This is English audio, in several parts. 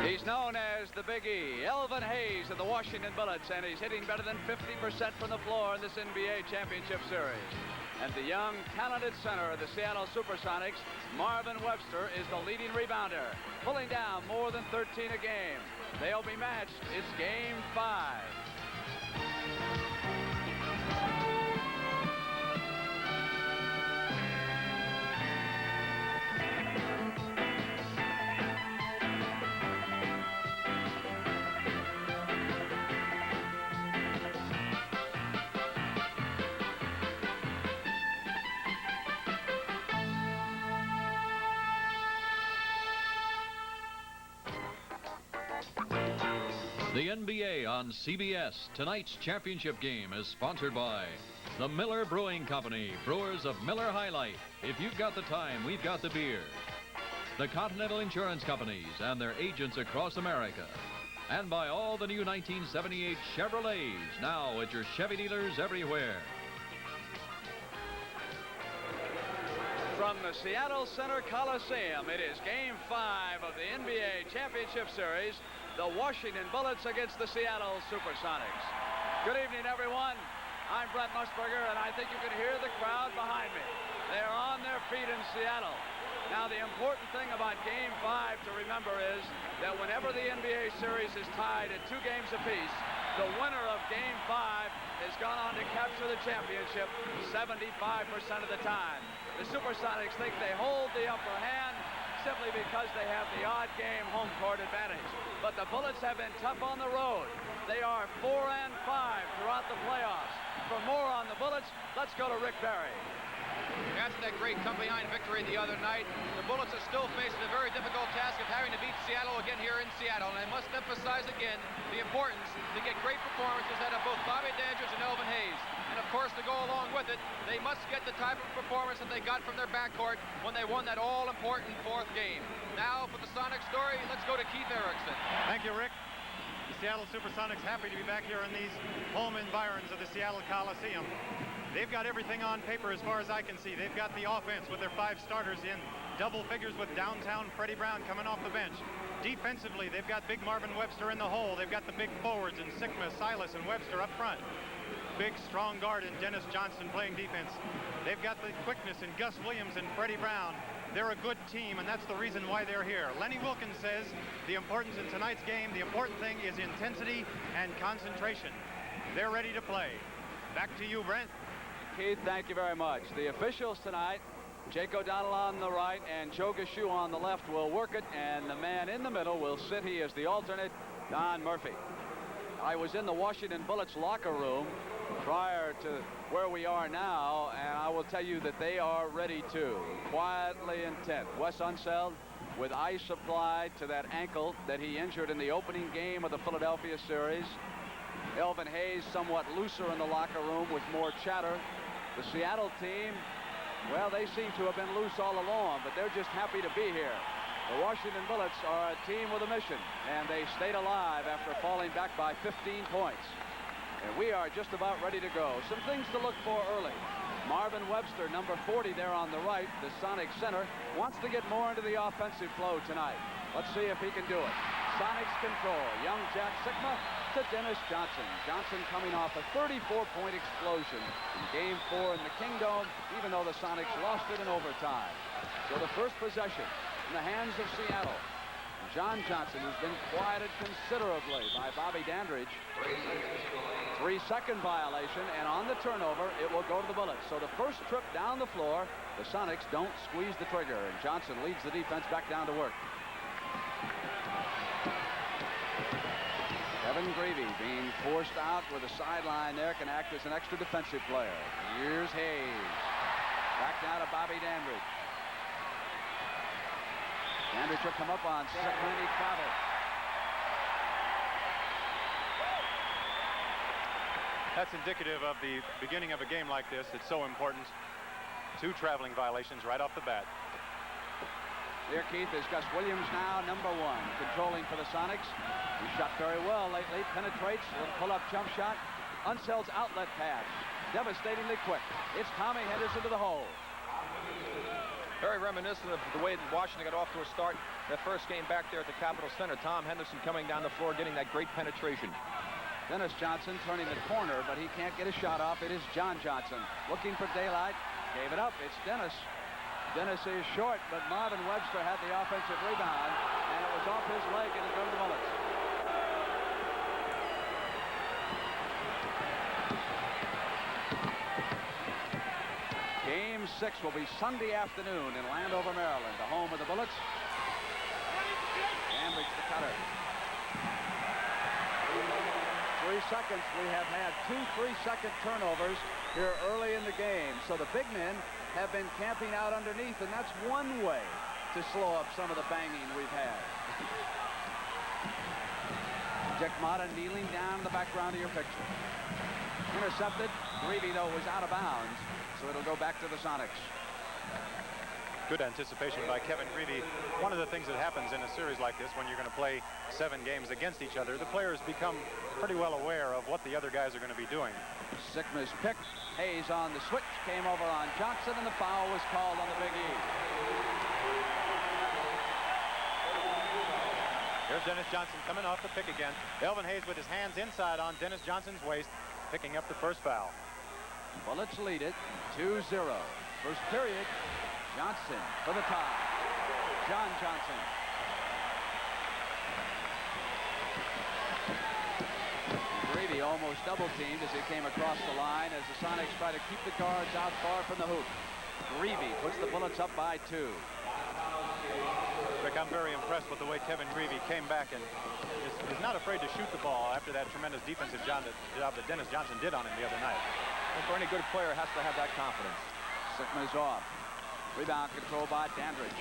He's known as the Big E, Elvin Hayes of the Washington Bullets, and he's hitting better than 50% from the floor in this NBA championship series. And the young, talented center of the Seattle SuperSonics, Marvin Webster, is the leading rebounder, pulling down more than 13 a game. They'll be matched. It's Game 5. The NBA on CBS. Tonight's championship game is sponsored by the Miller Brewing Company, brewers of Miller High Life. If you've got the time, we've got the beer. The Continental Insurance Companies and their agents across America. And by all the new 1978 Chevrolets, now at your Chevy dealers everywhere. From the Seattle Center Coliseum, it is Game 5 of the NBA Championship Series. The Washington Bullets against the Seattle SuperSonics. Good evening, everyone. I'm Brent Musburger, and I think you can hear the crowd behind me. They're on their feet in Seattle. Now, the important thing about Game 5 to remember is that whenever the NBA series is tied at 2 games apiece, the winner of Game 5 has gone on to capture the championship 75% of the time. The SuperSonics think they hold the upper hand simply because they have the odd game home court advantage. But the Bullets have been tough on the road. They are 4-5 throughout the playoffs. For more on the Bullets, let's go to Rick Barry. After that great come-behind victory the other night, the Bullets are still facing a very difficult task of having to beat Seattle again here in Seattle. And I must emphasize again the importance to get great performances out of both Bobby Dandridge and Elvin Hayes. And of course, to go along with it, they must get the type of performance that they got from their backcourt when they won that all-important 4th game. Now, for the Sonic story, let's go to Keith Erickson. Thank you, Rick. The Seattle SuperSonics happy to be back here in these home environs of the Seattle Coliseum. They've got everything on paper as far as I can see. They've got the offense with their 5 starters in double figures with downtown Freddie Brown coming off the bench. Defensively, they've got big Marvin Webster in the hole. They've got the big forwards in Sikma, Silas, and Webster up front. Big, strong guard in Dennis Johnson playing defense. They've got the quickness in Gus Williams and Freddie Brown. They're a good team, and that's the reason why they're here. Lenny Wilkins says the importance in tonight's game, the important thing is intensity and concentration. They're ready to play. Back to you, Brent. Keith, thank you very much. The officials tonight, Jake O'Donnell on the right and Joe Gashu on the left, will work it, and the man in the middle will sit. He is the alternate, Don Murphy. I was in the Washington Bullets locker room prior to where we are now, and I will tell you that they are ready to. Quietly intent. Wes Unseld with ice applied to that ankle that he injured in the opening game of the Philadelphia series. Elvin Hayes somewhat looser in the locker room with more chatter. The Seattle team, well, they seem to have been loose all along, but they're just happy to be here. The Washington Bullets are a team with a mission, and they stayed alive after falling back by 15 points. And we are just about ready to go. Some things to look for early. Marvin Webster, number 40 there on the right, the Sonic center, wants to get more into the offensive flow tonight. Let's see if he can do it. Sonics control. Young Jack Sikma to Dennis Johnson. Johnson coming off a 34-point explosion in Game 4 in the Kingdome, even though the Sonics lost it in overtime. So the first possession in the hands of Seattle. John Johnson, who's been quieted considerably by Bobby Dandridge. 3-second violation, and on the turnover, it will go to the Bullets. So the first trip down the floor, the Sonics don't squeeze the trigger, and Johnson leads the defense back down to work. Evan Gravy being forced out with a sideline there, can act as an extra defensive player. Here's Hayes. Back down to Bobby Dandridge. Dandridge will come up on Sikma. He traveled. That's indicative of the beginning of a game like this. It's so important. 2 traveling violations right off the bat. Here, Keith, is Gus Williams now, number 1, controlling for the Sonics. He shot very well lately, penetrates, little pull-up jump shot. Unseld's outlet pass, devastatingly quick. It's Tommy Henderson to the hole. Very reminiscent of the way that Washington got off to a start that first game back there at the Capitol Center. Tom Henderson coming down the floor, getting that great penetration. Dennis Johnson turning the corner, but he can't get a shot off. It is John Johnson looking for daylight. Gave it up. It's Dennis. Dennis is short, but Marvin Webster had the offensive rebound, and it was off his leg, and it goes to the Bullets. Game 6 will be Sunday afternoon in Landover, Maryland, the home of the Bullets. Ambridge the cutter. 3 seconds. We have had 2 3-second turnovers here early in the game. So the big men have been camping out underneath, and that's one way to slow up some of the banging we've had. Jack Mata kneeling down in the background of your picture. Intercepted. Greavy, though, was out of bounds, so it'll go back to the Sonics. Good anticipation by Kevin Greavy. One of the things that happens in a series like this, when you're going to play 7 games against each other, the players become pretty well aware of what the other guys are going to be doing. Sikma's pick. Hayes on the switch, came over on Johnson, and the foul was called on the Big E. Here's Dennis Johnson coming off the pick again. Elvin Hayes with his hands inside on Dennis Johnson's waist, picking up the first foul. Bullets lead it 2-0. First period. Johnson for the tie. John Johnson. Greavy almost double-teamed as he came across the line as the Sonics try to keep the guards out far from the hoop. Greavy puts the Bullets up by 2. Rick, I'm very impressed with the way Kevin Greavy came back and is not afraid to shoot the ball after that tremendous defensive job that Dennis Johnson did on him the other night. And for any good player, has to have that confidence. Sikma's off. Rebound control by Dandridge.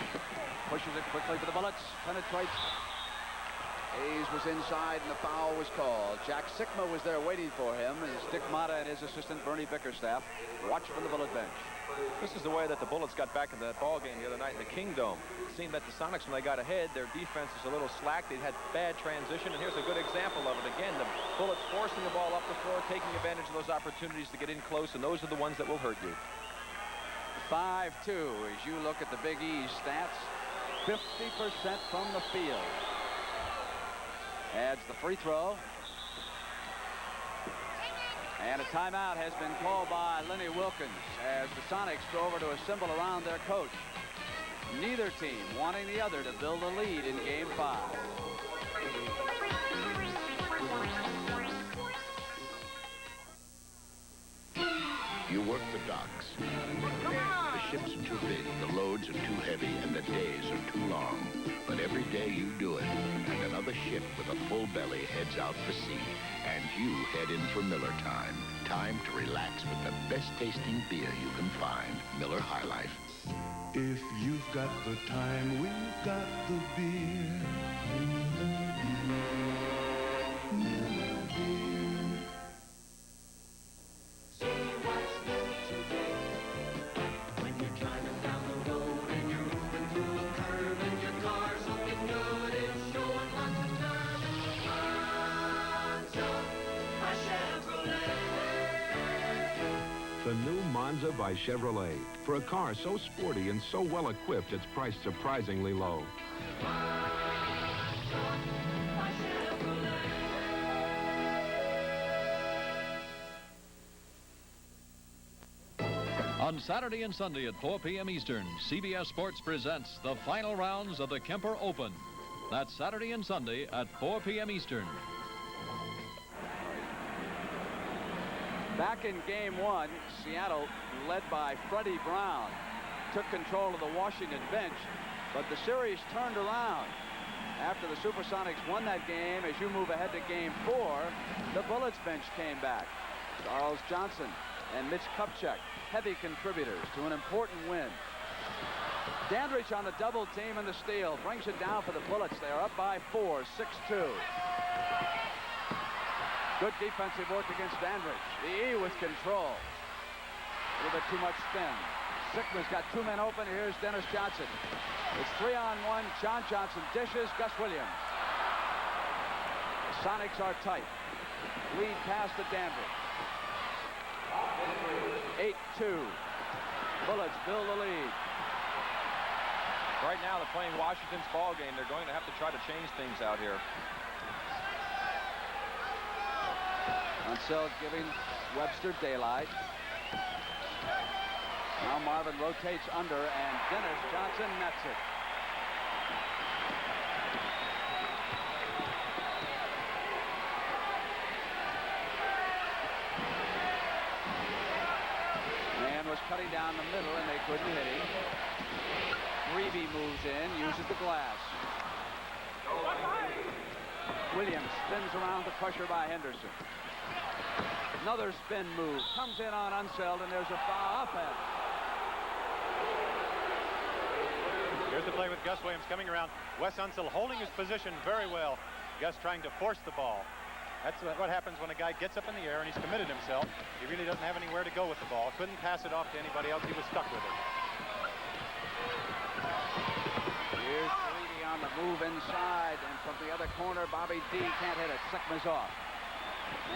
Pushes it quickly for the Bullets. Penetrates. Hayes was inside and the foul was called. Jack Sikma was there waiting for him as Dick Mata and his assistant Bernie Bickerstaff watch from the Bullet bench. This is the way that the Bullets got back into that ball game the other night in the Kingdome. It seemed that the Sonics, when they got ahead, their defense is a little slack. They had bad transition, and here's a good example of it. Again, the Bullets forcing the ball up the floor, taking advantage of those opportunities to get in close, and those are the ones that will hurt you. 5-2 as you look at the Big E's stats. 50% from the field. Adds the free throw. And a timeout has been called by Lenny Wilkins as the Sonics go over to assemble around their coach. Neither team wanting the other to build a lead in Game 5. You work the docks. The ships are too big, the loads are too heavy, and the days are too long. But every day you do it, and another ship with a full belly heads out for sea, and you head in for Miller time. Time to relax with the best tasting beer you can find, Miller High Life. If you've got the time, we've got the beer. Miller beer. So what's new today? When you're driving down the road and you're moving through a curve and your car's looking good, it's showing lots of nerve. Unseld by Chevrolet. The new Monza by Chevrolet. For a car so sporty and so well equipped, it's priced surprisingly low. On Saturday and Sunday at 4 p.m. Eastern, CBS Sports presents the final rounds of the Kemper Open. That's Saturday and Sunday at 4 p.m. Eastern. Back in Game 1, Seattle, led by Freddie Brown, took control of the Washington bench, but the series turned around. After the Supersonics won that game, as you move ahead to Game 4, the Bullets bench came back. Charles Johnson and Mitch Kupchak, heavy contributors to an important win. Dandridge on the double team and the steal, brings it down for the Bullets. They are up by 4, 6-2. Good defensive work against Dandridge. The E with control. A little bit too much spin. Sikma's got 2 men open. Here's Dennis Johnson. It's 3-on-1. John Johnson dishes. Gus Williams. The Sonics are tight. Lead pass to Dandridge. 8-2. Bullets build the lead. Right now, they're playing Washington's ball game. They're going to have to try to change things out here. Unseld giving Webster daylight. Now Marvin rotates under, and Dennis Johnson nets it. Man was cutting down the middle, and they couldn't hit him. Greavy moves in, uses the glass. Williams spins around the pressure by Henderson. Another spin move. Comes in on Unseld, and there's a foul offense. Here's the play with Gus Williams coming around. Wes Unseld holding his position very well. Gus trying to force the ball. That's what happens when a guy gets up in the air and he's committed himself. He really doesn't have anywhere to go with the ball. Couldn't pass it off to anybody else. He was stuck with it. Here's Greavy on the move inside, and from the other corner, Bobby D can't hit it. Sikma's off.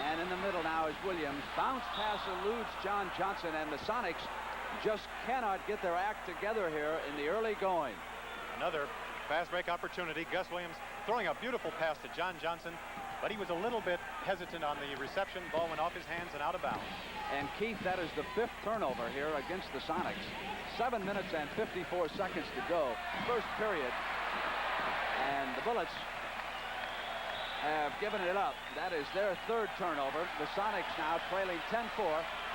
And in the middle now is Williams. Bounce pass eludes John Johnson, and the Sonics just cannot get their act together here in the early going. Another fast break opportunity. Gus Williams throwing a beautiful pass to John Johnson, but he was a little bit hesitant on the reception. Ball went off his hands and out of bounds. And Keith, that is the 5th turnover here against the Sonics. 7 minutes and 54 seconds to go. First period. And the Bullets have given it up. That is their 3rd turnover. The Sonics now trailing 10-4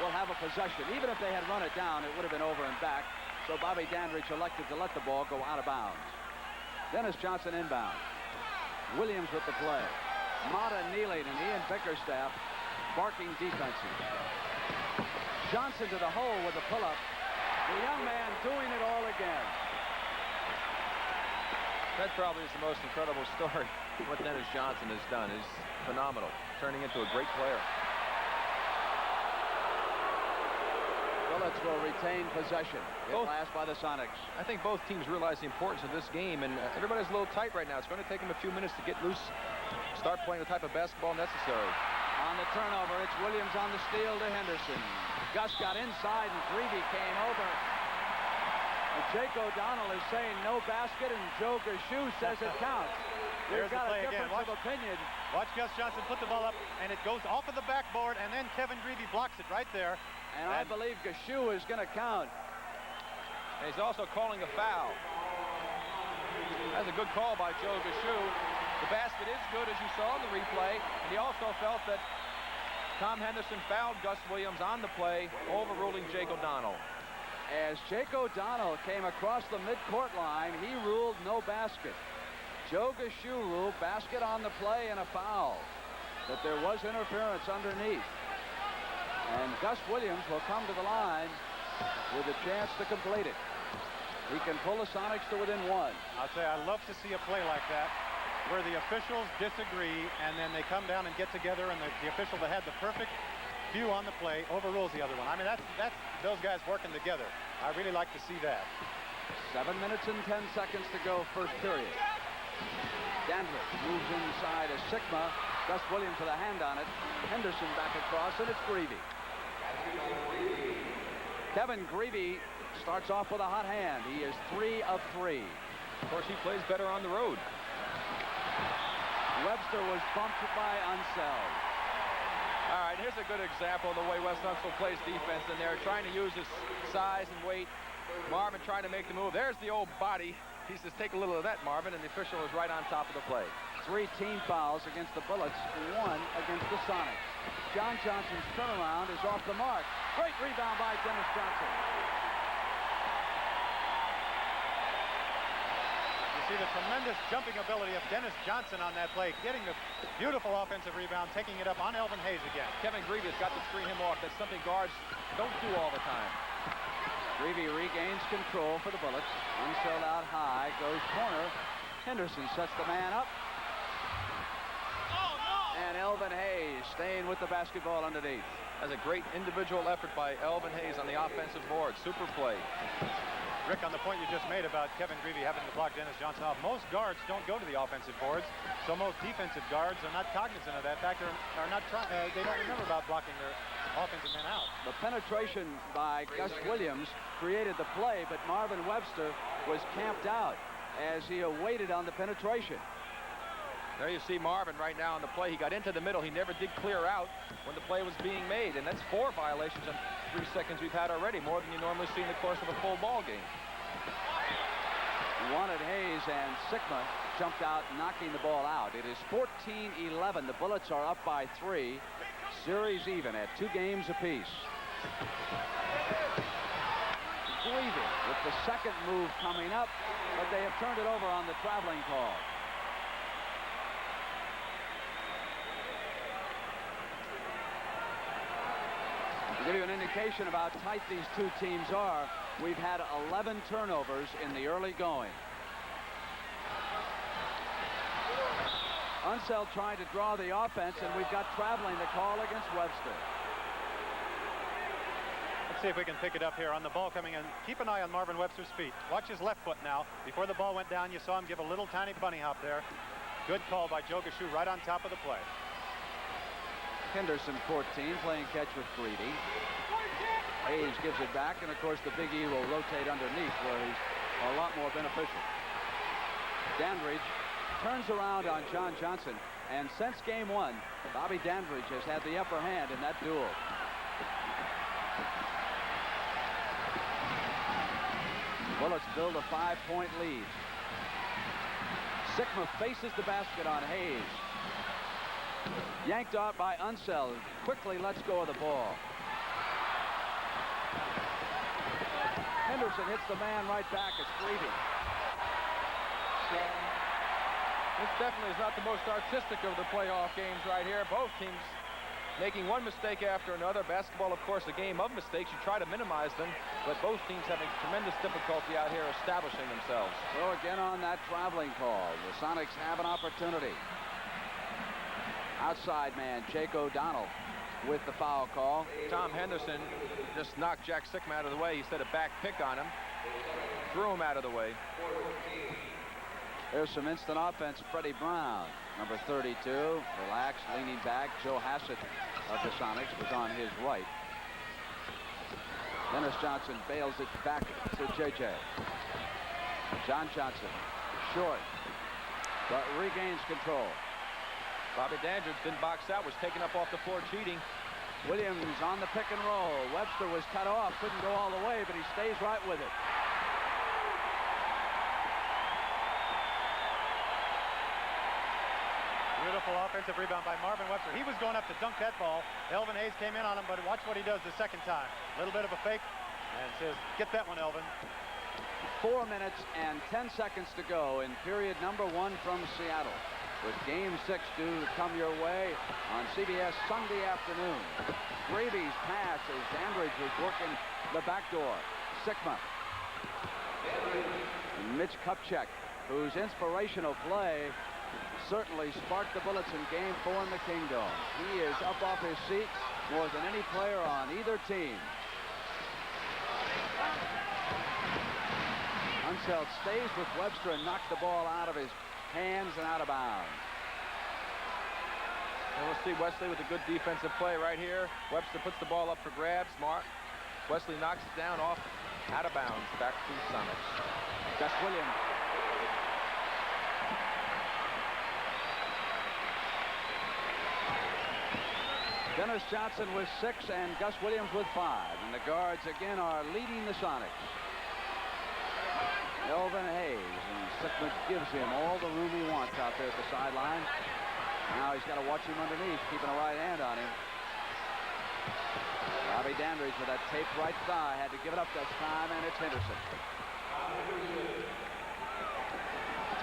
will have a possession. Even if they had run it down, it would have been over and back. So Bobby Dandridge elected to let the ball go out of bounds. Dennis Johnson inbound. Williams with the play. Mata kneeling, and Ian Bickerstaff barking defenses. Johnson to the hole with the pull-up. The young man doing it all again. That probably is the most incredible story. What Dennis Johnson has done is phenomenal, turning into a great player. Bullets will retain possession. Hit last by the Sonics. I think both teams realize the importance of this game, and everybody's a little tight right now. It's going to take them a few minutes to get loose, start playing the type of basketball necessary. On the turnover, it's Williams on the steal to Henderson. Gus got inside, and Greavy came over. And Jake O'Donnell is saying no basket, and Joe Gashu says it counts. We've got a difference of opinion. Watch Gus Johnson put the ball up, and it goes off of the backboard, and then Kevin Greavy blocks it right there. And I believe Gashu is going to count. And he's also calling a foul. That's a good call by Joe Gashu. The basket is good, as you saw in the replay. And he also felt that Tom Henderson fouled Gus Williams on the play, overruling Jake O'Donnell. As Jake O'Donnell came across the midcourt line, he ruled no basket. Joe Gashu ruled basket on the play and a foul. But there was interference underneath. And Gus Williams will come to the line with a chance to complete it. He can pull the Sonics to within 1. I'll say I love to see a play like that where the officials disagree and then they come down and get together, and the official that had the perfect view on the play overrules the other one. I mean, that's those guys working together. I really like to see that. 7 minutes and 10 seconds to go, first period. Dandridge moves inside as Sikma. Gus Williams with a hand on it. Henderson back across, and it's Greavy. Kevin Greavy starts off with a hot hand. He is 3 of 3. Of course, he plays better on the road. Webster was bumped by Unseld. All right, here's a good example of the way Wes Unseld plays defense in there, trying to use his size and weight. Marvin trying to make the move. There's the old body. He says, take a little of that, Marvin, and the official is right on top of the play. 3 team fouls against the Bullets, 1 against the Sonics. John Johnson's turnaround is off the mark. Great rebound by Dennis Johnson. You see the tremendous jumping ability of Dennis Johnson on that play, getting the beautiful offensive rebound, taking it up on Elvin Hayes again. Kevin Greavy has got to screen him off. That's something guards don't do all the time. Greavy regains control for the Bullets. Unseld out high, goes corner. Henderson sets the man up. And Elvin Hayes staying with the basketball underneath. That's a great individual effort by Elvin Hayes on the offensive board. Super play. Rick, on the point you just made about Kevin Greavy having to block Dennis Johnson off, most guards don't go to the offensive boards, so most defensive guards are not cognizant of that fact. They don't remember about blocking their offensive men out. The penetration by Gus Williams created the play, but Marvin Webster was camped out. as he awaited on the penetration. There you see Marvin right now on the play. He got into the middle. He never did clear out when the play was being made. And that's 4 violations in 3 seconds we've had already, more than you normally see in the course of a full ball game. Wanted Hayes, and Sikma jumped out, knocking the ball out. It is 14-11. The Bullets are up by 3. Series even at 2 games apiece. Greavy with the second move coming up, but they have turned it over on the traveling call. To give you an indication of how tight these 2 teams are, we've had 11 turnovers in the early going. Unseld trying to draw the offense, and we've got traveling to call against Webster. Let's see if we can pick it up here on the ball coming in. Keep an eye on Marvin Webster's feet. Watch his left foot now. Before the ball went down, you saw him give a little tiny bunny hop there. Good call by Joe Gashu right on top of the play. Henderson, 14, playing catch with Greavy. Hayes gives it back, and of course the Big E will rotate underneath where he's a lot more beneficial. Dandridge turns around on John Johnson, and since game 1, Bobby Dandridge has had the upper hand in that duel. Bullets build a 5-point lead. Sikma faces the basket on Hayes. Yanked out by Unseld. Quickly lets go of the ball. Henderson hits the man right back. It's Greavy. This definitely is not the most artistic of the playoff games right here. Both teams making one mistake after another. Basketball, of course, a game of mistakes. You try to minimize them, but both teams having tremendous difficulty out here establishing themselves. So again on that traveling call, the Sonics have an opportunity. Outside man, Jake O'Donnell with the foul call. Tom Henderson just knocked Jack Sikma out of the way. He set a back pick on him. Threw him out of the way. There's some instant offense. Freddie Brown, number 32, relaxed, leaning back. Joe Hassett of the Sonics was on his right. Dennis Johnson bails it back to JJ. John Johnson, short, but regains control. Bobby Dandridge didn't box out, was taken up off the floor cheating. Williams on the pick and roll. Webster was cut off, couldn't go all the way, but he stays right with it. Beautiful offensive rebound by Marvin Webster. He was going up to dunk that ball. Elvin Hayes came in on him, but watch what he does the second time. A little bit of a fake, and says, get that one, Elvin. 4 minutes and 10 seconds to go in period number 1 from Seattle, with game 6 due to come your way on CBS Sunday afternoon. Gravy's pass as Dandridge was working the back door. Sikma. And Mitch Kupchak, whose inspirational play certainly sparked the Bullets in game 4 in the Kingdom. He is up off his seat more than any player on either team. Unseld stays with Webster and knocks the ball out of his hands and out of bounds. And we'll see Wesley with a good defensive play right here. Webster puts the ball up for grabs. Wesley knocks it down off, out of bounds, back to Sonics. Gus Williams. Dennis Johnson with 6 and Gus Williams with 5. And the guards again are leading the Sonics. Elvin Hayes, and Sikma gives him all the room he wants out there at the sideline. Now he's got to watch him underneath, keeping a right hand on him. Bobby Dandridge with that taped right thigh had to give it up this time, and it's Henderson.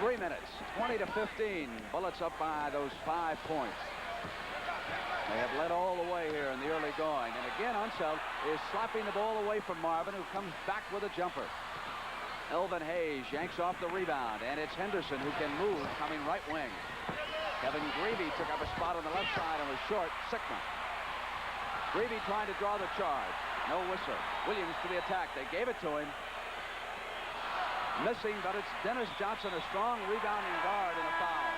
3 minutes, 20-15. Bullets up by those 5 points. They have led all the way here in the early going. And again, Unseld is slapping the ball away from Marvin, who comes back with a jumper. Elvin Hayes yanks off the rebound, and it's Henderson who can move, coming right wing. Kevin Greavy took up a spot on the left side and was short. Sikma. Greavy trying to draw the charge. No whistle. Williams to the attack. They gave it to him. Missing, but it's Dennis Johnson, a strong rebounding guard, and a foul.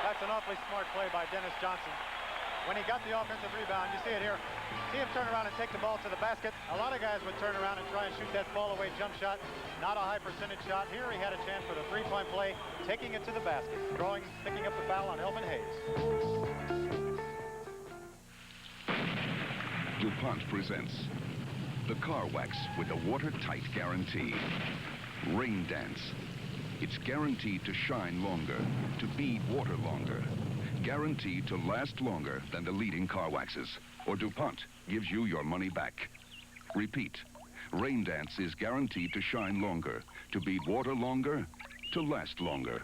That's an awfully smart play by Dennis Johnson. when he got the offensive rebound. You see it here. See him turn around and take the ball to the basket. A lot of guys would turn around and try and shoot that fall-away jump shot. Not a high percentage shot. Here he had a chance for the three-point play, taking it to the basket, picking up the foul on Elvin Hayes. DuPont presents the car wax with the watertight guarantee. Rain Dance. It's guaranteed to shine longer, to bead water longer, guaranteed to last longer than the leading car waxes, or DuPont gives you your money back. Repeat, Rain Dance is guaranteed to shine longer, to bead water longer, to last longer.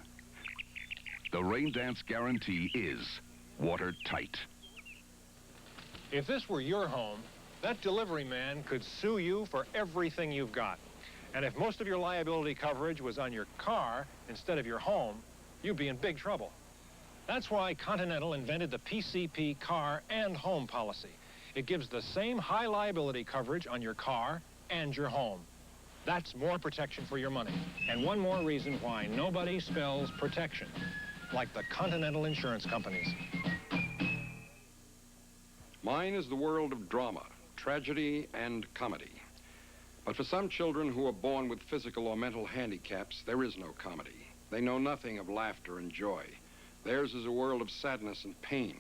The Rain Dance guarantee is watertight. If this were your home, that delivery man could sue you for everything you've got. And if most of your liability coverage was on your car instead of your home, you'd be in big trouble. That's why Continental invented the PCP car and home policy. It gives the same high liability coverage on your car and your home. That's more protection for your money. And one more reason why nobody spells protection like the Continental Insurance Companies. Mine is the world of drama, tragedy, and comedy. But for some children who are born with physical or mental handicaps, there is no comedy. They know nothing of laughter and joy. Theirs is a world of sadness and pain.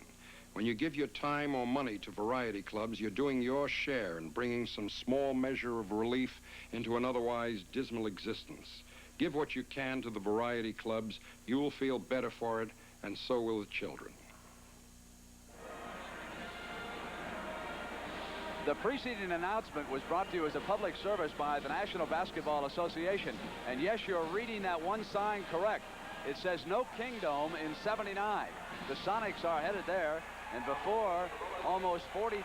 When you give your time or money to variety clubs, you're doing your share in bringing some small measure of relief into an otherwise dismal existence. Give what you can to the variety clubs. You will feel better for it, and so will the children. The preceding announcement was brought to you as a public service by the National Basketball Association. And yes, you're reading that one sign correct. It says no Kingdome in 79. The Sonics are headed there. And before, almost 40,000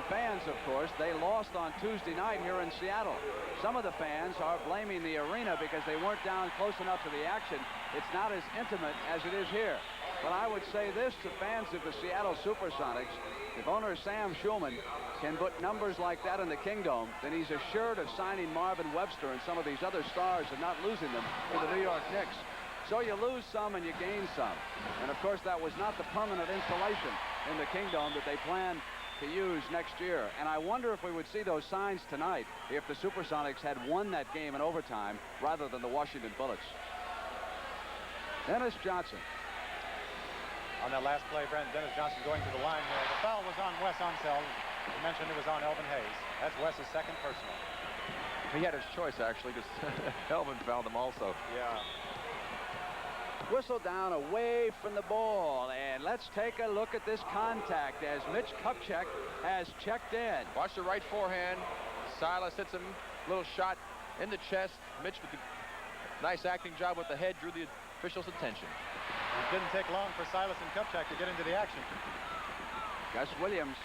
fans, of course, they lost on Tuesday night here in Seattle. Some of the fans are blaming the arena because they weren't down close enough to the action. It's not as intimate as it is here. But I would say this to fans of the Seattle SuperSonics: if owner Sam Schulman can put numbers like that in the Kingdome, then he's assured of signing Marvin Webster and some of these other stars and not losing them to the New York Knicks. So you lose some and you gain some. And of course, that was not the permanent installation in the Kingdome that they plan to use next year. And I wonder if we would see those signs tonight if the SuperSonics had won that game in overtime rather than the Washington Bullets. Dennis Johnson. On that last play, Dennis Johnson going to the line here. The foul was on Wes Unseld. You mentioned it was on Elvin Hayes. That's Wes's second personal. He had his choice, actually, because Elvin fouled him also. Yeah. Whistle down away from the ball. And let's take a look at this contact as Mitch Kupchak has checked in. Watch the right forehand. Silas hits him. Little shot in the chest. Mitch with the nice acting job with the head drew the official's attention. It didn't take long for Silas and Kupchak to get into the action. Gus Williams.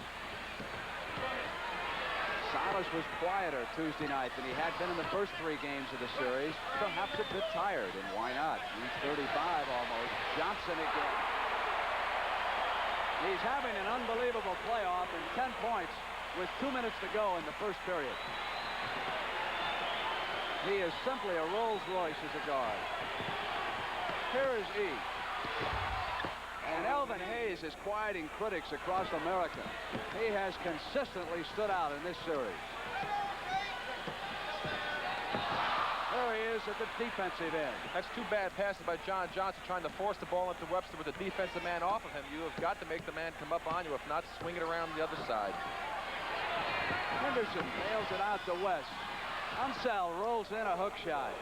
Silas was quieter Tuesday night than he had been in the first 3 games of the series. Perhaps a bit tired, and why not? He's 35 almost. Johnson again. He's having an unbelievable playoff and 10 points with 2 minutes to go in the first period. He is simply a Rolls Royce as a guard. Here is E. And Elvin Hayes is quieting critics across America. He has consistently stood out in this series. There he is at the defensive end. That's 2 bad passes by John Johnson trying to force the ball into Webster with the defensive man off of him. You have got to make the man come up on you. If not, swing it around the other side. Henderson nails it out to West. Unseld rolls in a hook shot.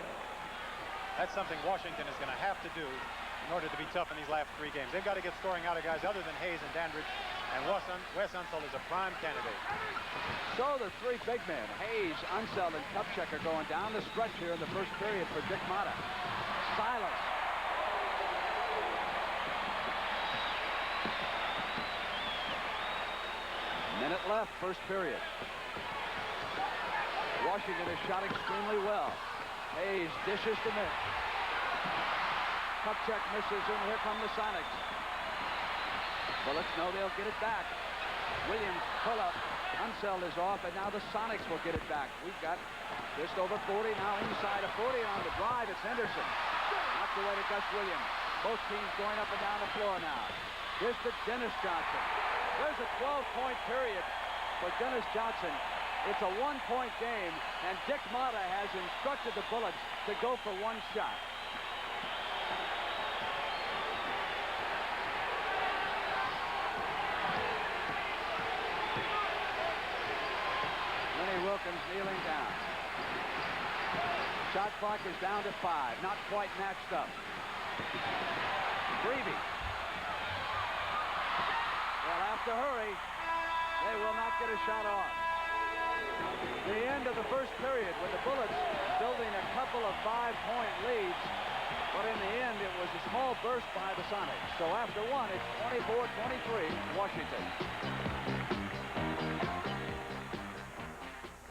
That's something Washington is going to have to do in order to be tough in these last 3 games. They've got to get scoring out of guys other than Hayes and Dandridge, and Wes Unseld is a prime candidate. So the 3 big men, Hayes, Unseld, and Kupchak, are going down the stretch here in the first period for Dick Motta. Silas. Minute left, first period. Washington has shot extremely well. Hayes dishes to Mitch. Kupchak misses, and here come the Sonics. Bullets know they'll get it back. Williams pull up. Unseld is off, and now the Sonics will get it back. We've got just over 40 now inside of 40 on the drive. It's Henderson. Knocked away to Gus Williams. Both teams going up and down the floor now. Here's to Dennis Johnson. There's a 12-point period for Dennis Johnson. It's a one-point game, and Dick Motta has instructed the Bullets to go for one shot. Lenny Wilkins kneeling down. Shot clock is down to 5, not quite matched up. Greavy. They'll have to hurry. They will not get a shot off. The end of the first period with the Bullets building a couple of 5-point leads, but in the end it was a small burst by the Sonics. So after one, it's 24-23 Washington.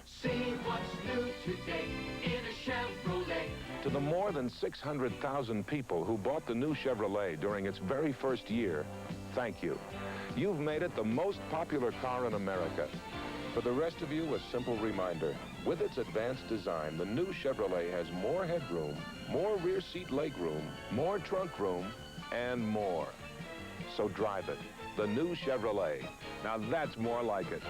See what's new today in a Chevrolet. To the more than 600,000 people who bought the new Chevrolet during its very first year, thank you. You've made it the most popular car in America. For the rest of you, a simple reminder. With its advanced design, the new Chevrolet has more headroom, more rear seat legroom, more trunk room, and more. So drive it. The new Chevrolet. Now that's more like it.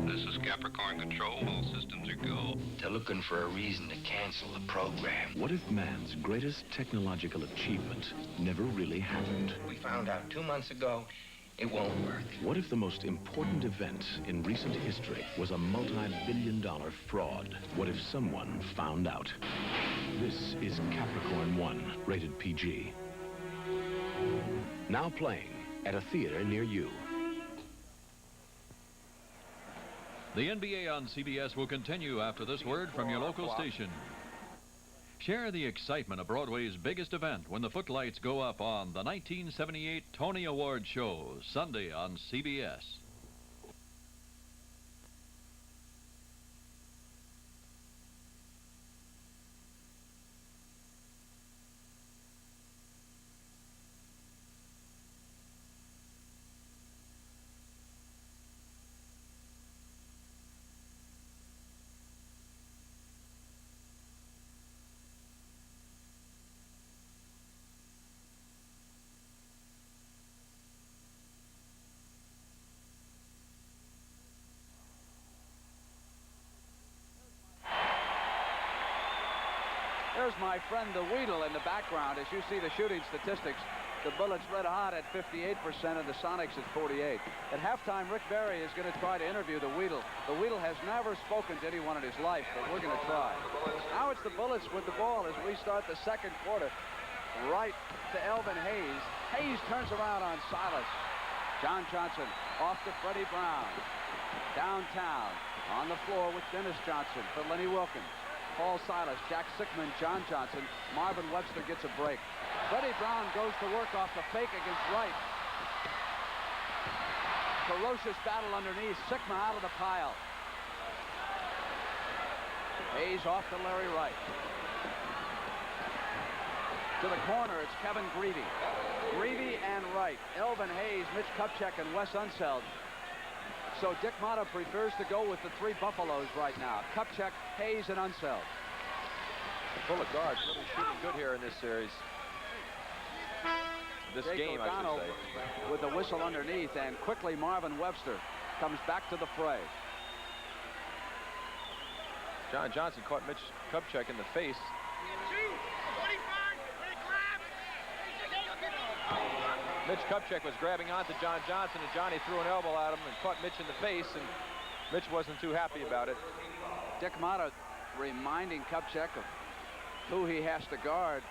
This is Capricorn Control. All systems are go. They're looking for a reason to cancel the program. What if man's greatest technological achievement never really happened? We found out 2 months ago it won't work. What if the most important event in recent history was a multi-billion-dollar fraud? What if someone found out? This is Capricorn 1, rated PG. Now playing at a theater near you. The NBA on CBS will continue after this word from your local station. Share the excitement of Broadway's biggest event when the footlights go up on the 1978 Tony Award show, Sunday on CBS. There's my friend the Weedle in the background. As you see the shooting statistics, the Bullets red hot at 58% and the Sonics at 48. At halftime, Rick Barry is going to try to interview the Weedle. The Weedle has never spoken to anyone in his life, but we're going to try. Now it's the Bullets with the ball as we start the second quarter. Right to Elvin Hayes. Hayes turns around on Silas. John Johnson off to Freddie Brown. Downtown on the floor with Dennis Johnson for Lenny Wilkins. Paul Silas, Jack Sikma, John Johnson. Marvin Webster gets a break. Freddie Brown goes to work off the fake against Wright. Ferocious battle underneath. Sikma out of the pile. Hayes off to Larry Wright. To the corner, it's Kevin Greavy. Greavy and Wright. Elvin Hayes, Mitch Kupchak, and Wes Unseld. So Dick Motta prefers to go with the three Buffaloes right now. Kupchak, Hayes, and Unseld. Bullet guards really shooting good here in this series. This Jake game, O'Donnell I should say. with the whistle underneath, and quickly Marvin Webster comes back to the fray. John Johnson caught Mitch Kupchak in the face. Mitch Kupchak was grabbing onto John Johnson, and Johnny threw an elbow at him and caught Mitch in the face, and Mitch wasn't too happy about it. Dick Motta reminding Kupchak of who he has to guard,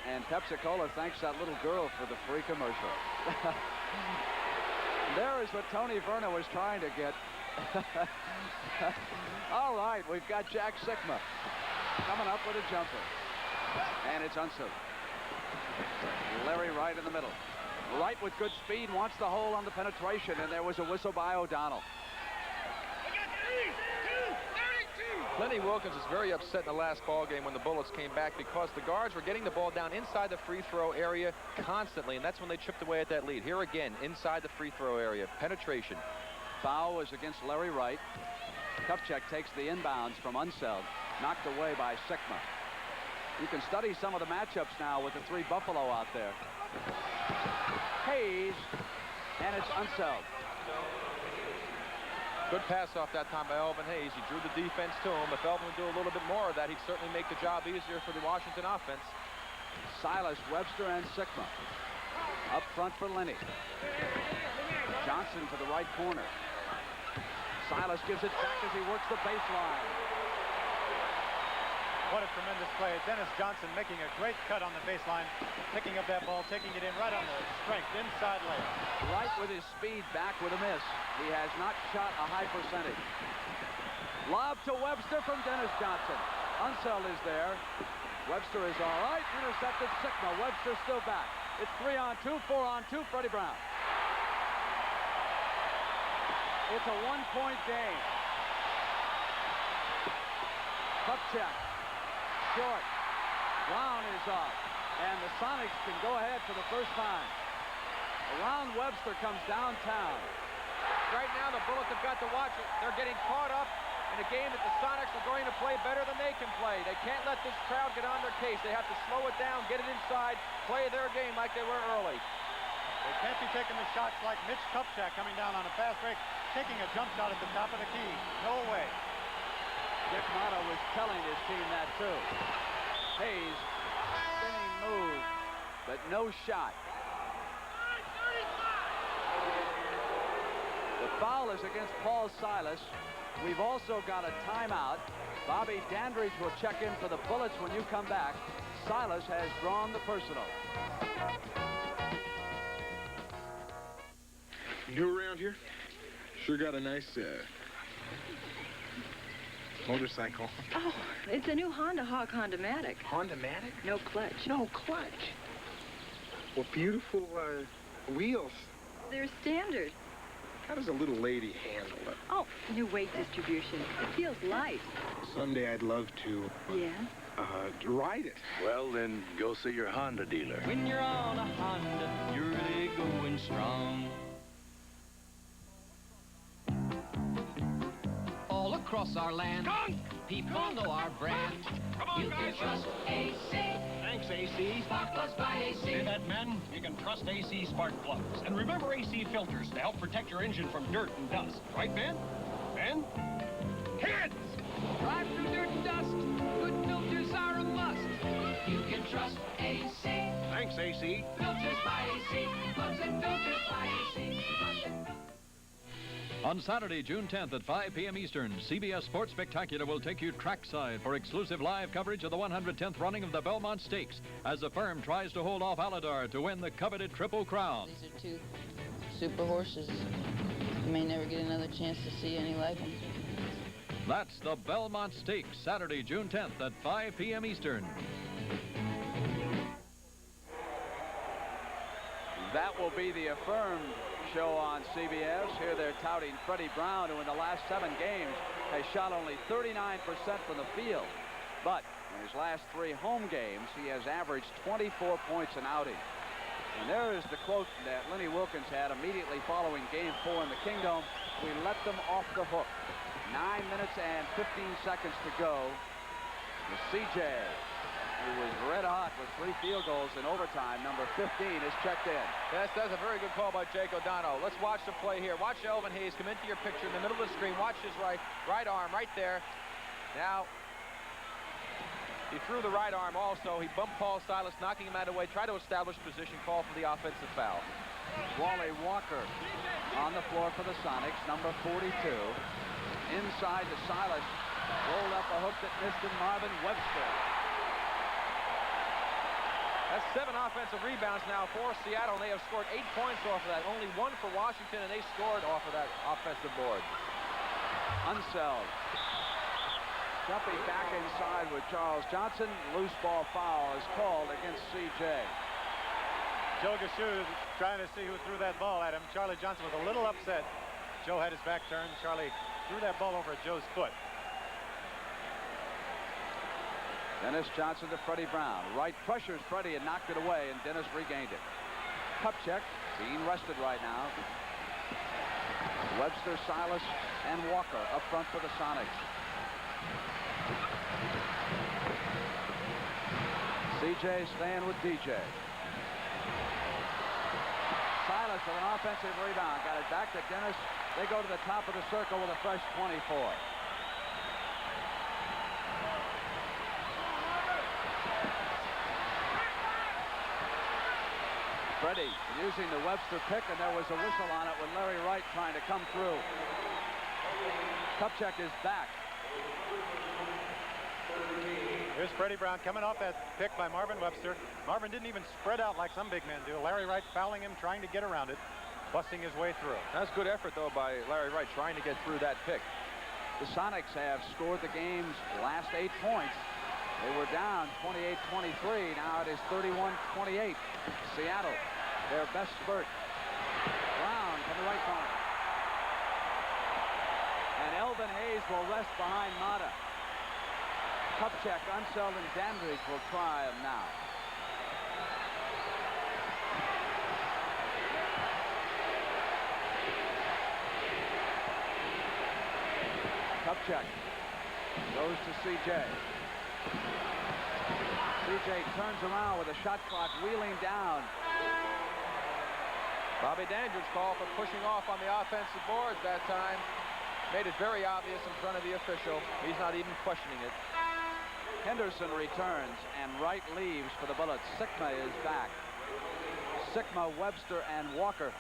and Pepsi-Cola thanks that little girl for the free commercial. There is what Tony Verna was trying to get. All right, we've got Jack Sikma coming up with a jumper, and it's Unseld. Larry Wright in the middle. Wright with good speed wants the hole on the penetration, and there was a whistle by O'Donnell. Lenny Wilkins is very upset in the last ball game when the Bullets came back because the guards were getting the ball down inside the free throw area constantly, and that's when they chipped away at that lead. Here again, inside the free throw area, penetration. Foul is against Larry Wright. Kupchak takes the inbounds from Unseld, knocked away by Sikma. You can study some of the matchups now with the 3 Buffalo out there. Hayes, and it's Unseld. Good pass off that time by Elvin Hayes. He drew the defense to him. If Elvin would do a little bit more of that, he'd certainly make the job easier for the Washington offense. Silas, Webster, and Sikma. Up front for Lenny. Johnson to the right corner. Silas gives it back as he works the baseline. What a tremendous play. Dennis Johnson making a great cut on the baseline, picking up that ball, taking it in right on the strength, inside layup. Right with his speed, back with a miss. He has not shot a high percentage. Lob to Webster from Dennis Johnson. Unseld is there. Webster is all right. Intercepted Sikma. Webster still back. It's 3-on-2, 4-on-2, Freddie Brown. It's a 1-point game. Cup check. Short. Brown is up. And the Sonics can go ahead for the first time. Around Webster comes downtown. Right now, the Bullets have got to watch it. They're getting caught up in a game that the Sonics are going to play better than they can play. They can't let this crowd get on their case. They have to slow it down, get it inside, play their game like they were early. They can't be taking the shots like Mitch Kupchak coming down on a fast break, taking a jump shot at the top of the key. No way. Dick Motta was telling his team that too. Hayes, spinning move, but no shot. The foul is against Paul Silas. We've also got a timeout. Bobby Dandridge will check in for the Bullets when you come back. Silas has drawn the personal. New around here? Sure got a nice motorcycle. Oh, it's a new Honda Hawk Honda-matic. Honda-matic? No clutch. No clutch. Well, beautiful wheels. They're standard. How does a little lady handle it? Oh, new weight distribution. It feels light. Someday I'd love to, Yeah? ride it. Well, then go see your Honda dealer. When you're on a Honda, you're really going strong. All across our land, people know our brand. You can trust AC. Thanks, AC. Spark plugs by AC. Hear that, men? You can trust AC spark plugs. And remember AC filters to help protect your engine from dirt and dust. Right, Ben? Ben? Kids! Drive through dirt and dust. Good filters are a must. You can trust AC. Thanks, AC. Filters by AC. Plugs and filters by AC. On Saturday, June 10th at 5 p.m. Eastern, CBS Sports Spectacular will take you trackside for exclusive live coverage of the 110th running of the Belmont Stakes as the firm tries to hold off Aladar to win the coveted Triple Crown. These are 2 super horses. You may never get another chance to see any like them. That's the Belmont Stakes, Saturday, June 10th at 5 p.m. Eastern. That will be the affirmed show on CBS. Here they're touting Freddie Brown, who in the last 7 games has shot only 39% from the field. But in his last 3 home games, he has averaged 24 points an outing. And there is the quote that Lenny Wilkins had immediately following Game 4 in the Kingdom. We let them off the hook. 9 minutes and 15 seconds to go. The CJ, who was red hot with 3 field goals in overtime, number 15, is checked in. Yes, that's a very good call by Jake O'Donnell. Let's watch the play here. Watch Elvin Hayes come into your picture in the middle of the screen. Watch his right arm right there. Now, he threw the right arm also. He bumped Paul Silas, knocking him out of the way. Try to establish position, call for the offensive foul. Wally Walker on the floor for the Sonics, number 42. Inside to Silas. Rolled up a hook that missed in Marvin Webster. That's 7 offensive rebounds now for Seattle, and they have scored 8 points off of that. Only 1 for Washington, and they scored off of that offensive board. Unseld. Jumping back inside with Charles Johnson. Loose ball foul is called against CJ. Joe Gashu trying to see who threw that ball at him. Charlie Johnson was a little upset. Joe had his back turned. Charlie threw that ball over Joe's foot. Dennis Johnson to Freddie Brown. Right pressures Freddie and knocked it away, and Dennis regained it. Kupchak being rested right now. Webster, Silas, and Walker up front for the Sonics. CJ staying with DJ. Silas with an offensive rebound. Got it back to Dennis. They go to the top of the circle with a fresh 24. Freddie using the Webster pick, and there was a whistle on it with Larry Wright trying to come through. Kupchak is back. Here's Freddie Brown coming off that pick by Marvin Webster. Marvin didn't even spread out like some big men do. Larry Wright fouling him, trying to get around it, busting his way through. That's good effort, though, by Larry Wright, trying to get through that pick. The Sonics have scored the game's last 8 points. They were down 28-23. Now it is 31-28. Seattle, their best spurt. Brown from the right corner. And Elvin Hayes will rest behind Mata. Kupchak, Unseld, and Dandridge will try him now. Kupchak goes to CJ. CJ turns around with a shot clock wheeling down. Bobby Dandridge called for pushing off on the offensive boards that time. Made it very obvious in front of the official. He's not even questioning it. Henderson returns, and Wright leaves for the Bullets. Sikma is back. Sikma, Webster, and Walker.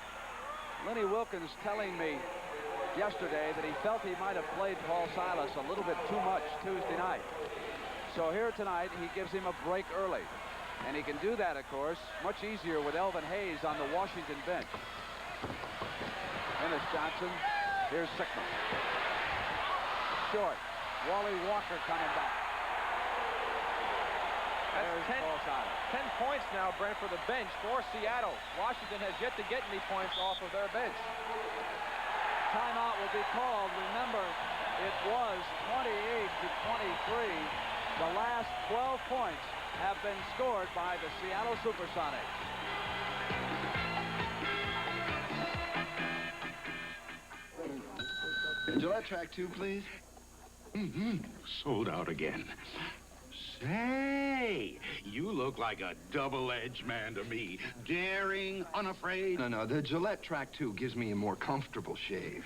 Lenny Wilkins telling me yesterday that he felt he might have played Paul Silas a little bit too much Tuesday night. So here tonight, he gives him a break early. And he can do that, of course, much easier with Elvin Hayes on the Washington bench. Dennis Johnson. Here's Sikma. Short. Wally Walker coming back. There's Paul Silas. 10 points now, Brent, for the bench for Seattle. Washington has yet to get any points off of their bench. Timeout will be called. Remember, it was 28-23. The last 12 points have been scored by the Seattle SuperSonics. Gillette track 2, please. Sold out again. Say, you look like a double-edged man to me. Daring, unafraid. No, the Gillette track 2 gives me a more comfortable shave.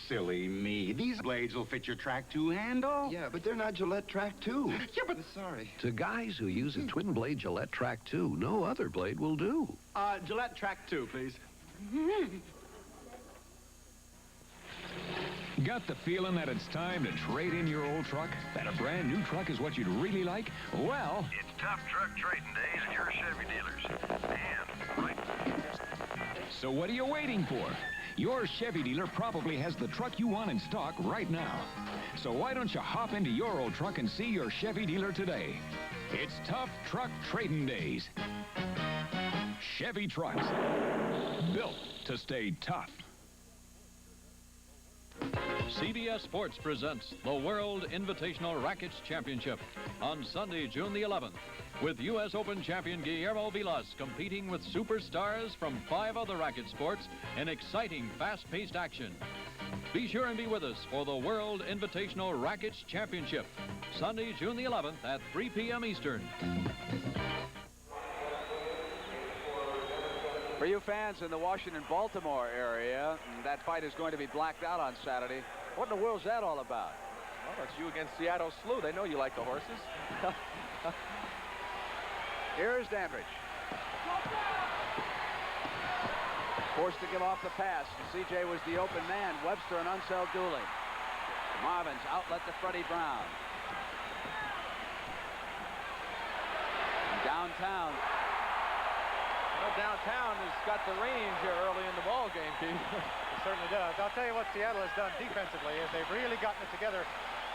Silly me. These blades will fit your track 2 handle. Yeah, but they're not Gillette track 2. Yeah, but... Sorry. To guys who use a twin-blade Gillette Track 2, no other blade will do. Gillette track 2, please. Got the feeling that it's time to trade in your old truck? That a brand new truck is what you'd really like? Well... It's tough truck trading days at your Chevy dealers. And right. So what are you waiting for? Your Chevy dealer probably has the truck you want in stock right now. So why don't you hop into your old truck and see your Chevy dealer today? It's tough truck trading days. Chevy trucks. Built to stay tough. CBS Sports presents the World Invitational Rackets Championship on Sunday, June the 11th, with U.S. Open champion Guillermo Vilas competing with superstars from 5 other racket sports in exciting, fast-paced action. Be sure and be with us for the World Invitational Rackets Championship, Sunday, June the 11th at 3 p.m. Eastern. For you fans in the Washington-Baltimore area, that fight is going to be blacked out on Saturday. What in the world's that all about? Well, it's you against Seattle Slew. They know you like the horses. Here's Dandridge. Forced to give off the pass. CJ was the open man. Webster and Unseld dueling. Marvin's outlet to Freddie Brown. And downtown. Well, downtown has got the range here early in the ball game, Keith. It certainly does. I'll tell you what Seattle has done defensively is they've really gotten it together.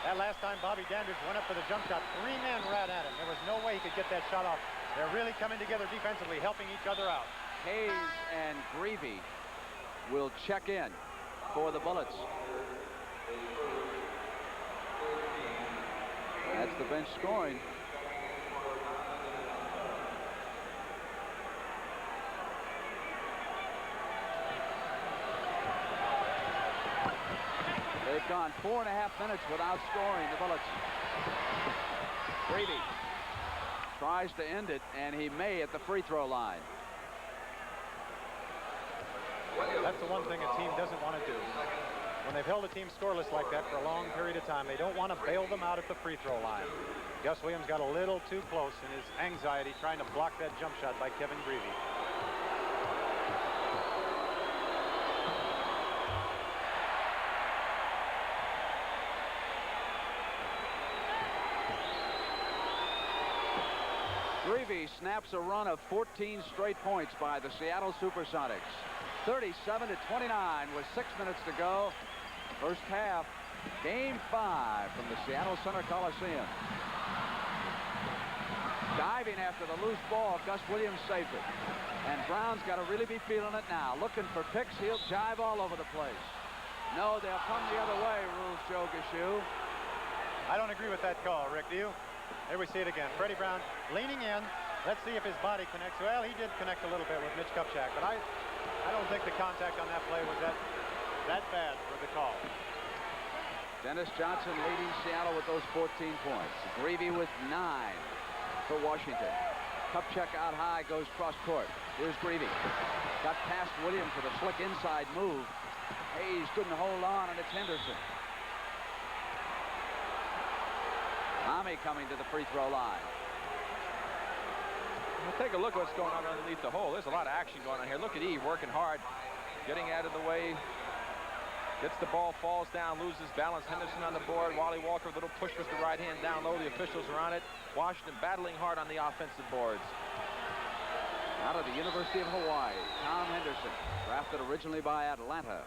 That last time Bobby Dandridge went up for the jump shot, 3 men ran at him. There was no way he could get that shot off. They're really coming together defensively, helping each other out. Hayes and Greavy will check in for the Bullets. That's the bench scoring. They've gone 4.5 minutes without scoring, the Bullets. Greavy tries to end it, and he may at the free throw line. That's the one thing a team doesn't want to do. When they've held a team scoreless like that for a long period of time, they don't want to bail them out at the free throw line. Gus Williams got a little too close in his anxiety trying to block that jump shot by Kevin Greavy. Greavy snaps a run of 14 straight points by the Seattle SuperSonics. 37-29 with 6 minutes to go. First half, game 5 from the Seattle Center Coliseum. Diving after the loose ball, Gus Williams saves it. And Brown's got to really be feeling it now. Looking for picks, he'll jive all over the place. No, they'll come the other way, rules Joe Gashu. I don't agree with that call, Rick, do you? There we see it again. Freddie Brown leaning in. Let's see if his body connects. Well, he did connect a little bit with Mitch Kupchak, but I don't think the contact on that play was that bad for the call. Dennis Johnson leading Seattle with those 14 points. Greavy with 9 for Washington. Kupchak out high, goes cross court. Here's Greavy. Got past Williams with a slick inside move. Hayes couldn't hold on, and it's Henderson. Tommy coming to the free throw line. Well, take a look at what's going on underneath the hole. There's a lot of action going on here. Look at Eve working hard, getting out of the way. Gets the ball, falls down, loses balance. Henderson on the board. Wally Walker, a little push with the right hand down low. The officials are on it. Washington battling hard on the offensive boards. Out of the University of Hawaii, Tom Henderson, drafted originally by Atlanta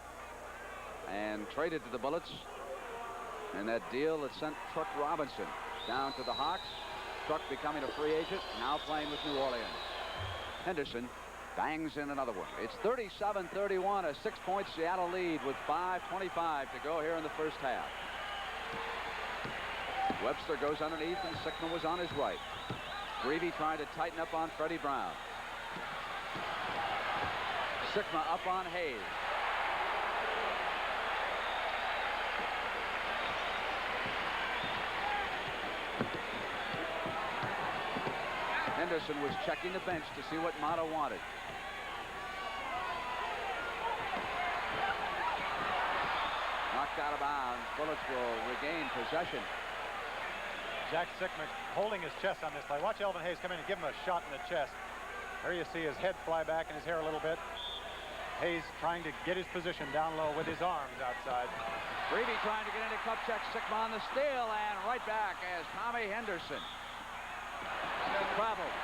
and traded to the Bullets. And that deal that sent Truck Robinson down to the Hawks. Truck becoming a free agent, now playing with New Orleans. Henderson bangs in another one. It's 37-31, a 6-point Seattle lead with 5:25 to go here in the first half. Webster goes underneath, and Sikma was on his right. Greavy trying to tighten up on Freddie Brown. Sikma up on Hayes. Henderson was checking the bench to see what Mata wanted. Knocked out of bounds. Bullets will regain possession. Jack Sikma holding his chest on this play. Watch Elvin Hayes come in and give him a shot in the chest. There you see his head fly back and his hair a little bit. Hayes trying to get his position down low with his arms outside. Greavy trying to get into Kupchak. Sikma on the steal, and right back as Tommy Henderson traveled.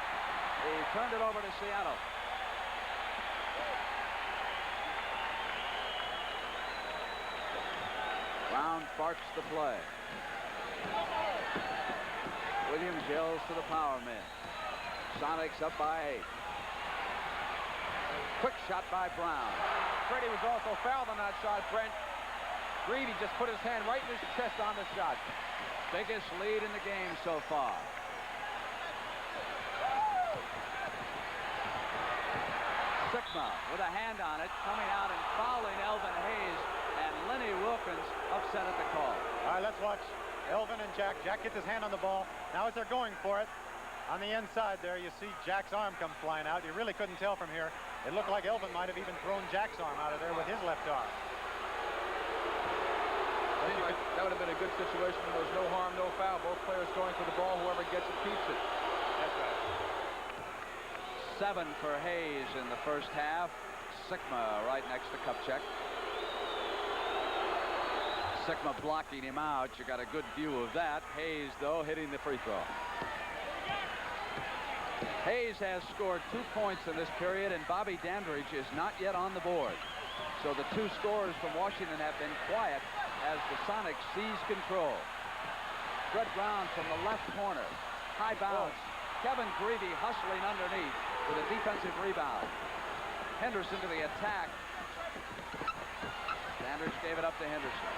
He turned it over to Seattle. Brown sparks the play. Williams yells to the power men. Sonics up by 8. Quick shot by Brown. Freddie was also fouled on that shot, Brent. Greavy just put his hand right in his chest on the shot. Biggest lead in the game so far. Sikma with a hand on it, coming out and fouling Elvin Hayes, and Lenny Wilkins upset at the call. All right, let's watch Elvin and Jack. Jack gets his hand on the ball. Now as they're going for it, on the inside there, you see Jack's arm come flying out. You really couldn't tell from here. It looked like Elvin might have even thrown Jack's arm out of there with his left arm. That would have been a good situation when there was no harm, no foul. Both players going for the ball. Whoever gets it keeps it. That's right. 7 for Hayes in the first half. Sikma right next to Kupchak. Sikma blocking him out. You got a good view of that. Hayes, though, hitting the free throw. Hayes has scored 2 points in this period, and Bobby Dandridge is not yet on the board. So the 2 scorers from Washington have been quiet as the Sonics seize control. Fred Brown from the left corner. High bounce. Kevin Greavy hustling underneath with a defensive rebound. Henderson to the attack. Sanders gave it up to Henderson.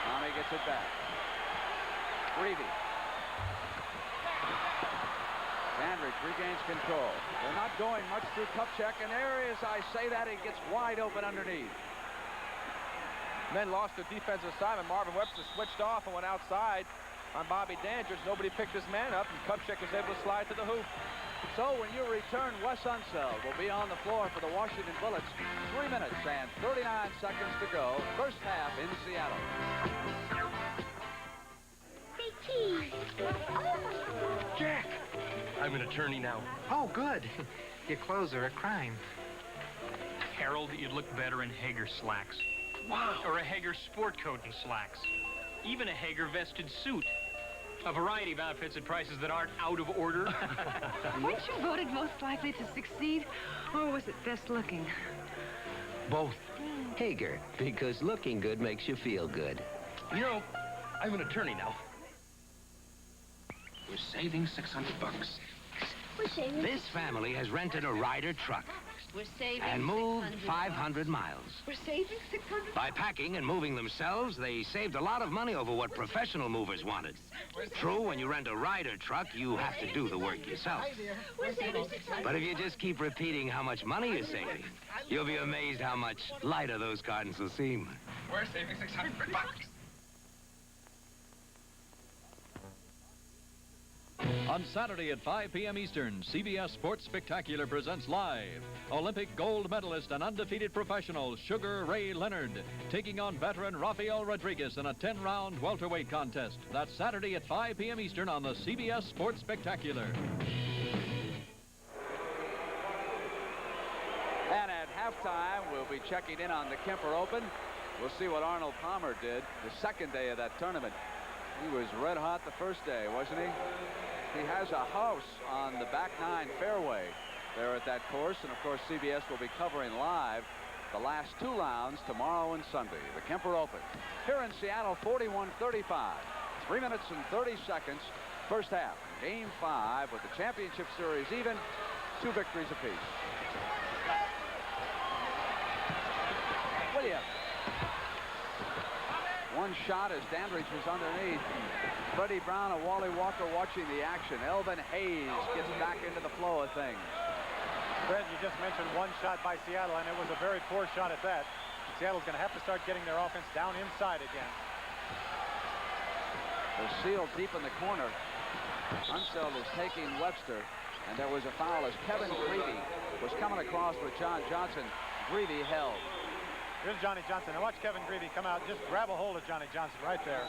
Tommy gets it back. Greavy. Dandridge regains control. They're not going much through Kupchak, and there is, I say that, he gets wide open underneath. Men lost their defensive assignment. Marvin Webster switched off and went outside on Bobby Dandridge. Nobody picked this man up, and Kupchak is able to slide to the hoop. So when you return, Wes Unseld will be on the floor for the Washington Bullets. 3 minutes and 39 seconds to go. First half in Seattle. Jack! I'm an attorney now. Oh, good. Your clothes are a crime. Harold, you'd look better in Hager slacks. Wow. Or a Hager sport coat and slacks. Even a Hager vested suit. A variety of outfits at prices that aren't out of order. Weren't you voted most likely to succeed? Or was it best looking? Both. Hager, because looking good makes you feel good. You know, I'm an attorney now. We're saving $600. We're saving. This family has rented a Ryder truck We're saving. and moved 600 500 miles. We're saving 600. By packing and moving themselves, they saved a lot of money over what professional movers wanted. True, when you rent a Ryder truck, you have to do the work yourself. We're saving 600. But if you just keep repeating how much money you're saving, you'll be amazed how much lighter those cartons will seem. We're saving $600. On Saturday at 5 p.m. Eastern, CBS Sports Spectacular presents live Olympic gold medalist and undefeated professional Sugar Ray Leonard taking on veteran Rafael Rodriguez in a 10-round welterweight contest. That's Saturday at 5 p.m. Eastern on the CBS Sports Spectacular. And at halftime, we'll be checking in on the Kemper Open. We'll see what Arnold Palmer did the second day of that tournament. He was red hot the first day, wasn't he? He has a house on the back nine fairway there at that course. And, of course, CBS will be covering live the last 2 rounds tomorrow and Sunday. The Kemper Open here in Seattle, 41-35. 3 minutes and 30 seconds. First half. Game 5 with the championship series even. 2 victories apiece. Williams. One shot as Dandridge was underneath. Freddie Brown and Wally Walker watching the action. Elvin Hayes gets back into the flow of things. Fred, you just mentioned one shot by Seattle, and it was a very poor shot at that. Seattle's going to have to start getting their offense down inside again. They're sealed deep in the corner. Unseld is taking Webster, and there was a foul as Kevin Greavy was coming across with John Johnson. Greavy held. Here's Johnny Johnson. Now watch Kevin Greavy come out. Just grab a hold of Johnny Johnson right there.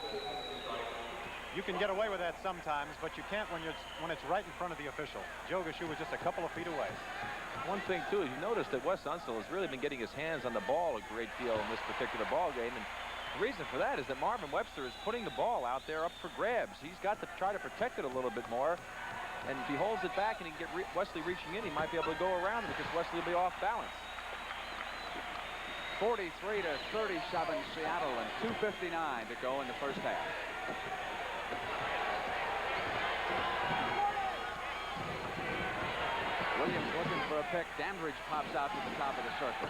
You can get away with that sometimes, but you can't when it's right in front of the official. Joe Gashu was just a couple of feet away. One thing, too, is you notice that Wes Unseld has really been getting his hands on the ball a great deal in this particular ball game. And the reason for that is that Marvin Webster is putting the ball out there up for grabs. He's got to try to protect it a little bit more. And if he holds it back and he can get Wesley reaching in, he might be able to go around him because Wesley will be off balance. 43-37 Seattle and 2:59 to go in the first half. Williams looking for a pick. Dandridge pops out to the top of the circle.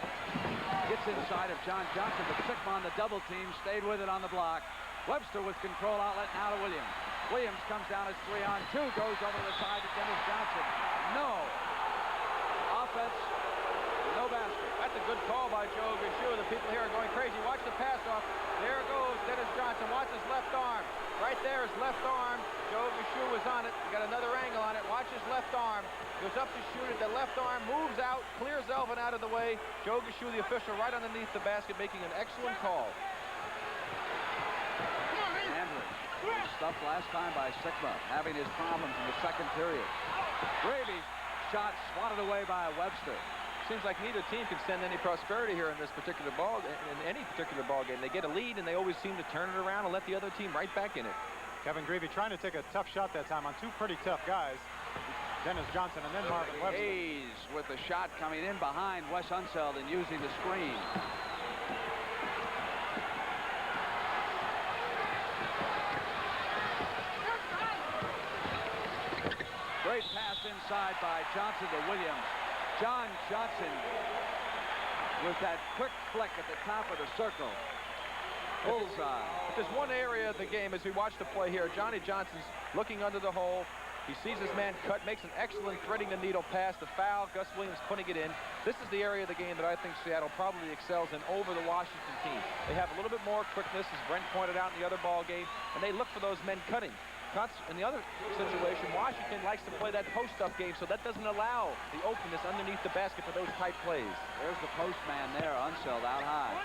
Gets inside of John Johnson, but Sikma on the double team stayed with it on the block. Webster with control outlet now to Williams. Williams comes down as 3-on-2, goes over to the side to Dennis Johnson. No. Offense, no basket. That's a good call by Joe Gashu. The people here are going crazy. Watch the pass off. There goes Dennis Johnson. Watch his left arm. Right there, his left arm. Joe Gashu was on it. Got another angle on it. Watch his left arm. Goes up to shoot it. The left arm moves out, clears Elvin out of the way. Joe Gashu, the official, right underneath the basket, making an excellent call. Andrews, stuffed last time by Sikma, having his problems in the second period. Gravy shot swatted away by Webster. Seems like neither team can send any prosperity here in this particular in any particular ball game. They get a lead and they always seem to turn it around and let the other team right back in it. Kevin Greavy trying to take a tough shot that time on 2 pretty tough guys. Dennis Johnson and then Marvin Webster. Hayes with the shot coming in behind Wes Unseld and using the screen. Great pass inside by Johnson to Williams. John Johnson with that quick flick at the top of the circle. Bullseye. If there's one area of the game as we watch the play here, Johnny Johnson's looking under the hole. He sees his man cut, makes an excellent threading the needle pass. The foul, Gus Williams putting it in. This is the area of the game that I think Seattle probably excels in over the Washington team. They have a little bit more quickness, as Brent pointed out in the other ball game, and they look for those men cutting. In the other situation, Washington likes to play that post-up game, so that doesn't allow the openness underneath the basket for those tight plays. There's the post man there, Unseld out high.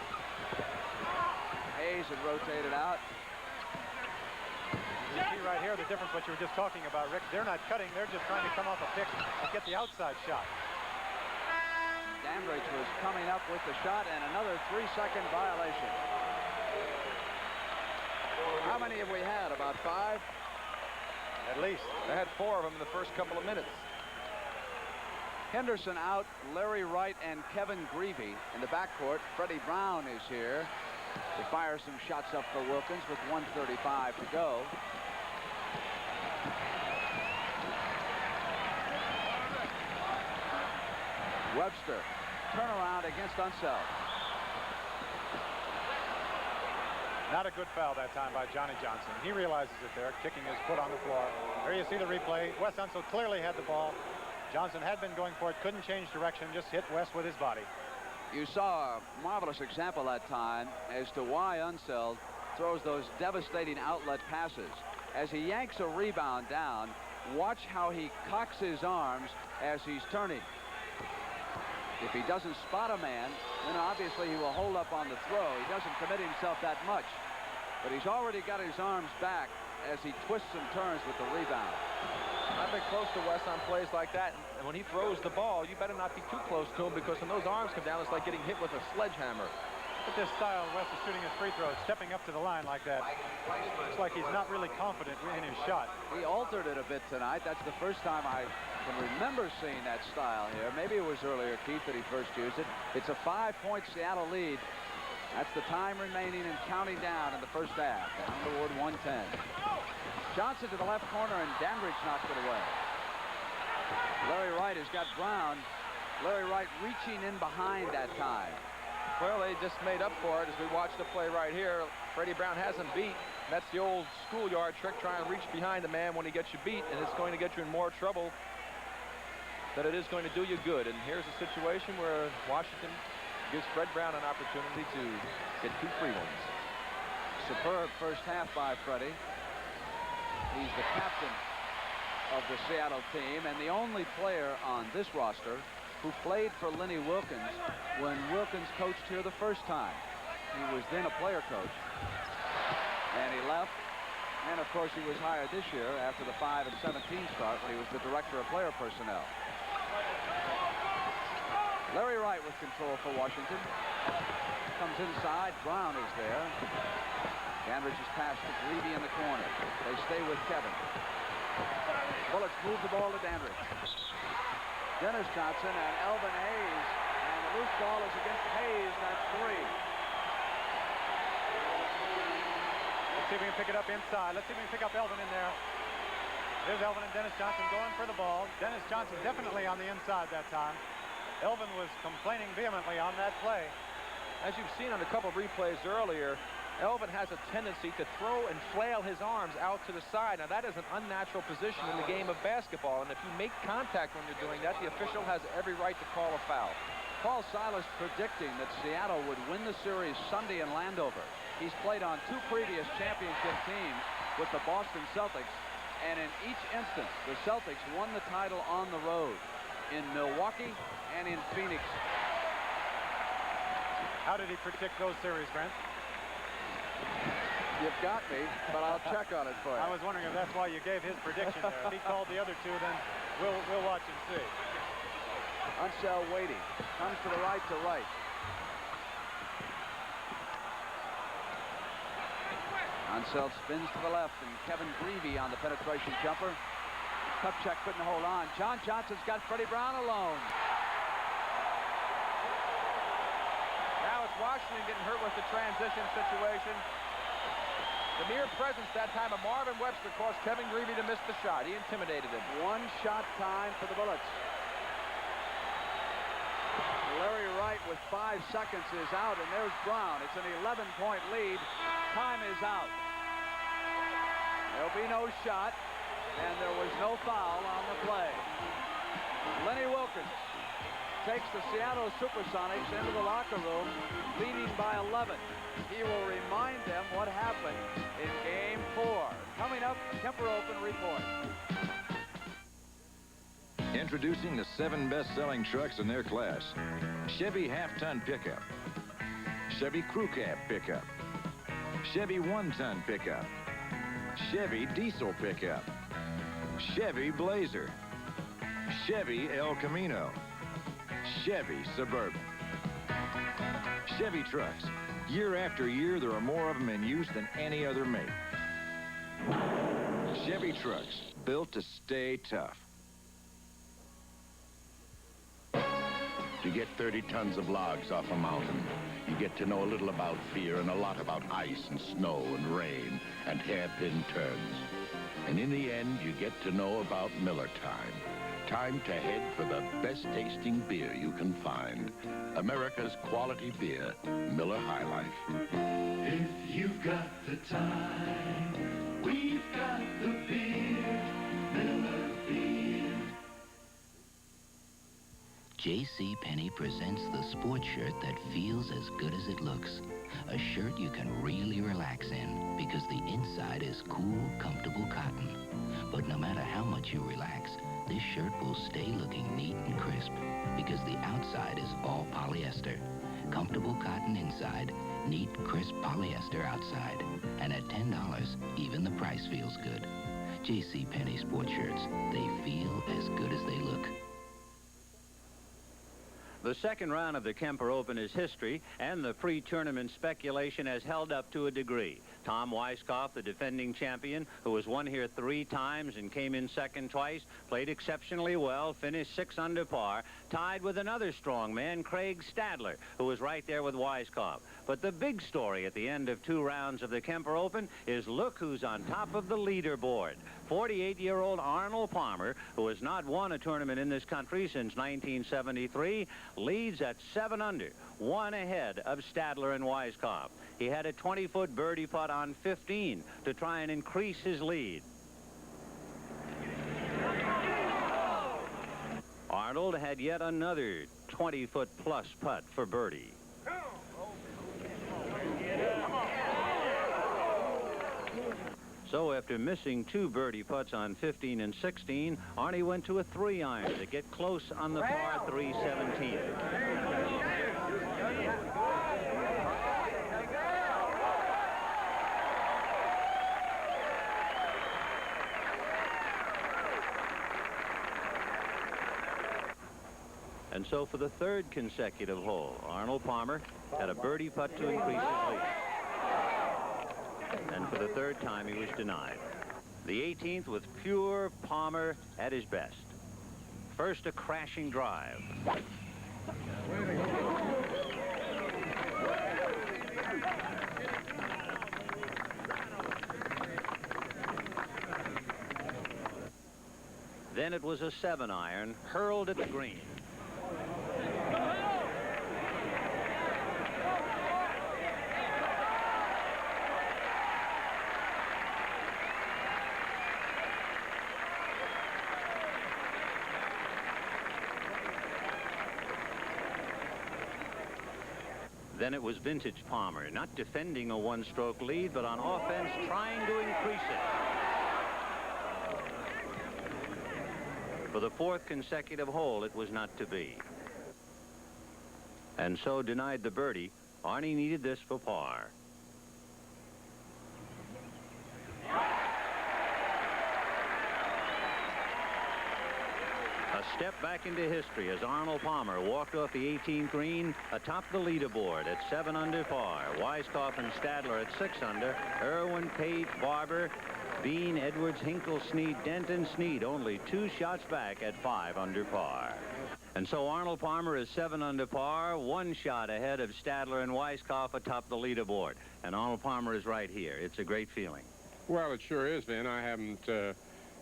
Hayes had rotated out. You see right here the difference what you were just talking about, Rick. They're not cutting, they're just trying to come off a pick and get the outside shot. Dandridge was coming up with the shot, and another 3-second violation. How many have we had? About 5? At least. They had 4 of them in the first couple of minutes. Henderson out, Larry Wright and Kevin Greavy in the backcourt. Freddie Brown is here to fire some shots up for Wilkins with 1:35 to go. Webster, turnaround against Unseld. Not a good foul that time by Johnny Johnson. He realizes it there, kicking his foot on the floor. There you see the replay. Wes Unseld clearly had the ball. Johnson had been going for it, couldn't change direction, just hit Wes with his body. You saw a marvelous example that time as to why Unseld throws those devastating outlet passes. As he yanks a rebound down, watch how he cocks his arms as he's turning. If he doesn't spot a man, then obviously he will hold up on the throw. He doesn't commit himself that much. But he's already got his arms back as he twists and turns with the rebound. I've been close to Wes on plays like that, and when he throws the ball, you better not be too close to him, because when those arms come down, it's like getting hit with a sledgehammer. At this style, Wes is shooting his free throws, stepping up to the line like that. Looks like he's not really confident in his shot. He altered it a bit tonight. That's the first time I can remember seeing that style here. Maybe it was earlier, Keith, that he first used it. It's a 5-point Seattle lead. That's the time remaining and counting down in the first half. Down toward 110. Johnson to the left corner, and Dandridge knocked it away. Larry Wright has got Brown. Larry Wright reaching in behind that time. Well, they just made up for it as we watch the play right here. Freddie Brown has him beat. That's the old schoolyard trick, trying to reach behind the man when he gets you beat, and it's going to get you in more trouble than it is going to do you good. And here's a situation where Washington gives Fred Brown an opportunity to get 2 free ones. Superb first half by Freddie. He's the captain of the Seattle team and the only player on this roster who played for Lenny Wilkins when Wilkins coached here the first time. He was then a player coach. And he left. And, of course, he was hired this year after the 5 and 17 start when he was the director of player personnel. Larry Wright with control for Washington. Comes inside. Brown is there. Dandridge's pass to Greavy in the corner. They stay with Kevin. Bullets move the ball to Dandridge. Dennis Johnson and Elvin Hayes. And the loose ball is against Hayes. That's 3. Let's see if we can pick it up inside. Let's see if we can pick up Elvin in there. There's Elvin and Dennis Johnson going for the ball. Dennis Johnson definitely on the inside that time. Elvin was complaining vehemently on that play. As you've seen on a couple of replays earlier, Elvin has a tendency to throw and flail his arms out to the side. Now, that is an unnatural position in the game of basketball, and if you make contact when you're doing that, the official has every right to call a foul. Paul Silas predicting that Seattle would win the series Sunday in Landover. He's played on 2 previous championship teams with the Boston Celtics, and in each instance, the Celtics won the title on the road in Milwaukee and in Phoenix. How did he predict those series, Brent? You've got me, but I'll check on it for you. I was wondering if that's why you gave his prediction there. If he called the other 2, then we'll watch and see. Unseld waiting. Comes to the right to Wright. Unseld spins to the left, and Kevin Greavy on the penetration jumper. Kupchak couldn't hold on. John Johnson's got Freddie Brown alone. Now it's Washington getting hurt with the transition situation. The mere presence that time of Marvin Webster caused Kevin Greavy to miss the shot. He intimidated him. 1 shot time for the Bullets. Larry Wright with 5 seconds is out, and there's Brown. It's an 11-point lead. Time is out. There'll be no shot, and there was no foul on the play. Lenny Wilkins takes the Seattle SuperSonics into the locker room, leading by 11. He will remind them what happened in Game 4. Coming up, Kemper Open report. Introducing the 7 best-selling trucks in their class. Chevy half-ton pickup. Chevy crew cab pickup. Chevy 1-ton pickup. Chevy diesel pickup. Chevy Blazer. Chevy El Camino. Chevy Suburban. Chevy trucks. Year after year, there are more of them in use than any other make. Chevy trucks, built to stay tough. You get 30 tons of logs off a mountain. You get to know a little about fear and a lot about ice and snow and rain and hairpin turns. And in the end, you get to know about Miller time. Time to head for the best tasting beer you can find. America's quality beer, Miller High Life. If you've got the time, we've got the beer, Miller beer. J.C. Penney presents the sports shirt that feels as good as it looks. A shirt you can really relax in because the inside is cool, comfortable cotton. But no matter how much you relax, this shirt will stay looking neat and crisp because the outside is all polyester. Comfortable cotton inside, neat, crisp polyester outside. And at $10, even the price feels good. J.C. Penney sports shirts, they feel as good as they look. The second round of the Kemper Open is history, and the pre-tournament speculation has held up to a degree. Tom Weiskopf, the defending champion, who has won here 3 times and came in second twice, played exceptionally well, finished 6 under par, tied with another strong man, Craig Stadler, who was right there with Weiskopf. But the big story at the end of 2 rounds of the Kemper Open is look who's on top of the leaderboard. 48-year-old Arnold Palmer, who has not won a tournament in this country since 1973, leads at 7 under, 1 ahead of Stadler and Weiskopf. He had a 20-foot birdie putt on 15 to try and increase his lead. Arnold had yet another 20-foot plus putt for birdie. So after missing 2 birdie putts on 15 and 16, Arnie went to a 3-iron to get close on the par 3 17. And so for the 3rd consecutive hole, Arnold Palmer had a birdie putt to increase his lead. And for the 3rd time, he was denied. The 18th with pure Palmer at his best. First, a crashing drive. Then it was a 7-iron hurled at the green. Then it was vintage Palmer, not defending a 1-stroke lead, but on offense trying to increase it. For the 4th consecutive hole, it was not to be. And so denied the birdie, Arnie needed this for par. A step back into history as Arnold Palmer walked off the 18th green atop the leaderboard at 7 under par. Weiskopf and Stadler at 6 under. Irwin, Pate, Barber, Bean, Edwards, Hinkle, Snead, Denton, Snead only 2 shots back at 5 under par. And so Arnold Palmer is 7 under par, 1 shot ahead of Stadler and Weiskopf atop the leaderboard. And Arnold Palmer is right here. It's a great feeling. Well, it sure is, Vin. I haven't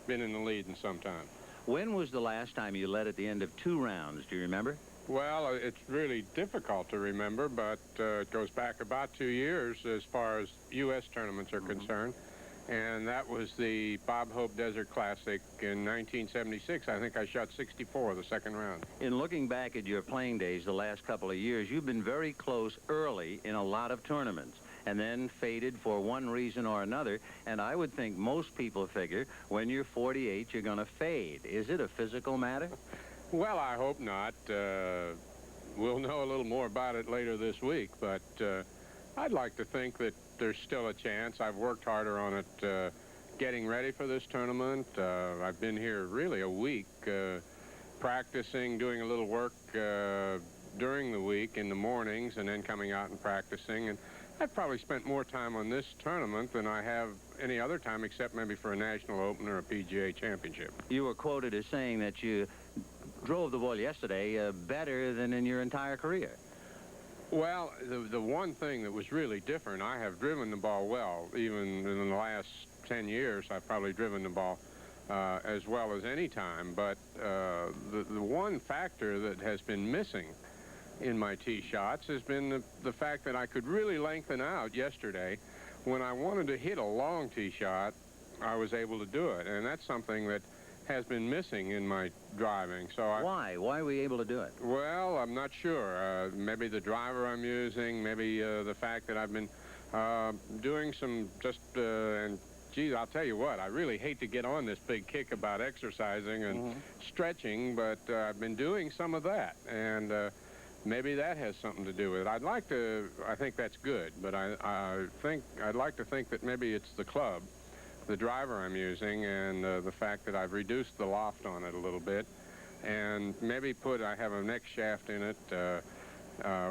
been in the lead in some time. When was the last time you led at the end of 2 rounds? Do you remember? Well, it's really difficult to remember, but it goes back about 2 years as far as U.S. tournaments are concerned. and that was the Bob Hope Desert Classic in 1976. I think I shot 64 the second round. In looking back at your playing days the last couple of years, you've been very close early in a lot of tournaments and then faded for one reason or another. And I would think most people figure when you're 48, you're going to fade. Is it a physical matter? Well, I hope not. We'll know a little more about it later this week, but I'd like to think that there's still a chance. I've worked harder on it getting ready for this tournament. I've been here really a week practicing, doing a little work during the week in the mornings and then coming out and practicing. And I've probably spent more time on this tournament than I have any other time except maybe for a National Open or a PGA Championship. You were quoted as saying that you drove the ball yesterday better than in your entire career. Well, the one thing that was really different, I have driven the ball well. Even in the last 10 years, I've probably driven the ball as well as any time. But the one factor that has been missing in my tee shots has been the fact that I could really lengthen out yesterday. When I wanted to hit a long tee shot, I was able to do it. And that's something that has been missing in my driving. So Why? Why were you able to do it? Well, I'm not sure. Maybe the driver I'm using, maybe the fact that I've been doing some and geez, I'll tell you what, I really hate to get on this big kick about exercising and stretching, but I've been doing some of that, and maybe that has something to do with it. I think that's good, but I'd like to think that maybe it's the club, the driver I'm using, and the fact that I've reduced the loft on it a little bit, and maybe I have a neck shaft in it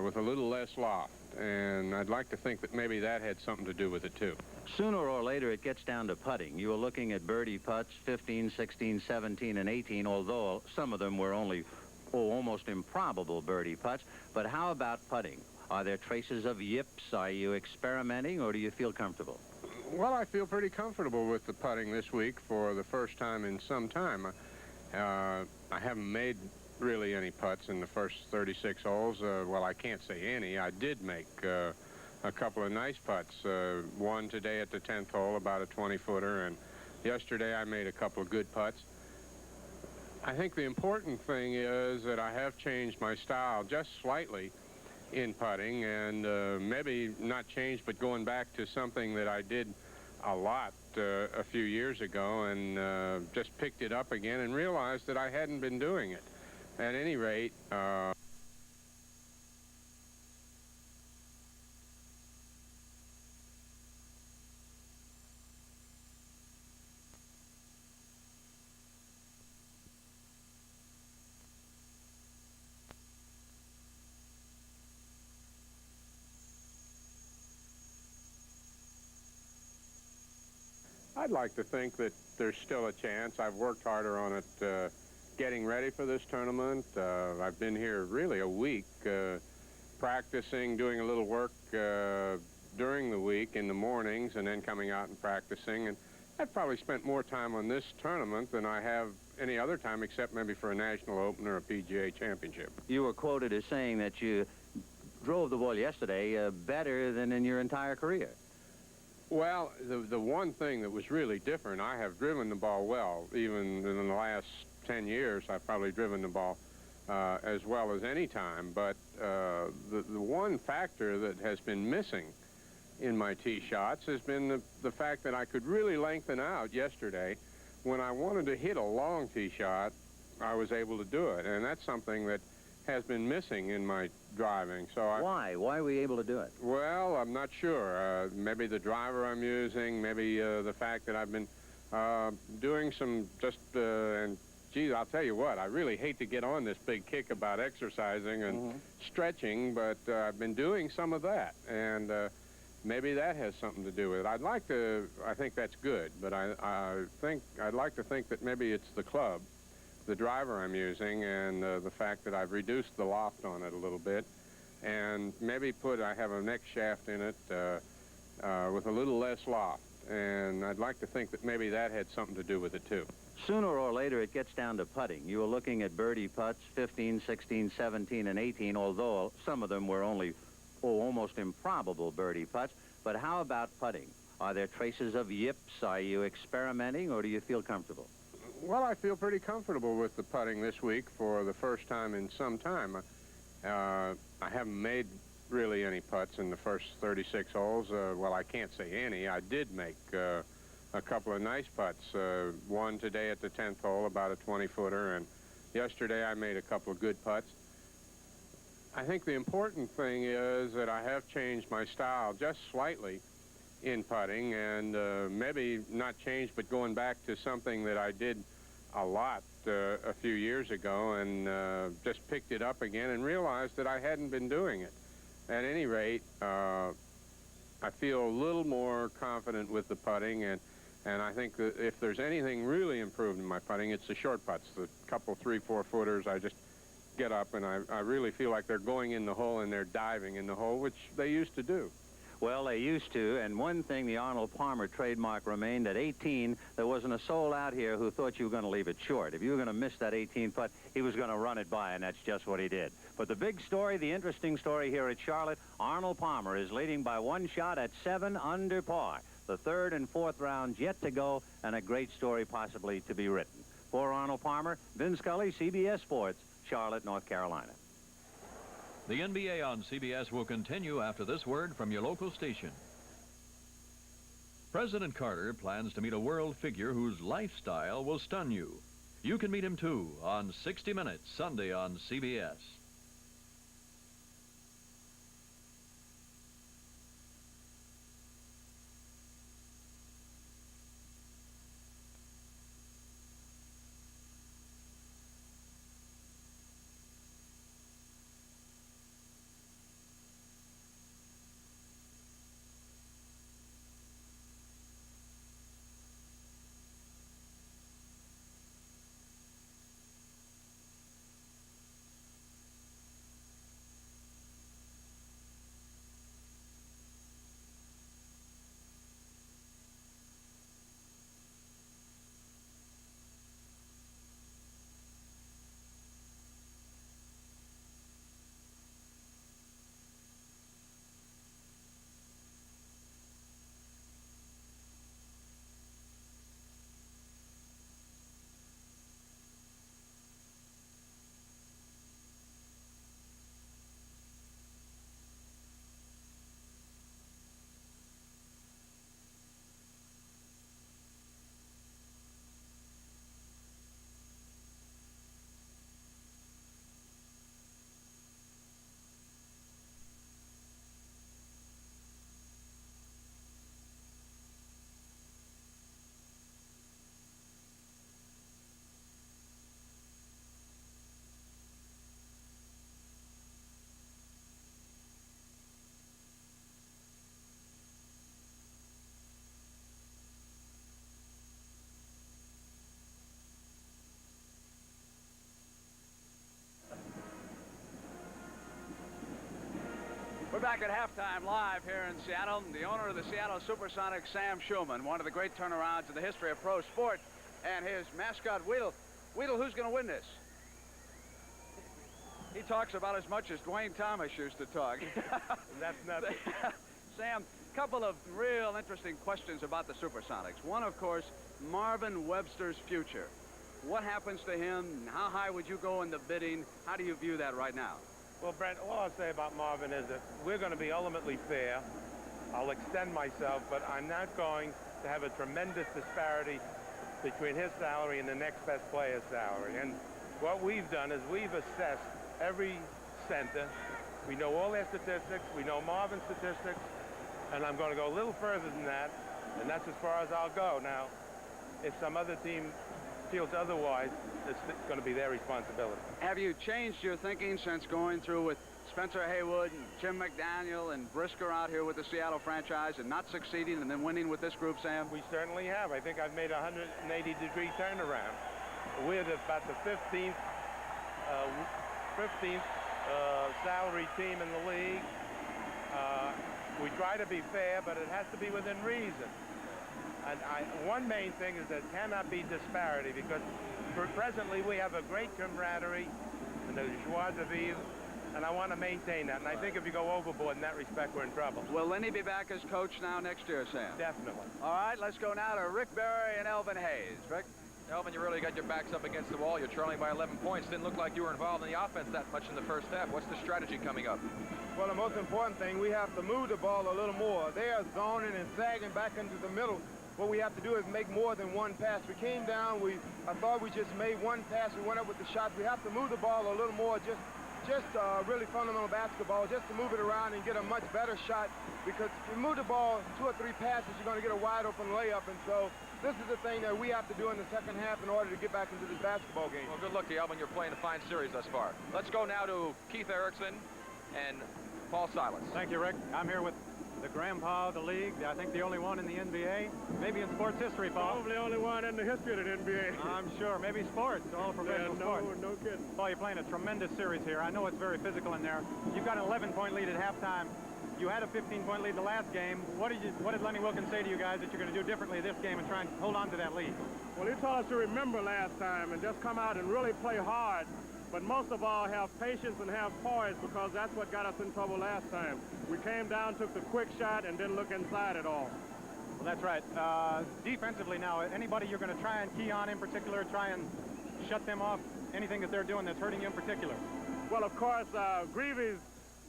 with a little less loft, and I'd like to think that maybe that had something to do with it too. Sooner or later it gets down to putting. You were looking at birdie putts, 15, 16, 17, and 18, although some of them were only almost improbable birdie putts. But how about putting? Are there traces of yips? Are you experimenting, or do you feel comfortable? Well, I feel pretty comfortable with the putting this week for the first time in some time. I haven't made really any putts in the first 36 holes. Well, I can't say any. I did make a couple of nice putts. One today at the 10th hole, about a 20-footer, and yesterday I made a couple of good putts. I think the important thing is that I have changed my style just slightly in putting, and maybe not changed, but going back to something that I did a lot a few years ago, and just picked it up again and realized that I hadn't been doing it. At any rate, I'd like to think that there's still a chance. I've worked harder on it getting ready for this tournament. I've been here really a week practicing, doing a little work during the week in the mornings and then coming out and practicing. And I've probably spent more time on this tournament than I have any other time except maybe for a National Open or a PGA Championship. You were quoted as saying that you drove the ball yesterday better than in your entire career. Well, the one thing that was really different, I have driven the ball well. Even in the last 10 years, I've probably driven the ball as well as any time. But the one factor that has been missing in my tee shots has been the fact that I could really lengthen out yesterday. When I wanted to hit a long tee shot, I was able to do it. And that's something that has been missing in my driving. So Why? Why were you able to do it? Well, I'm not sure. Maybe the driver I'm using, maybe the fact that I've been doing some and geez, I'll tell you what, I really hate to get on this big kick about exercising and stretching, but I've been doing some of that, and maybe that has something to do with it. I think that's good, but I'd like to think that maybe it's the club, the driver I'm using, and the fact that I've reduced the loft on it a little bit, and maybe I have a neck shaft in it with a little less loft, and I'd like to think that maybe that had something to do with it too. Sooner or later it gets down to putting. You were looking at birdie putts, 15, 16, 17, and 18, although some of them were only almost improbable birdie putts. But how about putting? Are there traces of yips? Are you experimenting, or do you feel comfortable? Well, I feel pretty comfortable with the putting this week for the first time in some time. I haven't made really any putts in the first 36 holes. Well, I can't say any. I did make a couple of nice putts. One today at the 10th hole, about a 20-footer, and yesterday I made a couple of good putts. I think the important thing is that I have changed my style just slightly in putting, and maybe not changed, but going back to something that I did a lot a few years ago, and just picked it up again and realized that I hadn't been doing it. At any rate, I feel a little more confident with the putting, and I think that if there's anything really improved in my putting, it's the short putts, the couple 3-4 footers. I just get up and I really feel like they're going in the hole and they're diving in the hole, which they used to do. Well, they used to, and one thing the Arnold Palmer trademark remained, at 18, there wasn't a soul out here who thought you were going to leave it short. If you were going to miss that 18 putt, he was going to run it by, and that's just what he did. But the big story, the interesting story here at Charlotte, Arnold Palmer is leading by 1 shot at 7 under par. The 3rd and 4th rounds yet to go, and a great story possibly to be written. For Arnold Palmer, Vin Scully, CBS Sports, Charlotte, North Carolina. The NBA on CBS will continue after this word from your local station. President Carter plans to meet a world figure whose lifestyle will stun you. You can meet him, too, on 60 Minutes, Sunday on CBS. We're back at halftime live here in Seattle. The owner of the Seattle SuperSonics, Sam Schulman, one of the great turnarounds in the history of pro sport, and his mascot, Weedle. Weedle, who's going to win this? He talks about as much as Dwayne Thomas used to talk. That's nothing. Sam, a couple of real interesting questions about the SuperSonics. One, of course, Marvin Webster's future. What happens to him? How high would you go in the bidding? How do you view that right now? Well, Brent, all I'll say about Marvin is that we're going to be ultimately fair. I'll extend myself, but I'm not going to have a tremendous disparity between his salary and the next best player's salary. And what we've done is we've assessed every center. We know all their statistics. We know Marvin's statistics. And I'm going to go a little further than that, and that's as far as I'll go. Now, if some other team feels otherwise, it's going to be their responsibility. Have you changed your thinking since going through with Spencer Haywood and Jim McDaniel and Brisker out here with the Seattle franchise and not succeeding and then winning with this group, Sam? We certainly have. I think I've made a 180-degree turnaround. We're about the 15th salary team in the league. We try to be fair, but it has to be within reason. And one main thing is there cannot be disparity, because presently we have a great camaraderie and a joie de vivre and I want to maintain that. And I think if you go overboard in that respect, we're in trouble. Will Lenny be back as coach now next year, Sam? Definitely. All right, let's go now to Rick Berry and Elvin Hayes. Rick? Elvin, you really got your backs up against the wall. You're trailing by 11 points. Didn't look like you were involved in the offense that much in the first half. What's the strategy coming up? Well, the most important thing, we have to move the ball a little more. They are zoning and sagging back into the middle. What we have to do is make more than one pass. We came down, I thought we just made one pass. We went up with the shots. We have to move the ball a little more, just really fundamental basketball, just to move it around and get a much better shot. Because if you move the ball 2 or 3 passes, you're going to get a wide open layup. And so this is the thing that we have to do in the second half in order to get back into this basketball game. Well, good luck to you, Elvin. You're playing a fine series thus far. Let's go now to Keith Erickson and Paul Silas. Thank you, Rick. I'm here with the grandpa of the league. I think the only one in the NBA. Maybe in sports history, Paul. Probably the only one in the history of the NBA. I'm sure. Maybe sports, all professional sports. No kidding. Paul, you're playing a tremendous series here. I know it's very physical in there. You've got an 11-point lead at halftime. You had a 15-point lead the last game. What did Lenny Wilkins say to you guys that you're going to do differently this game and try and hold on to that lead? Well, he told us to remember last time and just come out and really play hard. But most of all, have patience and have poise, because that's what got us in trouble last time. We came down, took the quick shot, and didn't look inside at all. Well, that's right. Defensively now, anybody you're going to try and key on in particular, try and shut them off, anything that they're doing that's hurting you in particular? Well, of course, Greavy's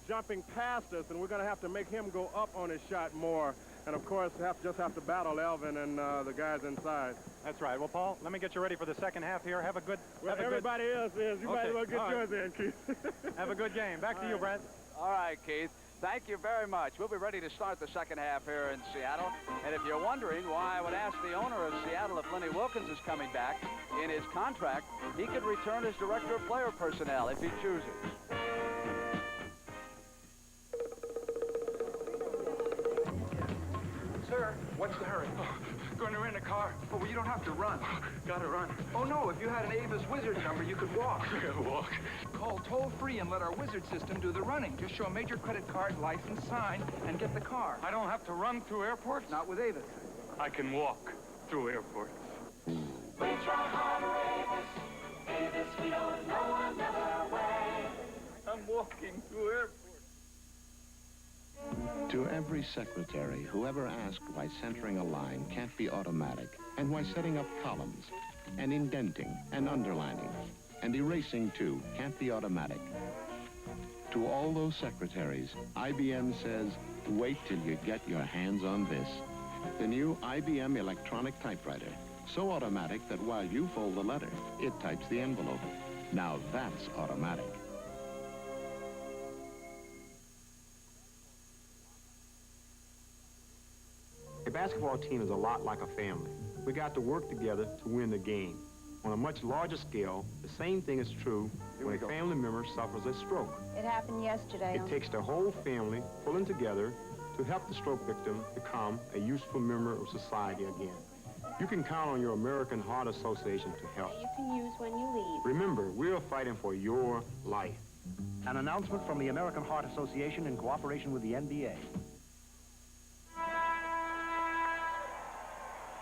jumping past us, and we're going to have to make him go up on his shot more. And, of course, just have to battle Elvin and the guys inside. That's right. Well, Paul, let me get you ready for the second half here. Have a good... Well, everybody else is. You might as well get yours in, Keith. Have a good game. Back to you, Brad. All right, Keith. Thank you very much. We'll be ready to start the second half here in Seattle. And if you're wondering why I would ask the owner of Seattle if Lenny Wilkins is coming back, in his contract, he could return as director of player personnel if he chooses. Sir, what's the hurry? Oh, going to rent a car. Oh, well, you don't have to run. Gotta run. Oh, no, if you had an Avis Wizard number, you could walk. Walk? Call toll-free and let our Wizard system do the running. Just show a major credit card, license, sign, and get the car. I don't have to run through airports? Not with Avis. I can walk through airports. We try harder, Avis. Avis, we don't know another way. I'm walking through airports. To every secretary who ever asked why centering a line can't be automatic, and why setting up columns, and indenting, and underlining, and erasing too can't be automatic. To all those secretaries, IBM says, wait till you get your hands on this. The new IBM electronic typewriter. So automatic that while you fold the letter, it types the envelope. Now that's automatic. A basketball team is a lot like a family. We got to work together to win the game. On a much larger scale, the same thing is true when a family member suffers a stroke. It happened yesterday. It takes the whole family pulling together to help the stroke victim become a useful member of society again. You can count on your American Heart Association to help. You can use when you leave. Remember, we're fighting for your life. An announcement from the American Heart Association in cooperation with the NBA.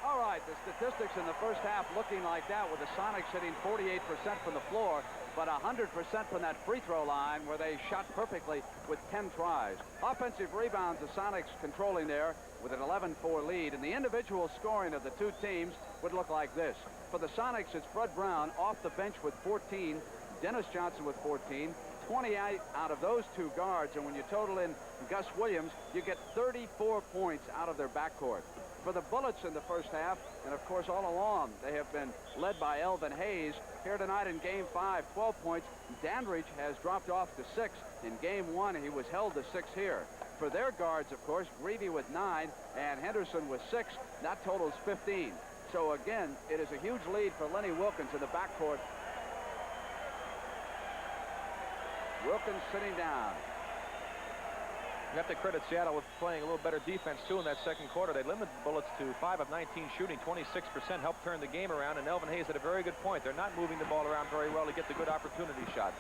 All right, the statistics in the first half looking like that, with the Sonics hitting 48% from the floor, but 100% from that free throw line where they shot perfectly with 10 tries. Offensive rebounds, the Sonics controlling there with an 11-4 lead, and the individual scoring of the two teams would look like this. For the Sonics, it's Fred Brown off the bench with 14, Dennis Johnson with 14, 28 out of those two guards, and when you total in Gus Williams, you get 34 points out of their backcourt. For the Bullets in the first half, and of course all along, they have been led by Elvin Hayes. Here tonight in Game 5, 12 points. Dandridge has dropped off to 6. In Game 1, he was held to 6 here. For their guards, of course, Greavy with 9 and Henderson with 6. That totals 15. So again, it is a huge lead for Lenny Wilkins in the backcourt. Wilkins sitting down. You have to credit Seattle with playing a little better defense, too, in that second quarter. They limited the Bullets to 5 of 19 shooting, 26%, helped turn the game around, and Elvin Hayes had a very good point. They're not moving the ball around very well to get the good opportunity shots.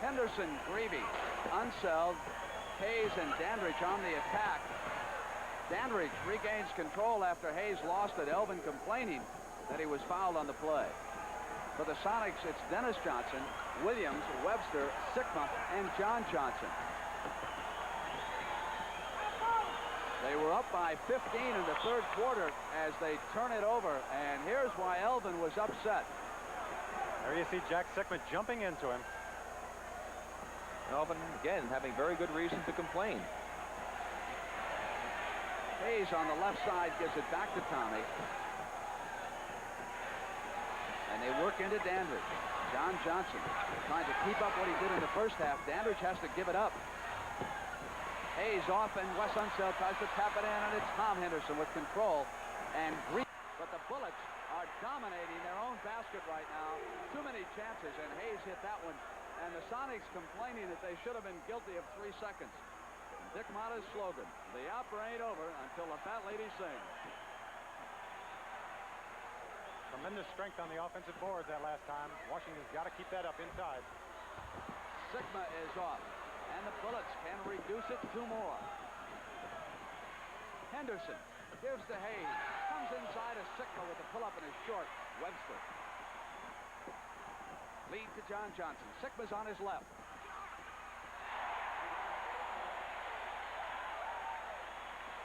Henderson, Greavy, Unseld, Hayes, and Dandridge on the attack. Dandridge regains control after Hayes lost it. Elvin complaining that he was fouled on the play. For the Sonics, it's Dennis Johnson, Williams, Webster, Sikma, and John Johnson. They were up by 15 in the third quarter as they turn it over, and here's why Elvin was upset. There you see Jack Sikma jumping into him. Elvin, again, having very good reason to complain. Hayes on the left side gives it back to Tommy. And they work into Dandridge. John Johnson trying to keep up what he did in the first half. Dandridge has to give it up. Hayes off, and Wes Unseld tries to tap it in, and it's Tom Henderson with control. And but the Bullets are dominating their own basket right now. Too many chances, and Hayes hit that one. And the Sonics complaining that they should have been guilty of 3 seconds. Dick Motta's slogan, the opera ain't over until the fat lady sings. Tremendous strength on the offensive boards that last time. Washington's got to keep that up inside. Sikma is off, and the Bullets can reduce it 2 more. Henderson gives to Hayes. Comes inside of Sikma with a pull-up and is short. Webster. Lead to John Johnson. Sikma's on his left.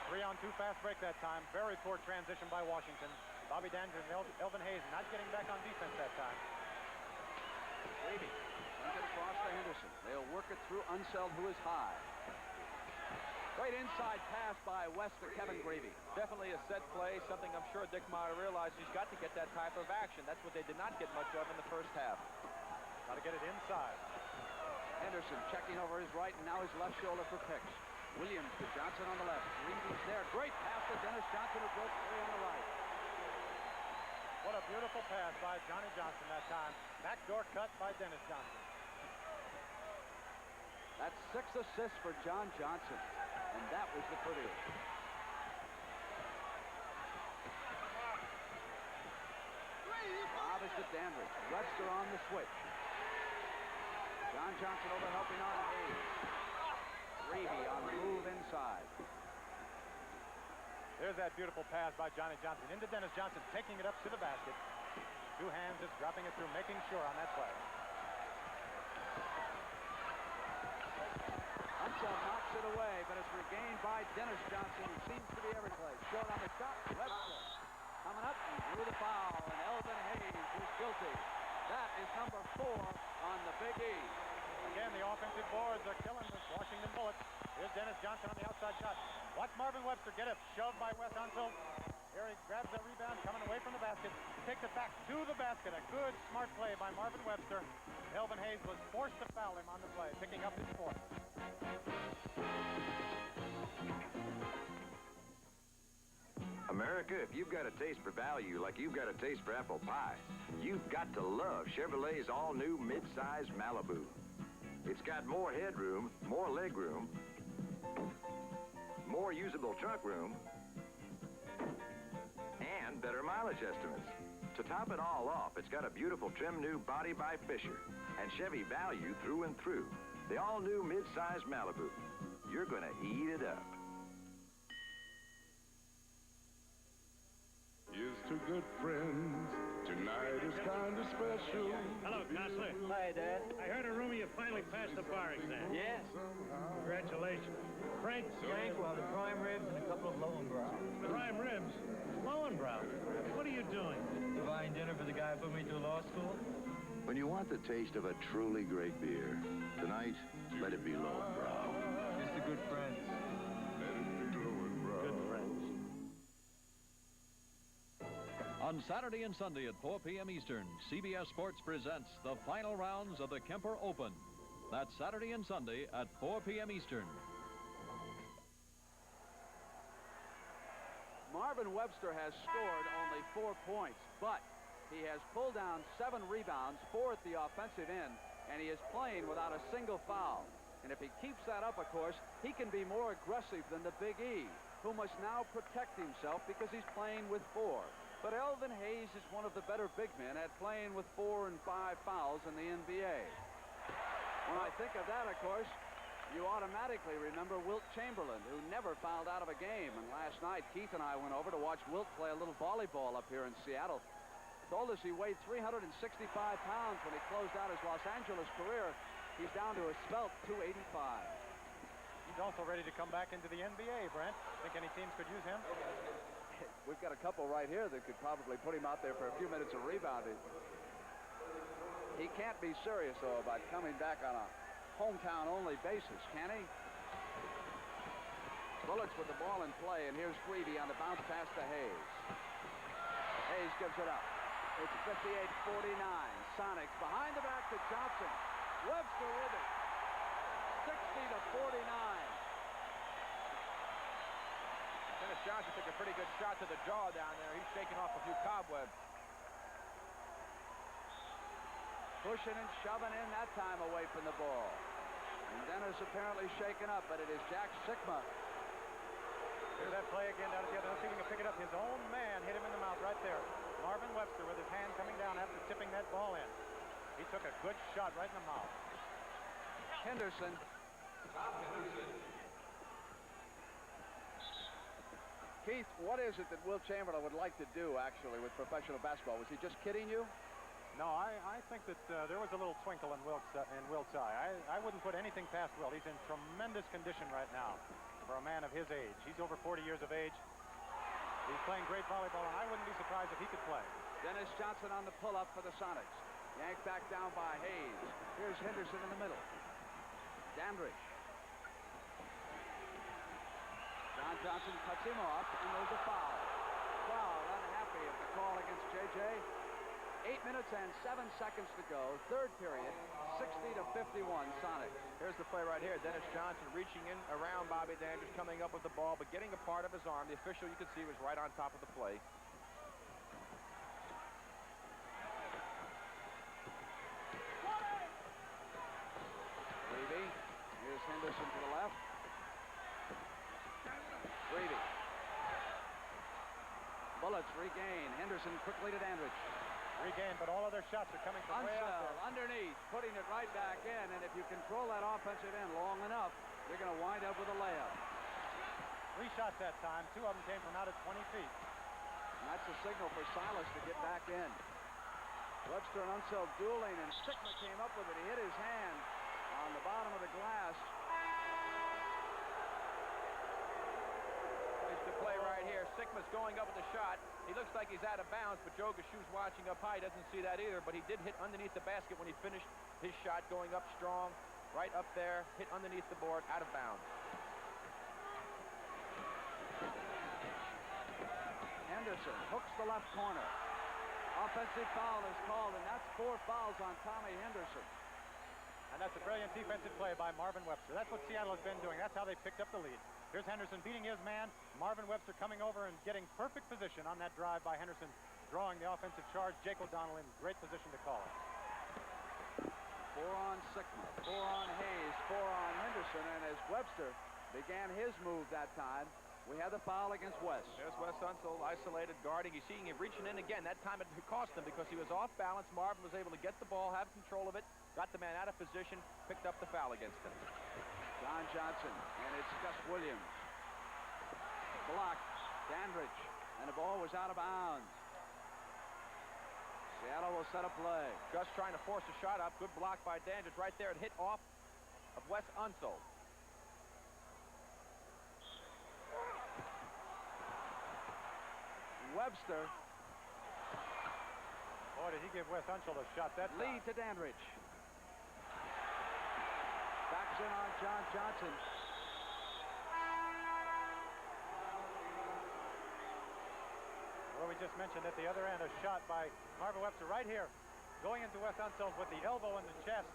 Three-on-two fast break that time. Very poor transition by Washington. Bobby Dandridge and Elvin Hayes not getting back on defense that time. Gravy sends it across to Henderson. They'll work it through Unseld, who is high. Great inside pass by West to Kevin Gravy. Definitely a set play, something I'm sure Dick Motta realized he's got to get that type of action. That's what they did not get much of in the first half. Got to get it inside. Henderson checking over his right, and now his left shoulder for picks. Williams to Johnson on the left. Greavy's there. Great pass to Dennis Johnson, who broke free on the right. What a beautiful pass by Johnny Johnson that time. Backdoor cut by Dennis Johnson. That's 6 assists for John Johnson, and that was the prettiest. Bob is to Dandridge. Webster on the switch. John Johnson over helping on Hayes. Gravy on the move inside. There's that beautiful pass by Johnny Johnson into Dennis Johnson, taking it up to the basket. 2 hands, just dropping it through, making sure on that play. Unseld knocks it away, but it's regained by Dennis Johnson, who seems to be every place. Short on the shot, Webster coming up and drew the foul, and Elvin Hayes is guilty. That is number 4 on the Big E. Again, the offensive boards are killing the Washington Bullets. Here's Dennis Johnson on the outside shot. Watch Marvin Webster get it shoved by Wes Unseld. Here he grabs the rebound, coming away from the basket. Takes it back to the basket. A good, smart play by Marvin Webster. Elvin Hayes was forced to foul him on the play, picking up his 4th. America, if you've got a taste for value like you've got a taste for apple pie, you've got to love Chevrolet's all-new mid-size Malibu. It's got more headroom, more legroom, more usable trunk room, and better mileage estimates. To top it all off, it's got a beautiful trim new body by Fisher and Chevy value through and through. The all-new mid-size Malibu. You're going to eat it up. Here's to good friends. Tonight is kind of special. Hello, Counselor. Hi, Dad. I heard a rumor you finally passed the bar exam. Yes. Congratulations. Frank? Frank will have a prime rib and a couple of Lowenbrow. Prime ribs? Lowenbrow? What are you doing? Buying dinner for the guy who put me through law school? When you want the taste of a truly great beer, tonight, let it be Lowenbrow. Just a good friend. Good friends. On Saturday and Sunday at 4 p.m. Eastern, CBS Sports presents the final rounds of the Kemper Open. That's Saturday and Sunday at 4 p.m. Eastern. Marvin Webster has scored only 4 points, but he has pulled down 7 rebounds, 4 at the offensive end, and he is playing without a single foul. And if he keeps that up, of course, he can be more aggressive than the Big E, who must now protect himself because he's playing with 4. But Elvin Hayes is one of the better big men at playing with 4 and 5 fouls in the NBA. When I think of that, of course, you automatically remember Wilt Chamberlain, who never fouled out of a game. And last night, Keith and I went over to watch Wilt play a little volleyball up here in Seattle. told us he weighed 365 pounds when he closed out his Los Angeles career. He's down to a svelte 285. He's also ready to come back into the NBA, Brent. Think any teams could use him? We've got a couple right here that could probably put him out there for a few minutes of rebounding. He can't be serious, though, about coming back on a hometown-only basis, can he? Bullets with the ball in play, and here's Greavy on the bounce pass to Hayes. Hayes gives it up. It's 58-49. Sonics behind the back to Johnson. Webster with it. 60-49. Dennis Johnson took a pretty good shot to the jaw down there. He's shaking off a few cobwebs. Pushing and shoving in that time away from the ball. And Dennis apparently shaken up, but it is Jack Sikma. Here's that play again down at the other. Let's see if he can pick it up. His own man hit him in the mouth right there. Marvin Webster with his hand coming down after tipping that ball in. He took a good shot right in the mouth. Henderson. Keith, what is it that Will Chamberlain would like to do, actually, with professional basketball? Was he just kidding you? No, I think that there was a little twinkle in Wilt's eye. I wouldn't put anything past Wilt. He's in tremendous condition right now for a man of his age. He's over 40 years of age. He's playing great volleyball, and I wouldn't be surprised if he could play. Dennis Johnson on the pull-up for the Sonics. Yanked back down by Hayes. Here's Henderson in the middle. Dandridge. John Johnson cuts him off, and there's a foul. Crowd unhappy at the call against J.J. 8 minutes and 7 seconds to go. Third period, 60-51 Sonics. Here's the play right here. Dennis Johnson reaching in around Bobby Dandridge, coming up with the ball, but getting a part of his arm. The official, you could see, was right on top of the play. Greavy. Here's Henderson to the left. Greavy. Bullets regain. Henderson quickly to Dandridge. Regain, but all of their shots are coming from way out Unseld there. underneath, putting it right back in, and if you control that offensive end long enough, you're going to wind up with a layup. 3 shots that time. 2 of them came from out at 20 feet. And that's a signal for Silas to get back in. Webster and Unseld dueling, and Sikma came up with it. He hit his hand on the bottom of the glass. Here's the play right here. Sikma's going up with the shot. He looks like he's out of bounds, but Joe Gashu's watching up high. Doesn't see that either, but he did hit underneath the basket when he finished his shot, going up strong, right up there, hit underneath the board, out of bounds. Henderson hooks the left corner. Offensive foul is called, and that's 4 fouls on Tommy Henderson. And that's a brilliant defensive play by Marvin Webster. That's what Seattle has been doing. That's how they picked up the lead. Here's Henderson beating his man. Marvin Webster coming over and getting perfect position on that drive by Henderson, drawing the offensive charge. Jake O'Donnell in great position to call it. 4 on Sikma, 4 on Hayes, 4 on Henderson, and as Webster began his move that time, we had the foul against West. There's Wes Unseld isolated guarding. You see him reaching in again. That time it cost him because he was off balance. Marvin was able to get the ball, have control of it, got the man out of position, picked up the foul against him. John Johnson, and it's Gus Williams. Blocked, Dandridge, and the ball was out of bounds. Seattle will set a play. Gus trying to force a shot up. Good block by Dandridge right there. It hit off of Wes Unseld. Webster. Boy, did he give Wes Unseld a shot that time. Lead to Dandridge. Backs in on John Johnson. Well, we just mentioned at the other end a shot by Marvin Webster right here, going into Wes Unseld with the elbow in the chest.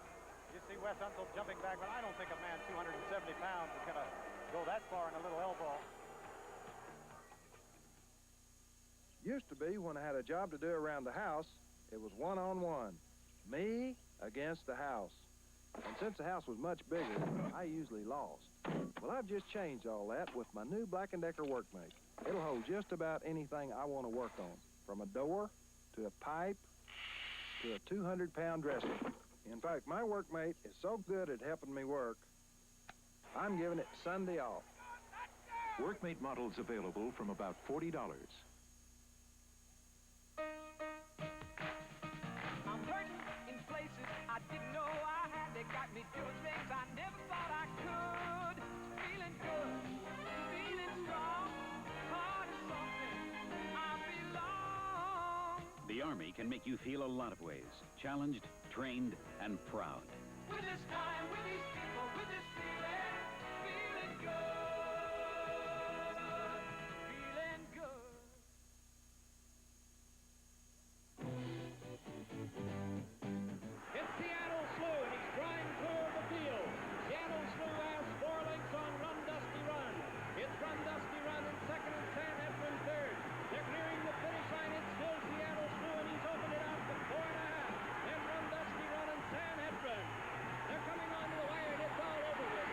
You see Wes Unseld jumping back, but I don't think a man 270 pounds is going to go that far in a little elbow. Used to be when I had a job to do around the house, it was one-on-one. Me against the house. And since the house was much bigger, I usually lost. Well, I've just changed all that with my new Black & Decker Workmate. It'll hold just about anything I want to work on, from a door to a pipe to a 200-pound dresser. In fact, my Workmate is so good at helping me work, I'm giving it Sunday off. Workmate models available from about $40. they got me doing things I never thought I could. Feeling good, feeling strong, heart is something I belong. The Army can make you feel a lot of ways. Challenged, trained, and proud. With this time, with these people, with this feeling, feeling good, feeling good. It's Seattle Slew, and he's trying toward the field. Seattle Slew has 4 lengths on Run Dusty Run. It's Run Dusty Run in second and San Efren third. They're clearing the finish line. It's still Seattle Slew, and he's opened it out to 4.5. Then Run Dusty Run and San Efren. They're coming onto the wire, and it's all over with.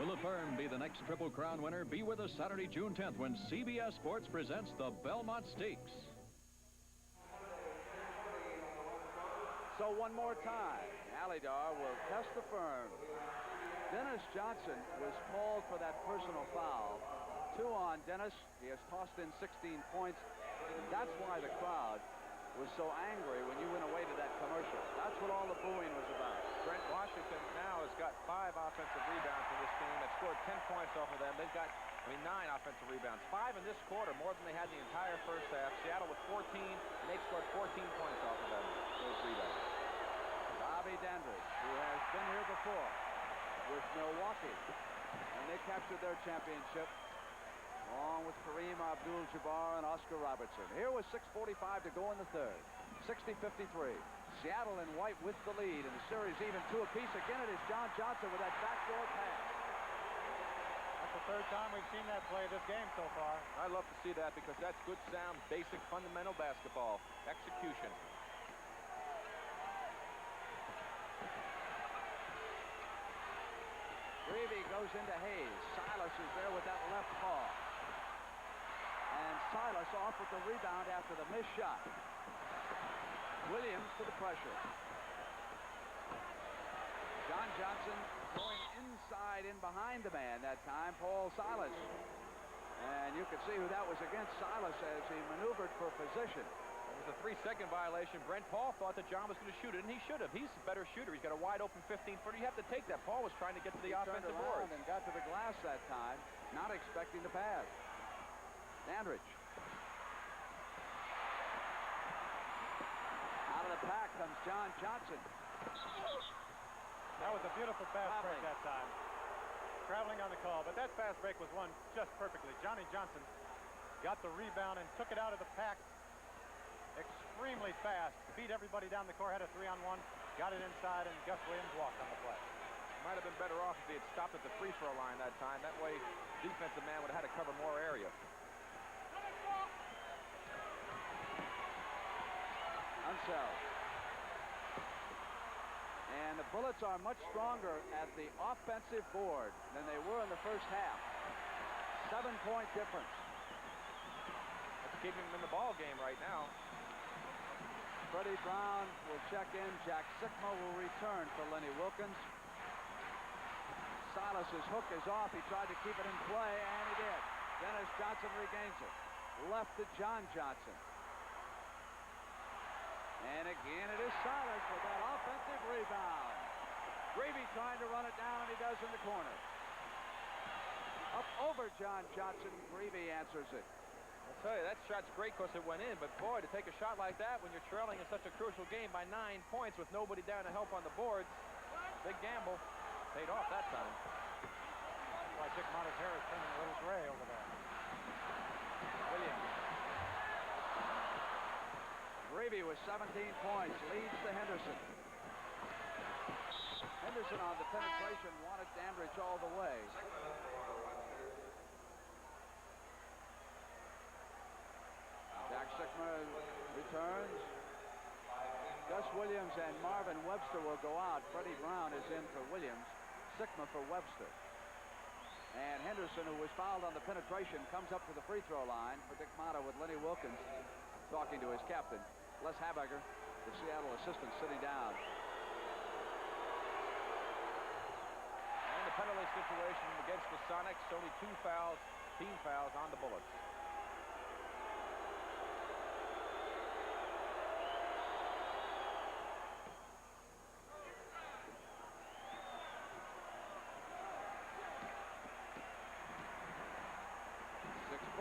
Will the firm be the next Triple Crown winner? Be with us Saturday, June 10th, when CBS Sports presents the Belmont Stakes. So one more time, Alydar will test the firm. Dennis Johnson was called for that personal foul. 2 on Dennis. He has tossed in 16 points. That's why the crowd was so angry when you went away to that commercial. That's what all the booing was about. Brent Washington now has got 5 offensive rebounds in this game. They've scored 10 points off of them. They've got, 9 offensive rebounds. 5 in this quarter, more than they had the entire first half. Seattle with 14, and they've scored 14 points off of them, those rebounds. Bobby Dandridge, who has been here before with Milwaukee, and they captured their championship along with Kareem Abdul-Jabbar and Oscar Robertson. Here was 6:45 to go in the third. 60-53. Seattle in white with the lead, and the series even 2 apiece. Again, it is John Johnson with that backdoor pass. That's the 3rd time we've seen that play this game so far. I love to see that because that's good, sound, basic, fundamental basketball execution. Greavy goes into Hayes. Silas is there with that left paw. And Silas off with the rebound after the missed shot. Williams to the pressure. John Johnson going inside in behind the man that time, Paul Silas. And you can see who that was against, Silas, as he maneuvered for position. It was a 3-second violation. Brent Paul thought that John was going to shoot it, and he should have. He's a better shooter. He's got a wide open 15-footer. You have to take that. Paul was trying to get to the offensive board. And got to the glass that time, not expecting to pass. Dandridge. Out of the pack comes John Johnson. That was a beautiful fast break that time. Traveling on the call, but that fast break was won just perfectly. Johnny Johnson got the rebound and took it out of the pack extremely fast. Beat everybody down the court, had a 3-on-1, got it inside, and Gus Williams walked on the play. Might have been better off if he had stopped at the free throw line that time. That way, defensive man would have had to cover more area. Unseld. And the Bullets are much stronger at the offensive board than they were in the first half. 7-point difference. That's keeping them in the ball game right now. Freddie Brown will check in. Jack Sikma will return for Lenny Wilkins. Silas's hook is off. He tried to keep it in play, and he did. Dennis Johnson regains it. Left to John Johnson. And again, it is Silas with that offensive rebound. Greavy trying to run it down, and he does in the corner. Up over John Johnson. Greavy answers it. I'll tell you, that shot's great because it went in, but boy, to take a shot like that when you're trailing in such a crucial game by 9 points with nobody down to help on the boards, big gamble. Paid off that time. That's why Dick Monter's hair is turning a little gray over there. Williams. Greavy with 17 points leads to Henderson. Henderson on the penetration wanted Dandridge all the way. Jack Sikma returns. Gus Williams and Marvin Webster will go out. Freddie Brown is in for Williams. Sikma for Webster. And Henderson, who was fouled on the penetration, comes up to the free throw line for Dick Motta with Lenny Wilkins talking to his captain. Les Habager, the Seattle assistant, sitting down. And the penalty situation against the Sonics, only 2 fouls, team fouls on the Bullets.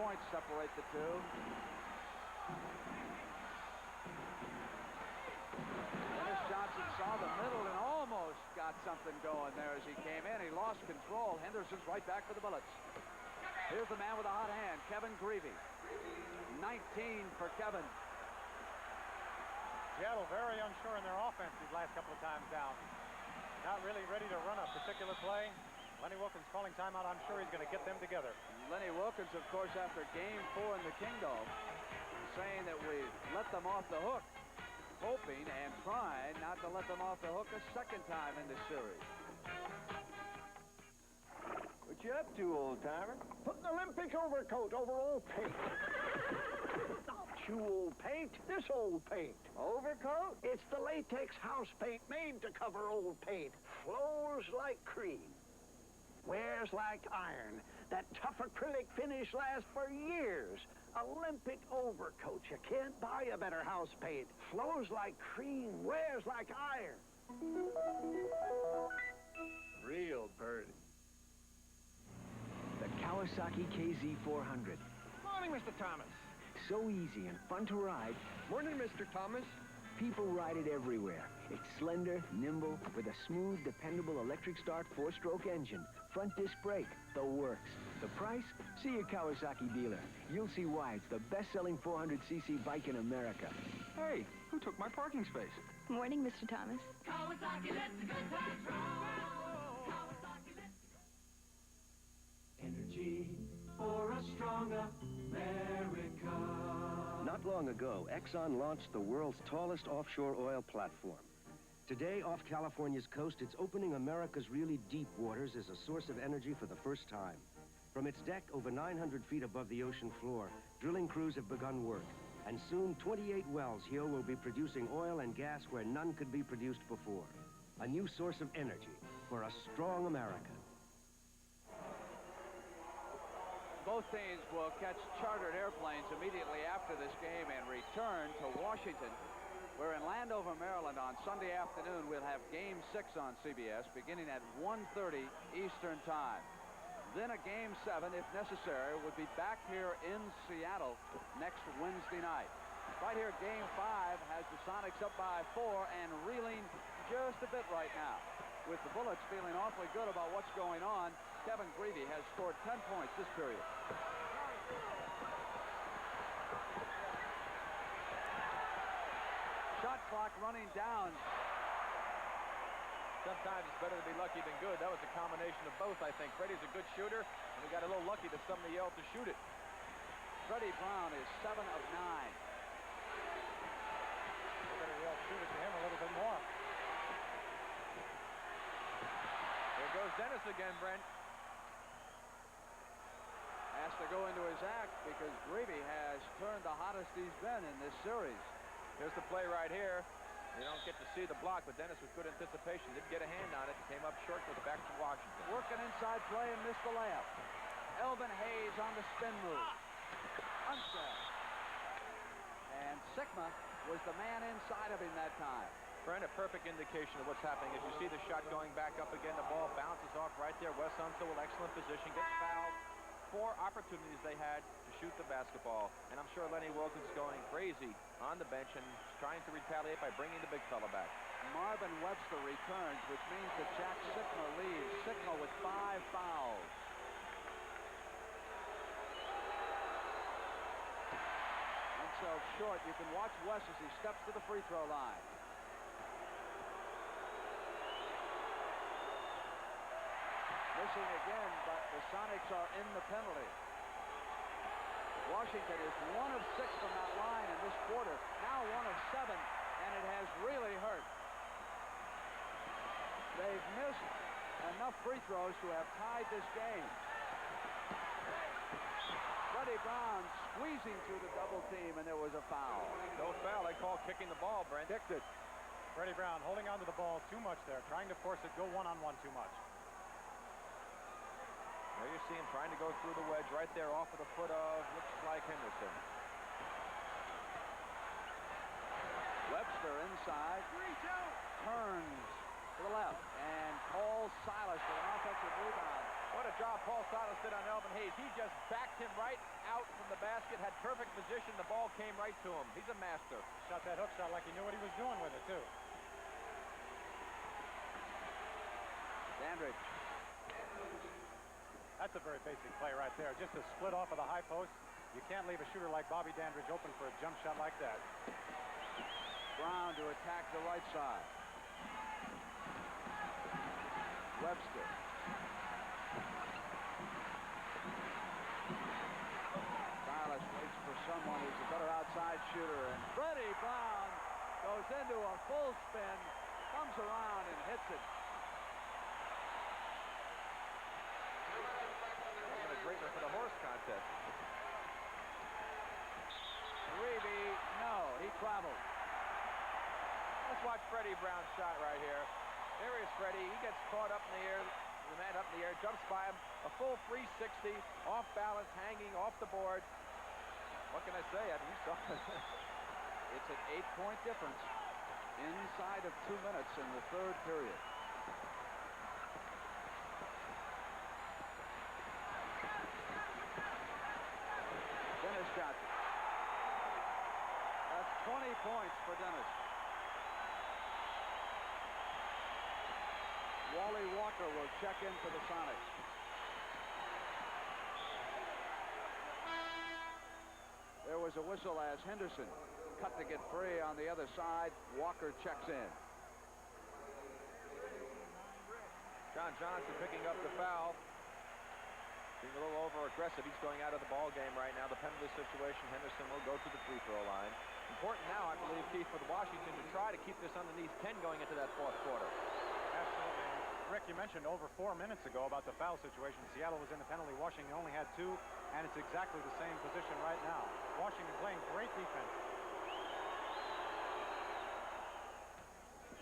points separate the two. Dennis Johnson saw the middle and almost got something going there as he came in. He lost control. Henderson's right back for the Bullets. Here's the man with a hot hand, Kevin Greavy. 19 for Kevin. Seattle very unsure in their offense these last couple of times down. Not really ready to run a particular play. Lenny Wilkins calling timeout. I'm sure he's going to get them together. Lenny Wilkins, of course, after Game 4 in the Kingdom, saying that we let them off the hook, hoping and trying not to let them off the hook a second time in this series. What you up to, old-timer? Putting Olympic overcoat over old paint. Not you old paint, this old paint. Overcoat? It's the latex house paint made to cover old paint. Flows like cream. Wears like iron. That tough acrylic finish lasts for years. Olympic overcoat. You can't buy a better house paint. Flows like cream. Wears like iron. Real pretty. The Kawasaki KZ400. Morning, Mr. Thomas. So easy and fun to ride. Morning, Mr. Thomas. People ride it everywhere. It's slender, nimble, with a smooth, dependable electric start 4-stroke engine. Front disc brake, the works. The price? See your Kawasaki dealer. You'll see why it's the best-selling 400cc bike in America. Hey, who took my parking space? Morning, Mr. Thomas. Kawasaki, let the good times roll. Kawasaki, let energy for a stronger America. Not long ago, Exxon launched the world's tallest offshore oil platform. Today, off California's coast, it's opening America's really deep waters as a source of energy for the first time. From its deck over 900 feet above the ocean floor, drilling crews have begun work. And soon, 28 wells here will be producing oil and gas where none could be produced before. A new source of energy for a strong America. Both teams will catch chartered airplanes immediately after this game and return to Washington. We're in Landover, Maryland on Sunday afternoon. We'll have Game 6 on CBS beginning at 1:30 Eastern Time. Then a Game 7, if necessary, would be back here in Seattle next Wednesday night. Right here, Game 5 has the Sonics up by 4 and reeling just a bit right now. With the Bullets feeling awfully good about what's going on, Kevin Greavy has scored 10 points this period. Shot clock running down. Sometimes it's better to be lucky than good. That was a combination of both, I think. Freddie's a good shooter, and we got a little lucky that somebody yelled to shoot it. Freddie Brown is 7 of 9. You better yell shoot it to him a little bit more. There goes Dennis again, Brent. Has to go into his act because Greavy has turned the hottest he's been in this series. Here's the play right here. You don't get to see the block, but Dennis with good anticipation did get a hand on it. Came up short with it back to Washington. Working inside play and missed the layup. Elvin Hayes on the spin move. Unseld. And Sikma was the man inside of him that time. Brent, a perfect indication of what's happening. As you see the shot going back up again, the ball bounces off right there. Wes Unseld with excellent position, gets fouled. 4 opportunities they had to shoot the basketball. And I'm sure Lenny Wilkins is going crazy on the bench and trying to retaliate by bringing the big fella back. Marvin Webster returns, which means that Jack Sikma leaves. Sikma with 5 fouls. Unseld short. You can watch Wes as he steps to the free throw line. Missing again, but the Sonics are in the penalty. Washington is 1 of 6 from that line in this quarter. Now 1 of 7, and it has really hurt. They've missed enough free throws to have tied this game. Freddie Brown squeezing through the double team, and there was a foul. No foul. They call kicking the ball, Brent. Kicked it. Freddie Brown holding on to the ball too much there, trying to force it, go one-on-one too much. There you see him trying to go through the wedge right there off of the foot of, looks like Henderson. Webster inside, turns to the left, and calls Silas for an offensive rebound. What a job Paul Silas did on Elvin Hayes. He just backed him right out from the basket, had perfect position. The ball came right to him. He's a master. Shot that hook shot like he knew what he was doing with it, too. Dandridge. That's a very basic play right there. Just a split off of the high post. You can't leave a shooter like Bobby Dandridge open for a jump shot like that. Brown to attack the right side. Webster. Silas waits for someone who's a better outside shooter, and Freddie Brown goes into a full spin, comes around and hits it. What a great one for the horse contest. Reeve, no, he traveled. Let's watch Freddie Brown's shot right here. There is Freddie. He gets caught up in the air. The man up in the air jumps by him. A full 360, off balance, hanging off the board. What can I say? I mean, you saw it. It's an 8-point difference inside of 2 minutes in the third period. Dennis Johnson. That's 20 points for Dennis. Wally Walker will check in for the Sonics. There was a whistle as Henderson cut to get free on the other side. Walker checks in. John Johnson picking up the foul. Being a little over-aggressive. He's going out of the ball game right now. The penalty situation, Henderson will go to the free throw line. Important now, I believe, Keith, for the Washington to try to keep this underneath 10 going into that fourth quarter. Absolutely. Rick, you mentioned over 4 minutes ago about the foul situation. Seattle was in the penalty. Washington only had 2, and it's exactly the same position right now. Washington playing great defense.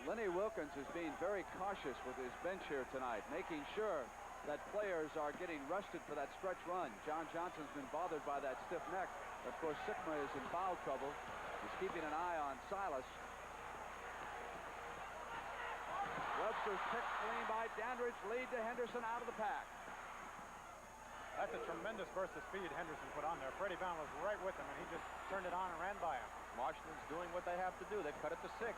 Lenny Wilkins is being very cautious with his bench here tonight, making sure that players are getting rested for that stretch run. John Johnson's been bothered by that stiff neck. Of course, Sikma is in foul trouble. He's keeping an eye on Silas. Webster's picked clean by Dandridge. Lead to Henderson out of the pack. That's a tremendous burst of speed Henderson put on there. Freddie Brown was right with him, and he just turned it on and ran by him. Washington's doing what they have to do. They've cut it to 6.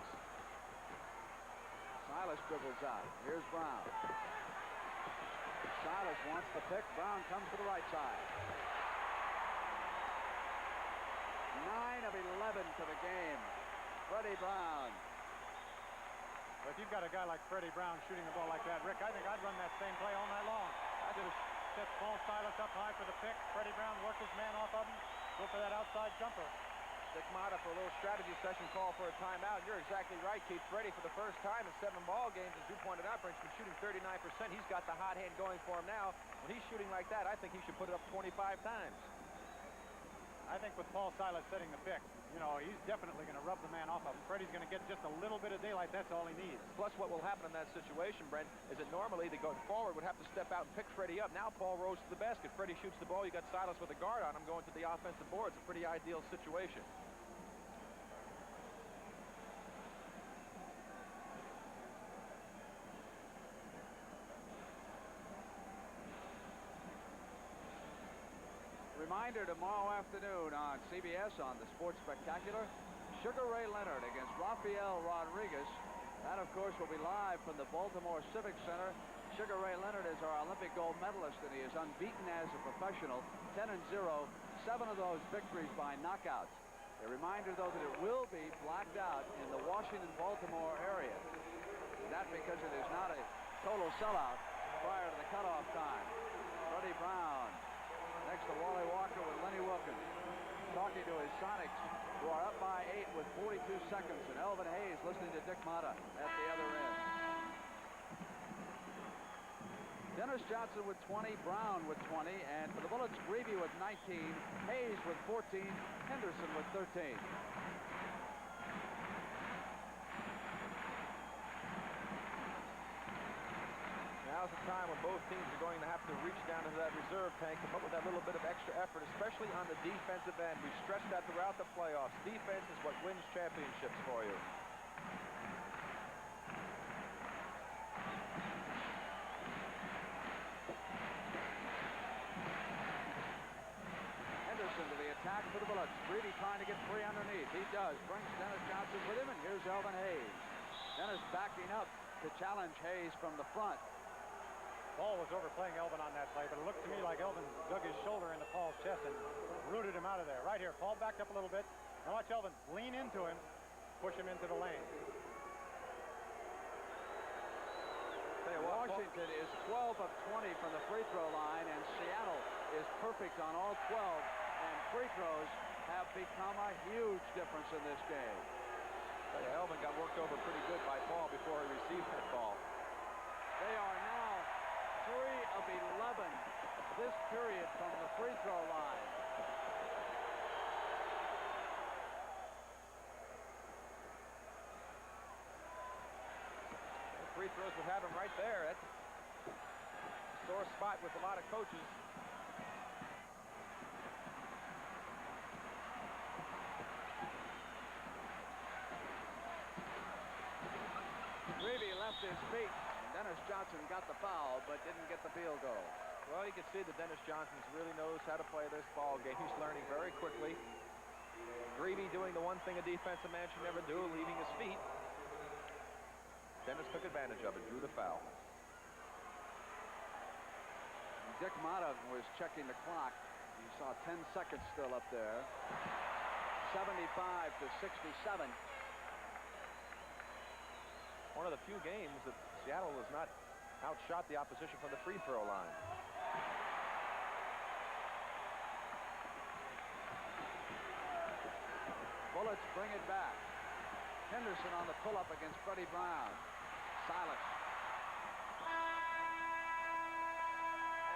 Silas dribbles out. Here's Brown. Silas wants the pick. Brown comes to the right side. 9 of 11 to the game. Freddie Brown. But if you've got a guy like Freddie Brown shooting the ball like that, Rick, I think I'd run that same play all night long. I'd just set Paul Silas up high for the pick. Freddie Brown work his man off of him. Go for that outside jumper. Sikma for a little strategy session call for a timeout. You're exactly right, Keith. Freddie, for the first time in 7 ball games, as you pointed out, French been shooting 39%. He's got the hot hand going for him now. When he's shooting like that, I think he should put it up 25 times. I think with Paul Silas setting the pick, you know, he's definitely going to rub the man off of him. Freddie's going to get just a little bit of daylight. That's all he needs. Plus, what will happen in that situation, Brent, is that normally the going forward would have to step out and pick Freddie up. Now Paul rose to the basket. Freddie shoots the ball. You got Silas with a guard on him going to the offensive board. It's a pretty ideal situation. Reminder tomorrow afternoon on CBS on the Sports Spectacular, Sugar Ray Leonard against Rafael Rodriguez. That, of course, will be live from the Baltimore Civic Center. Sugar Ray Leonard is our Olympic gold medalist, and he is unbeaten as a professional, 10-0, 7 of those victories by knockouts. A reminder, though, that it will be blacked out in the Washington-Baltimore area. That because it is not a total sellout prior to the cutoff time. Freddie Brown next to Wally Walker with Lenny Wilkins, talking to his Sonics, who are up by 8 with 42 seconds, and Elvin Hayes listening to Dick Motta at the other end. Dennis Johnson with 20, Brown with 20, and for the Bullets, Greavy with 19, Hayes with 14, Henderson with 13. Now's the time when both teams are going to have to reach down into that reserve tank to put with that little bit of extra effort, especially on the defensive end. We've stressed that throughout the playoffs. Defense is what wins championships for you. back for the Bullets. Greavy trying to get free underneath. He does. Brings Dennis Johnson with him, and here's Elvin Hayes. Dennis backing up to challenge Hayes from the front. Paul was overplaying Elvin on that play, but it looked to me like Elvin dug his shoulder into Paul's chest and rooted him out of there. Right here, Paul backed up a little bit. Now watch Elvin lean into him, push him into the lane. Washington is 12 of 20 from the free throw line, and Seattle is perfect on all 12, and free throws have become a huge difference in this game. Elvin got worked over pretty good by Paul before he received that ball. They are now 3 of 11 this period from the free throw line. Free throws would have him right there. That's a sore spot with a lot of coaches. Greavy left his feet. Dennis Johnson got the foul, but didn't get the field goal. Well, you can see that Dennis Johnson really knows how to play this ball game. He's learning very quickly. Greavy doing the one thing a defensive man should never do, leaving his feet. Dennis took advantage of it, drew the foul. Dick Motta was checking the clock. He saw 10 seconds still up there. 75 to 67. One of the few games that Seattle has not outshot the opposition from the free throw line. Bullets bring it back. Henderson on the pull-up against Freddie Brown. Silas.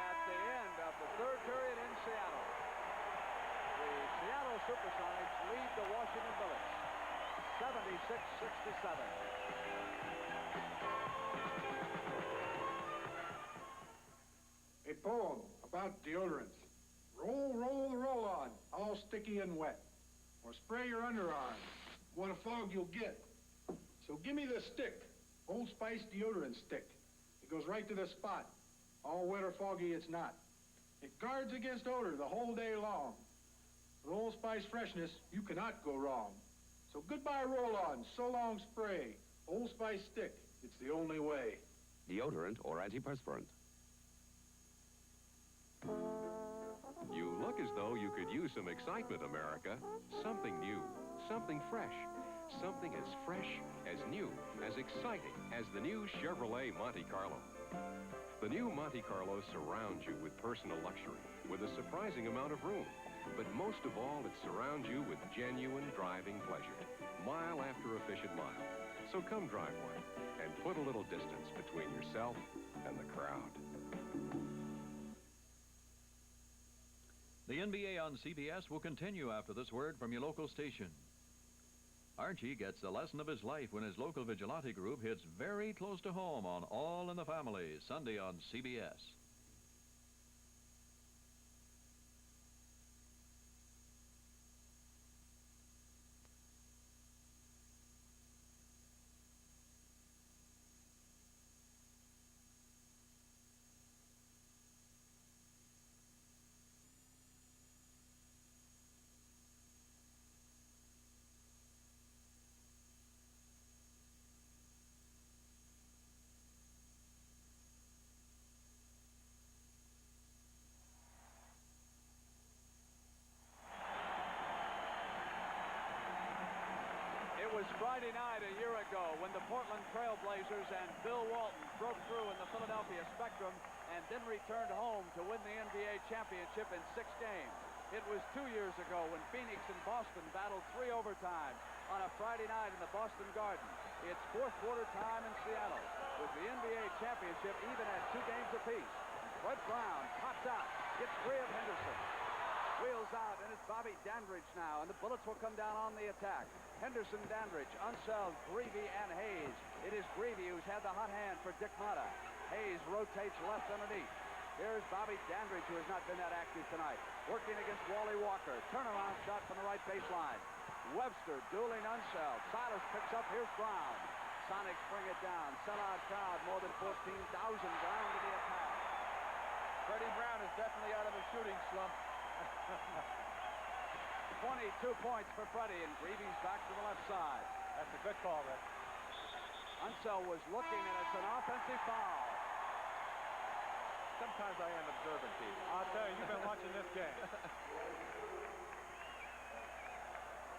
At the end of the third period in Seattle, the Seattle SuperSonics lead the Washington Bullets 76-67. A poem about deodorants. Roll, roll the roll-on, all sticky and wet. Or spray your underarm. What a fog you'll get. So give me the stick. Old Spice deodorant stick. It goes right to the spot. All wet or foggy it's not. It guards against odor the whole day long. With Old Spice freshness, you cannot go wrong. So goodbye roll-on, so long spray. Old Spice stick, it's the only way. Deodorant or antiperspirant. You look as though you could use some excitement, America. Something new, something fresh. Something as fresh, as new, as exciting as the new Chevrolet Monte Carlo. The new Monte Carlo surrounds you with personal luxury, with a surprising amount of room. But most of all, it surrounds you with genuine driving pleasure, mile after efficient mile. So come drive one, and put a little distance between yourself and the crowd. The NBA on CBS will continue after this word from your local station. Archie gets the lesson of his life when his local vigilante group hits very close to home on All in the Family, Sunday on CBS. It was Friday night a year ago when the Portland Trail Blazers and Bill Walton broke through in the Philadelphia Spectrum and then returned home to win the NBA championship in 6 games. It was 2 years ago when Phoenix and Boston battled 3 overtimes on a Friday night in the Boston Garden. It's fourth quarter time in Seattle with the NBA championship even at 2 games apiece. Fred Brown pops out, gets free of Henderson. Wheels out, and it's Bobby Dandridge now, and the Bullets will come down on the attack. Henderson, Dandridge, Unseld, Greavy, and Hayes. It is Greavy who's had the hot hand for Dick Motta. Hayes rotates left underneath. Here's Bobby Dandridge, who has not been that active tonight, working against Wally Walker. Turnaround shot from the right baseline. Webster dueling Unseld. Silas picks up. Here's Brown. Sonics bring it down. Sellout crowd, more than 14,000 down to the attack. Freddie Brown is definitely out of a shooting slump. 22 points for Freddie, and Greavy's back to the left side. That's a good call, Rick. Unseld was looking, and it's an offensive foul. Sometimes I am observant, Pete. I'll tell you, you've been watching this game.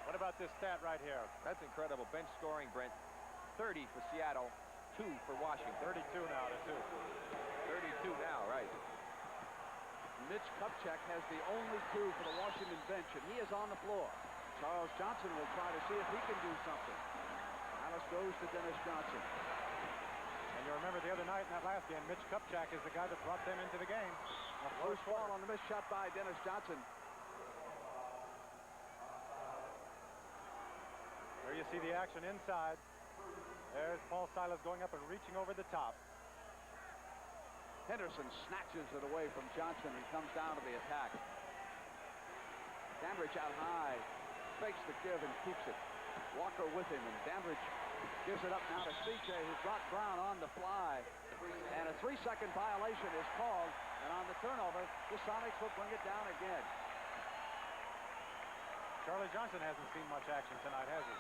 What about this stat right here? That's incredible. Bench scoring, Brent. 30 for Seattle, 2 for Washington. 32 now to 2. 32 now, right. Mitch Kupchak has the only 2 for the Washington bench, and he is on the floor. Charles Johnson will try to see if he can do something. Alice goes to Dennis Johnson. And you remember the other night in that last game, Mitch Kupchak is the guy that brought them into the game. Loose ball on the missed shot by Dennis Johnson. There you see the action inside. There's Paul Silas going up and reaching over the top. Henderson snatches it away from Johnson and comes down to the attack. Dandridge out high, fakes the give and keeps it. Walker with him, and Dandridge gives it up now to CJ, who brought Brown on the fly. And a 3-second violation is called, and on the turnover, the Sonics will bring it down again. Charlie Johnson hasn't seen much action tonight, has he?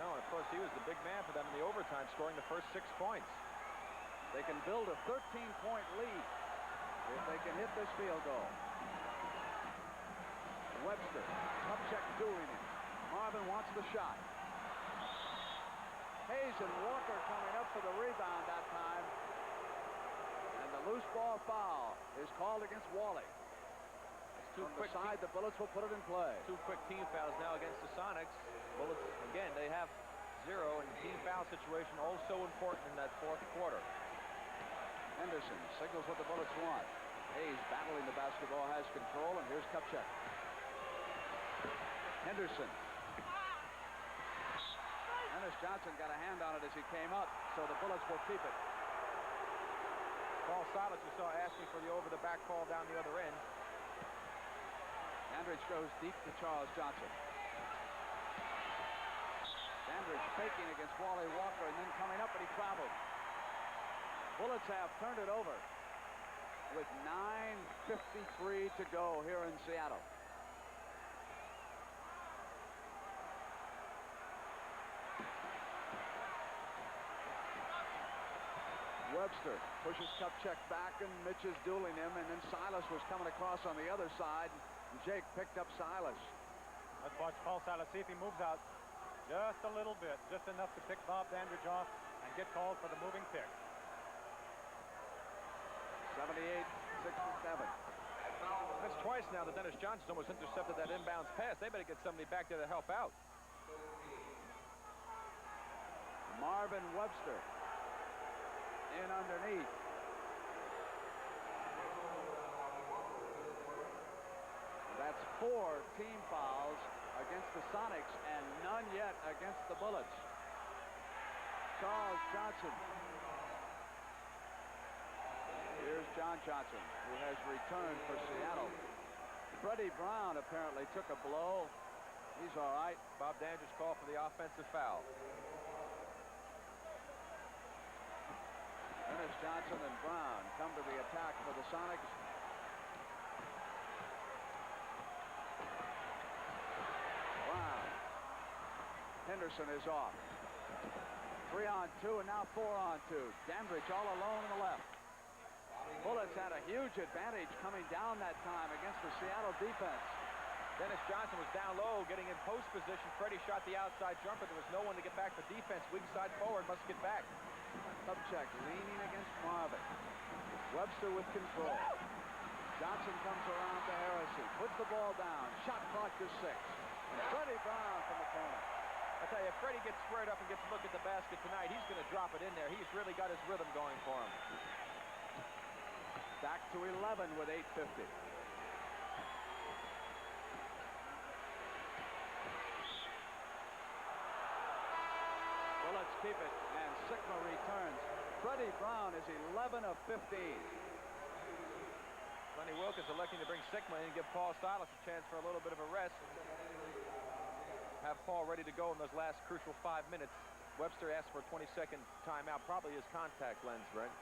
No, and of course, he was the big man for them in the overtime, scoring the first 6 points. They can build a 13-point lead if they can hit this field goal. Webster, Kupchak dueling him. Marvin wants the shot. Hayes and Walker coming up for the rebound that time. And the loose ball foul is called against Wally. Two quick side, the Bullets will put it in play. 2 quick team fouls now against the Sonics. Bullets, again, they have 0, and team foul situation also important in that 4th quarter. Henderson signals what the Bullets want. Hayes battling the basketball, has control, and here's Kupchak. Henderson. Dennis Johnson got a hand on it as he came up, so the Bullets will keep it. Paul Silas, you saw, asking for the over-the-back call down the other end. Dandridge goes deep to Charles Johnson. Dandridge faking against Wally Walker and then coming up, but he traveled. Bullets have turned it over with 9:53 to go here in Seattle. Webster pushes Kupchak back, and Mitch is dueling him, and then Silas was coming across on the other side, and Jake picked up Silas. Let's watch Paul Silas see if he moves out just a little bit, just enough to pick Bob Dandridge off and get called for the moving pick. 78-67. That's twice now that Dennis Johnson's almost intercepted that inbounds pass. They better get somebody back there to help out. Marvin Webster in underneath. That's 4 team fouls against the Sonics and none yet against the Bullets. Charles Johnson. Here's John Johnson, who has returned for Seattle. Freddie Brown apparently took a blow. He's all right. Bob Dandridge called for the offensive foul. Dennis Johnson and Brown come to the attack for the Sonics. Brown. Henderson is off. 3-on-2 and now 4-on-2. Dandridge all alone on the left. Bullets had a huge advantage coming down that time against the Seattle defense. Dennis Johnson was down low, getting in post position. Freddie shot the outside jumper. There was no one to get back for defense. Weak side forward must get back. Kupchak leaning against Marvin. Webster with control. Johnson comes around to Harrison. Puts the ball down. Shot clock to 6. And Freddie Brown from the corner. I tell you, if Freddie gets squared up and gets a look at the basket tonight, he's going to drop it in there. He's really got his rhythm going for him. Back to 11 with 8:50. Bullets keep it, and Sikma returns. Freddie Brown is 11 of 15. Sonny Wilkins electing to bring Sikma in and give Paul Silas a chance for a little bit of a rest. Have Paul ready to go in those last crucial 5 minutes. Webster asked for a 20-second timeout, probably his contact lens, Brent.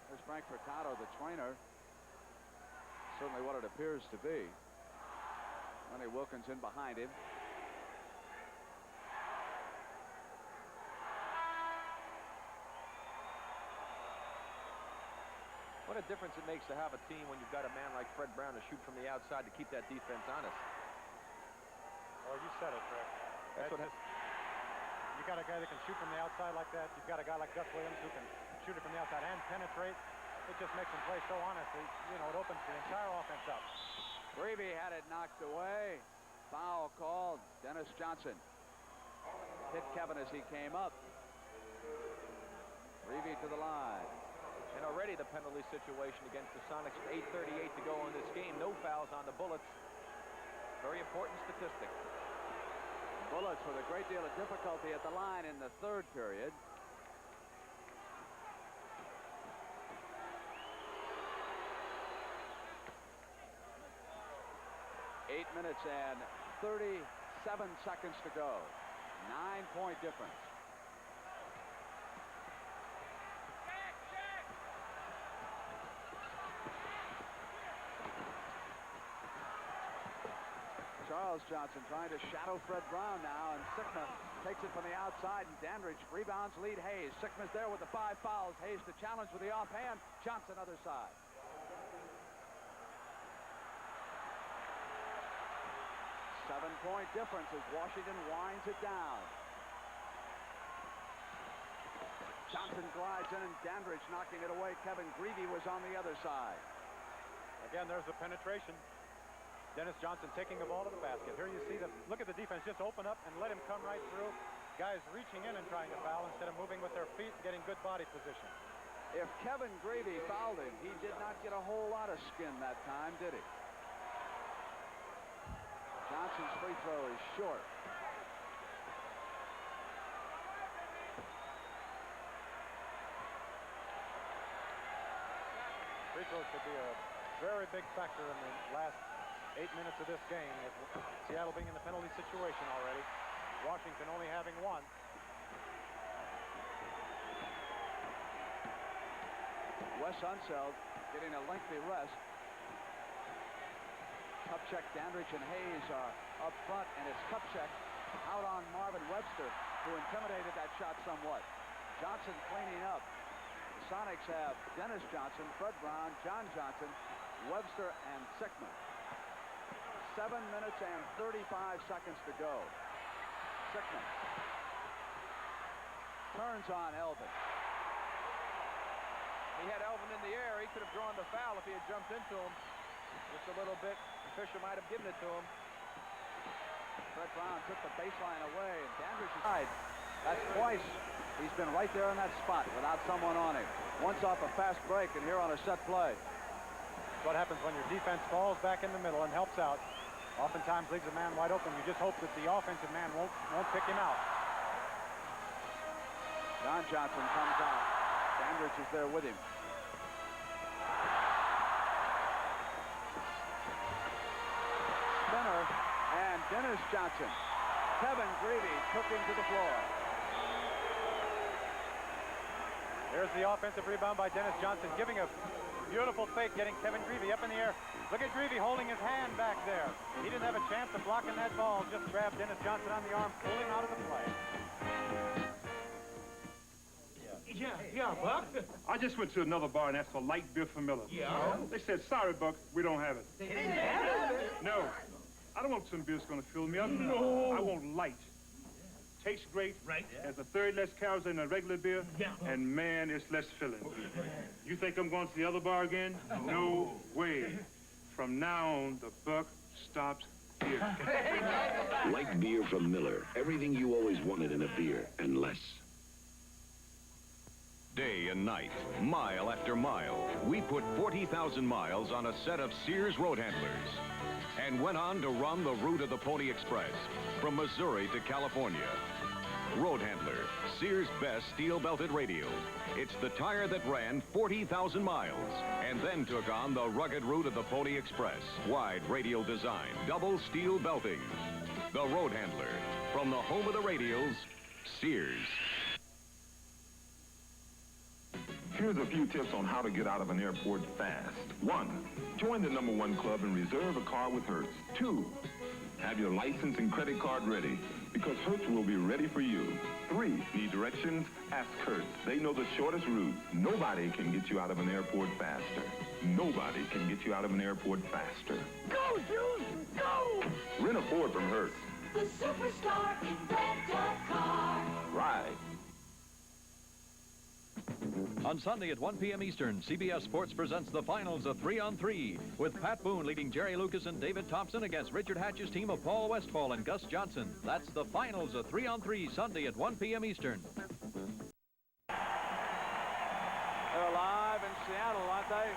There's Frank Furtado, the trainer. Certainly what it appears to be. Sonny Wilkinson behind him. What a difference it makes to have a team when you've got a man like Fred Brown to shoot from the outside to keep that defense honest. Oh, you said it, Fred. That's what you got a guy that can shoot from the outside like that. You've got a guy like Gus Williams who can shoot it from the outside and penetrate. It just makes him play so honestly. You know, it opens the entire offense up. Greavy had it knocked away. Foul called. Dennis Johnson hit Kevin as he came up. Greavy to the line. And already the penalty situation against the Sonics with 8:38 to go in this game. No fouls on the Bullets. Very important statistic. Bullets with a great deal of difficulty at the line in the third period. Eight minutes and 37 seconds to go. 9-point difference. Charles Johnson trying to shadow Fred Brown now, and Sikma takes it from the outside, and Dandridge rebounds, lead Hayes. Sikma's there with the 5 fouls. Hayes to challenge with the offhand. Johnson other side. Seven-point difference as Washington winds it down. Johnson glides in, and Dandridge knocking it away. Kevin Greavy was on the other side. Again, there's the penetration. Dennis Johnson taking the ball to the basket. Here you see look at the defense just open up and let him come right through. Guys reaching in and trying to foul instead of moving with their feet and getting good body position. If Kevin Greavy fouled him, he did not get a whole lot of skin that time, did he? Johnson's free throw is short. Free throws could be a very big factor in the last 8 minutes of this game, with Seattle being in the penalty situation already. Washington only having one. Wes Unseld getting a lengthy rest. Kupchak, Dandridge, and Hayes are up front, and it's Kupchak out on Marvin Webster, who intimidated that shot somewhat. Johnson cleaning up. The Sonics have Dennis Johnson, Fred Brown, John Johnson, Webster, and Sikma. 7 minutes and 35 seconds to go. Sikma turns on Elvin. He had Elvin in the air. He could have drawn the foul if he had jumped into him just a little bit. Fisher might have given it to him. Fred Brown took the baseline away, and Dandridge is side. That's twice he's been right there in that spot without someone on him. Once off a fast break, and here on a set play. That's what happens when your defense falls back in the middle and helps out. Oftentimes leaves a man wide open. You just hope that the offensive man won't pick him out. John Johnson comes out. Dandridge is there with him. Spinner and Dennis Johnson. Kevin Greavy took him to the floor. There's the offensive rebound by Dennis Johnson, giving a beautiful fake, getting Kevin Greavy up in the air. Look at Greavy holding his hand back there. He didn't have a chance of blocking that ball. Just grabbed Dennis Johnson on the arm, pulled him out of the play. Yeah, Buck. I just went to another bar and asked for light beer for Miller. Yeah? They said, sorry, Buck, we don't have it. They didn't have it? No. I don't want some beer that's going to fill me up. No. I want light. Tastes great. Right. Has a third less calories than a regular beer. Yeah. And, man, it's less filling. You think I'm going to the other bar again? No way. From now on, the buck stops here. Light beer from Miller. Everything you always wanted in a beer, and less. Day and night, mile after mile, we put 40,000 miles on a set of Sears road handlers and went on to run the route of the Pony Express from Missouri to California. Road Handler, Sears' best steel-belted radio. It's the tire that ran 40,000 miles and then took on the rugged route of the Pony Express. Wide radial design, double steel belting. The Road Handler, from the home of the radials, Sears. Here's a few tips on how to get out of an airport fast. 1, join the #1 club and reserve a car with Hertz. 2, Have your license and credit card ready, because Hertz will be ready for you. 3, need directions? Ask Hertz. They know the shortest route. Nobody can get you out of an airport faster. Nobody can get you out of an airport faster. Go, Juice, go! Rent a Ford from Hertz. The superstar in rental car. Ride. On Sunday at 1 p.m. Eastern, CBS Sports presents the finals of 3-on-3, with Pat Boone leading Jerry Lucas and David Thompson against Richard Hatch's team of Paul Westphal and Gus Johnson. That's the finals of 3-on-3 Sunday at 1 p.m. Eastern. They're alive in Seattle, aren't they?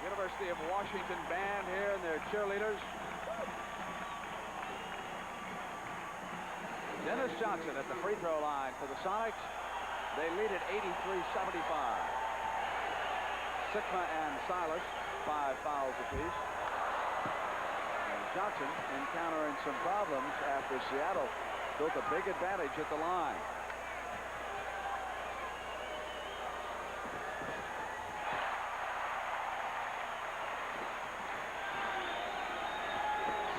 University of Washington band here and their cheerleaders. Dennis Johnson at the free throw line for the Sonics. They lead at 83-75. Sikma and Silas, 5 fouls apiece. And Johnson encountering some problems after Seattle built a big advantage at the line.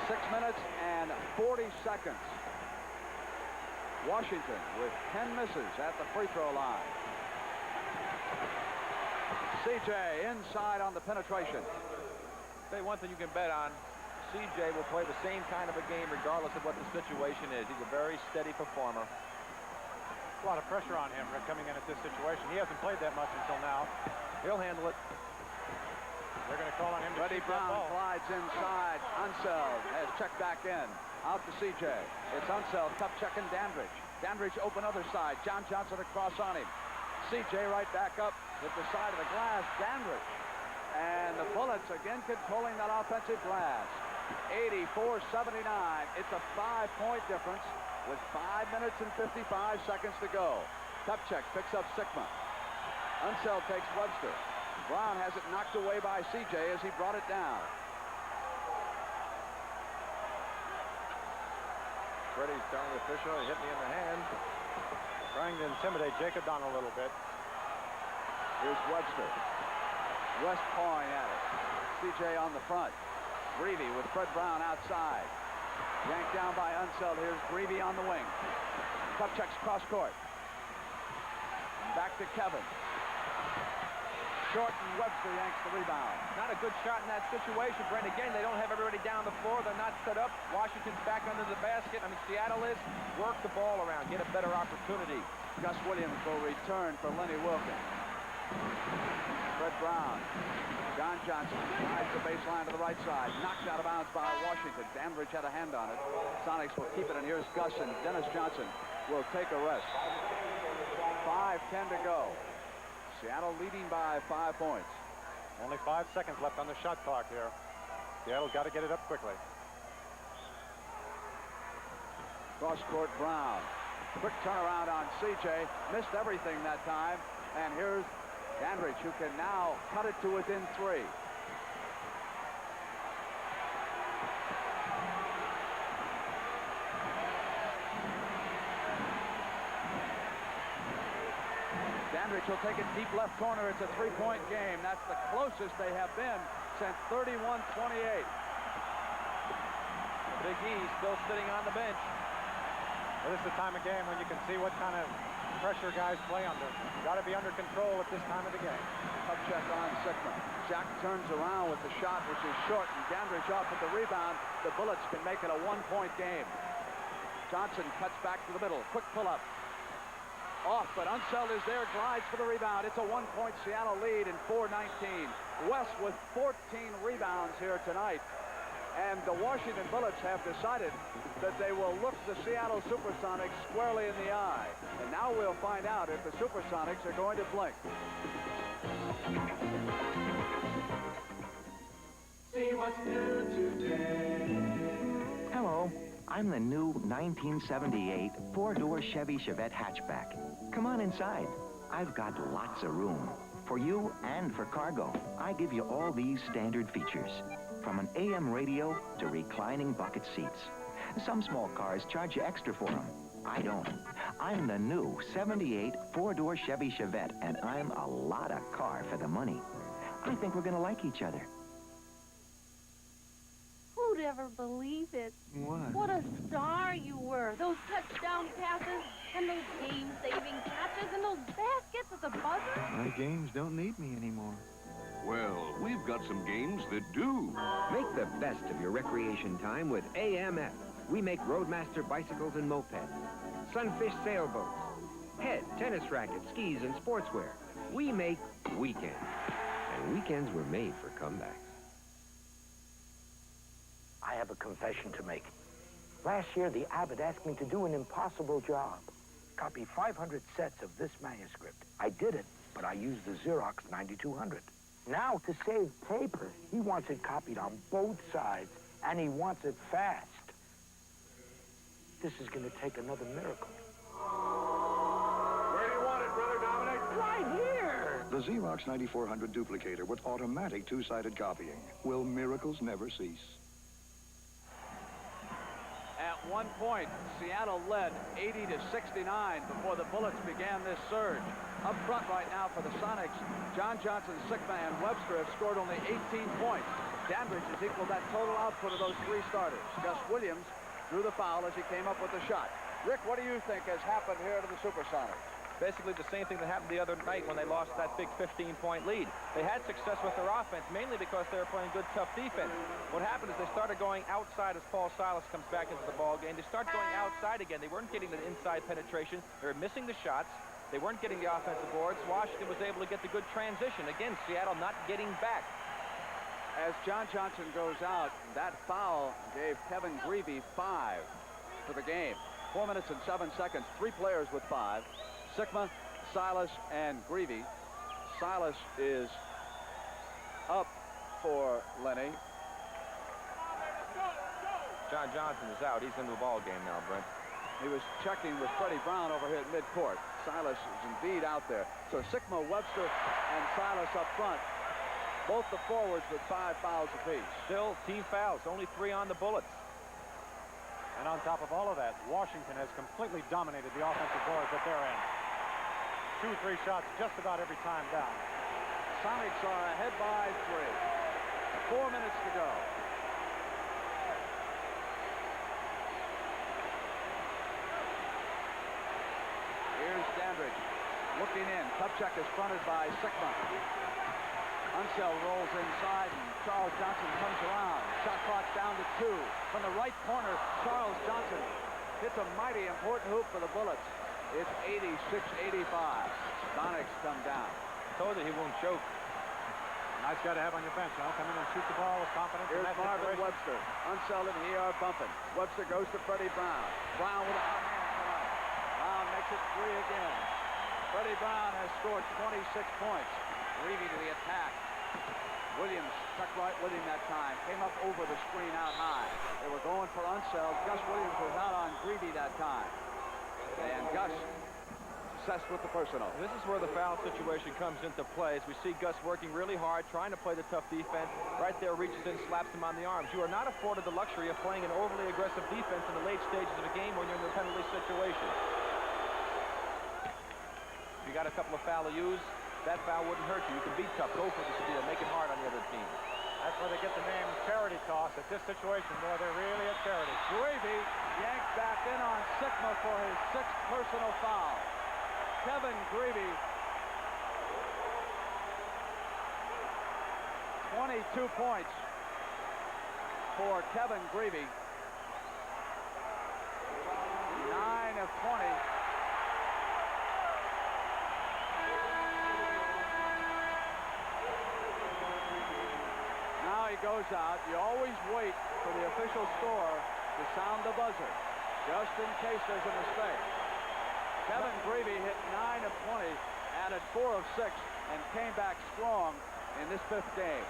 Six minutes and 40 seconds. Washington with 10 misses at the free throw line. CJ inside on the penetration. Say one thing you can bet on, CJ will play the same kind of a game regardless of what the situation is. He's a very steady performer. A lot of pressure on him coming in at this situation. He hasn't played that much until now. He'll handle it. They're going to call on him to Freddie keep that Brown ball. slides inside. Unseld has checked back in. Out to CJ. It's Unseld, cup checking Dandridge. Dandridge open other side. John Johnson across on him. CJ right back up with the side of the glass. Dandridge. And the Bullets again controlling that offensive glass. 84-79. It's a 5-point difference with 5 minutes and 55 seconds to go. Kupchak picks up Sikma. Unseld takes Webster. Brown has it knocked away by CJ as he brought it down. Freddie's telling the official he hit me in the hand. Trying to intimidate Jacob Don a little bit. Here's Webster. West pawing at it. CJ on the front. Greavy with Fred Brown outside. Yanked down by Unseld. Here's Greavy on the wing. Kupchak's cross court. Back to Kevin. Short and Webster yanks the rebound. Not a good shot in that situation, Brent. Again, they don't have everybody down the floor. They're not set up. Washington's back under the basket. I mean, Seattle is. Work the ball around. Get a better opportunity. Gus Williams will return for Lenny Wilkins. Fred Brown. John Johnson drives the baseline to the right side. Knocked out of bounds by Washington. Dandridge had a hand on it. Sonics will keep it, and here's Gus, and Dennis Johnson will take a rest. 5:10 to go. Seattle leading by 5 points. Only 5 seconds left on the shot clock here. Seattle's got to get it up quickly. Cross court Brown. Quick turnaround on CJ. Missed everything that time. And here's Dandridge, who can now cut it to within 3. Dandridge will take it deep left corner. It's a 3-point game. That's the closest they have been since 31-28. Big E still sitting on the bench. Well, this is the time of game when you can see what kind of pressure guys play under. Got to be under control at this time of the game. Kupchak on Sikma. Jack turns around with the shot, which is short, and Dandridge off with the rebound. The Bullets can make it a 1-point game. Johnson cuts back to the middle. Quick pull-up. Off, but Unseld is there, glides for the rebound. It's a 1-point Seattle lead in 4:19. West with 14 rebounds here tonight. And the Washington Bullets have decided that they will look the Seattle SuperSonics squarely in the eye. And now we'll find out if the SuperSonics are going to blink. See what's new today. Hello. I'm the new 1978 4-door Chevy Chevette hatchback. Come on inside. I've got lots of room. For you and for cargo, I give you all these standard features. From an AM radio to reclining bucket seats. Some small cars charge you extra for them. I don't. I'm the new 78 4-door Chevy Chevette, and I'm a lot of car for the money. I think we're going to like each other. You'd ever believe it. What? What a star you were. Those touchdown passes and those game-saving catches and those baskets at the buzzer. My games don't need me anymore. Well, we've got some games that do. Make the best of your recreation time with AMF. We make Roadmaster bicycles and mopeds, Sunfish sailboats, Head, tennis rackets, skis, and sportswear. We make weekends. And weekends were made for comebacks. I have a confession to make. Last year, the abbot asked me to do an impossible job. Copy 500 sets of this manuscript. I did it, but I used the Xerox 9200. Now, to save paper, he wants it copied on both sides, and he wants it fast. This is going to take another miracle. Where do you want it, Brother Dominic? Right here! The Xerox 9400 duplicator with automatic two-sided copying. Will miracles never cease? At one point, Seattle led 80 to 69 before the Bullets began this surge. Up front right now for the Sonics, John Johnson, Sikma, and Webster have scored only 18 points. Danbridge has equaled that total output of those three starters. Gus Williams drew the foul as he came up with the shot. Rick, what do you think has happened here to the SuperSonics? Basically the same thing that happened the other night when they lost that big 15-point lead. They had success with their offense, mainly because they were playing good, tough defense. What happened is they started going outside as Paul Silas comes back into the ball game. They started going outside again. They weren't getting the inside penetration. They were missing the shots. They weren't getting the offensive boards. Washington was able to get the good transition. Again, Seattle not getting back. As John Johnson goes out, that foul gave Kevin Greavy 5 for the game. 4 minutes and 7 seconds. 3 players with 5. Sikma, Silas, and Greavy. Silas is up for Lenny. John Johnson is out. He's into the ball game now, Brent. He was checking with Freddie Brown over here at midcourt. Silas is indeed out there. So Sikma, Webster, and Silas up front. Both the forwards with 5 fouls apiece. Still team fouls, only 3 on the Bullets. And on top of all of that, Washington has completely dominated the offensive boards at their end. 2-3 shots just about every time down. Sonics are ahead by 3. 4 minutes to go. Here's Dandridge looking in. Kupchak is fronted by Sikma. Unseld rolls inside, and Charles Johnson comes around. Shot clock down to 2. From the right corner, Charles Johnson hits a mighty important hoop for the Bullets. It's 86-85. Sonics come down. Told you he won't choke. Nice guy to have on your bench, huh? Come in and shoot the ball with confidence. Here's Marvin Webster. Unseld and he are bumping. Webster goes to Freddie Brown. Brown with a hot hand tonight. Brown makes it 3 again. Freddie Brown has scored 26 points. Greavy to the attack. Williams stuck right with him that time. Came up over the screen out high. They were going for Unseld. Gus Williams was out on Greavy that time. And Gus obsessed with the personal. This is where the foul situation comes into play as we see Gus working really hard, trying to play the tough defense. Right there, reaches in, slaps him on the arms. You are not afforded the luxury of playing an overly aggressive defense in the late stages of a game when you're in the penalty situation. If you got a couple of foul-a-use, that foul wouldn't hurt you. You can be tough, go for the steal, make it hard on the other team. That's where they get the name charity toss. At this situation, boy, they're really a charity. Greavy yanked back in on Sikma for his 6th personal foul. Kevin Greavy, 22 points for Kevin Greavy. 9 of 20. Now he goes out. You always wait for the official score to sound the buzzer, just in case there's a mistake. Kevin Greavy hit 9 of 20, added 4 of 6, and came back strong in this 5th game.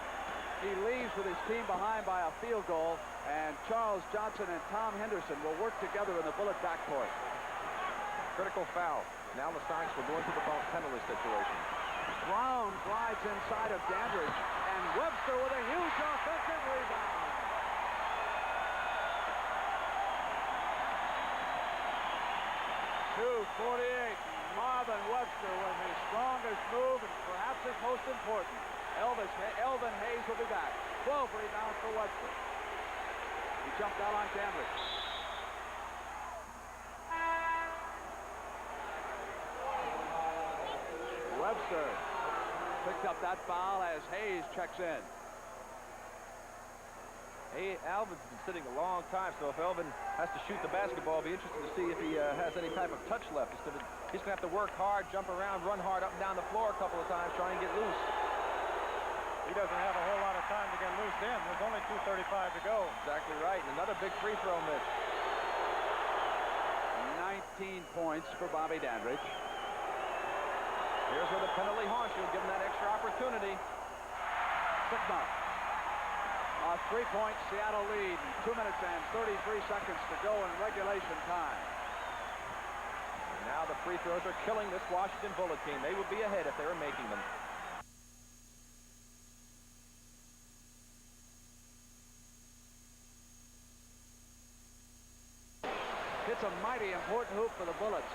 He leaves with his team behind by a field goal, and Charles Johnson and Tom Henderson will work together in the Bullet backcourt. Critical foul. Now the Sonics will go into the penalty situation. Brown glides inside of Dandridge, and Webster with a huge offensive rebound. 2:48. Marvin Webster with his strongest move and perhaps his most important. Elvin Hayes will be back. 12 rebounds for Webster. jumped out on Dandridge. Webster picked up that foul as Hayes checks in. Hey, Elvin's been sitting a long time, so if Elvin has to shoot the basketball, I'll be interested to see if he has any type of touch left. He's going to have to work hard, jump around, run hard up and down the floor a couple of times, try and get loose. He doesn't have a whole lot of time to get loose in. There's only 2:35 to go. Exactly right, and another big free throw miss. 19 points for Bobby Dandridge. Here's where the penalty haunts you, give him that extra opportunity. Sikma. A 3-point Seattle lead. 2 minutes and 33 seconds to go in regulation time. And now the free throws are killing this Washington Bullet team. They would be ahead if they were making them. It's a mighty important hoop for the Bullets.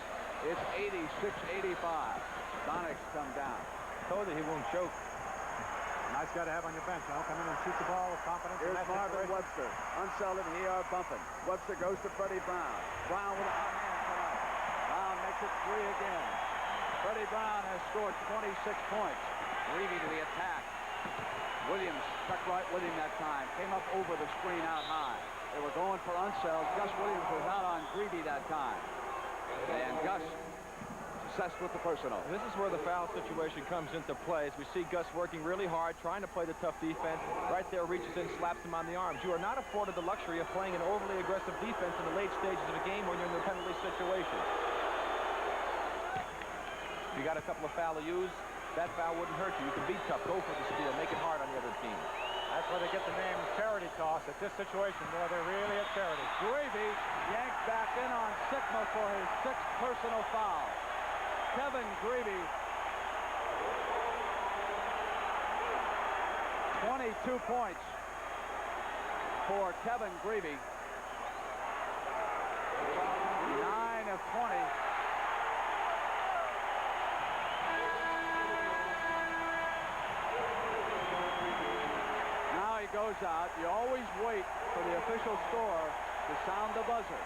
It's 86-85. Sonics come down. Told you he won't choke. Nice guy to have on your bench, huh? Come in and shoot the ball with confidence. Here's Marvin Webster. Unseld and he are bumping. Webster goes to Freddie Brown. Brown with a hot hand tonight. Brown makes it 3 again. Freddie Brown has scored 26 points. Greavy to the attack. Williams stuck right with him that time. Came up over the screen out high. They were going for Unseld. Gus Williams was out on Greavy that time. And Gus success with the personal. This is where the foul situation comes into play, as we see Gus working really hard, trying to play the tough defense. Right there, reaches in, slaps him on the arms. You are not afforded the luxury of playing an overly aggressive defense in the late stages of a game when you're in the penalty situation. You got a couple of foul-a-use. That foul wouldn't hurt you. You can be tough, go for the steal, make it hard on the other team. That's where they get the name charity toss at this situation, boy. They're really at charity. Greavy yanked back in on Sikma for his 6th personal foul. Kevin Greavy, 22 points for Kevin Greavy. 9 of 20. Now he goes out. You always wait for the official score to sound the buzzer,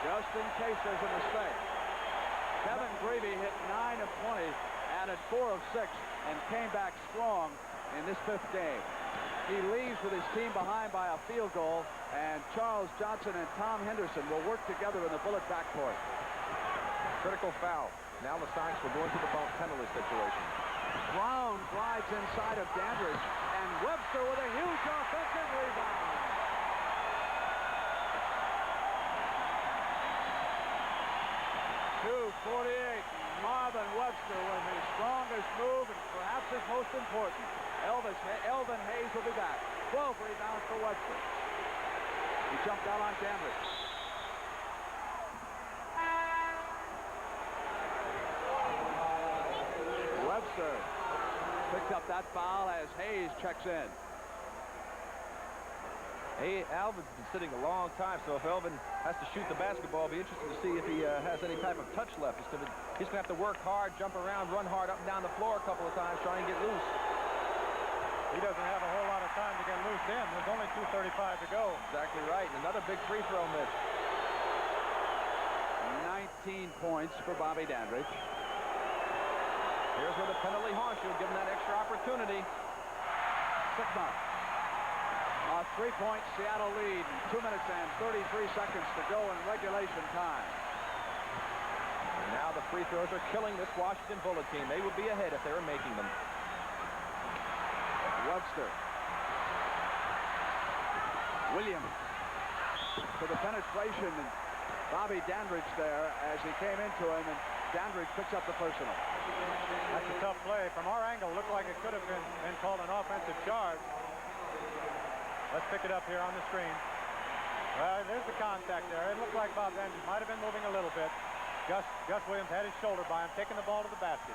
just in case there's a mistake. Kevin Greavy hit 9 of 20, added 4 of 6, and came back strong in this 5th game. He leaves with his team behind by a field goal, and Charles Johnson and Tom Henderson will work together in the Bullet backcourt. Critical foul. Now the Sonics will go into the penalty situation. Brown glides inside of Dandridge, and Webster with a huge offensive rebound. 2:48. Marvin Webster with his strongest move and perhaps his most important. Elvin Hayes will be back. 12 rebounds for Webster. He jumped out on Dandridge. Webster picked up that foul as Hayes checks in. Hey, Elvin's been sitting a long time, so if Elvin has to shoot the basketball, I'll be interested to see if he has any type of touch left. He's going to have to work hard, jump around, run hard up and down the floor a couple of times, try and get loose. He doesn't have a whole lot of time to get loose in. There's only 2:35 to go. Exactly right. And another big free throw miss. 19 points for Bobby Dandridge. Here's where the penalty haunts you, give him that extra opportunity. Sikma. A 3-point Seattle lead. 2 minutes and 33 seconds to go in regulation time. And now the free throws are killing this Washington Bullet team. They would be ahead if they were making them. Webster. Williams for the penetration, and Bobby Dandridge there as he came into him, and Dandridge picks up the personal. That's a tough play. From our angle, looked like it could have been called an offensive charge. Let's pick it up here on the screen. There's the contact there. It looked like Bob Dandridge might have been moving a little bit. Gus Williams had his shoulder by him, taking the ball to the basket.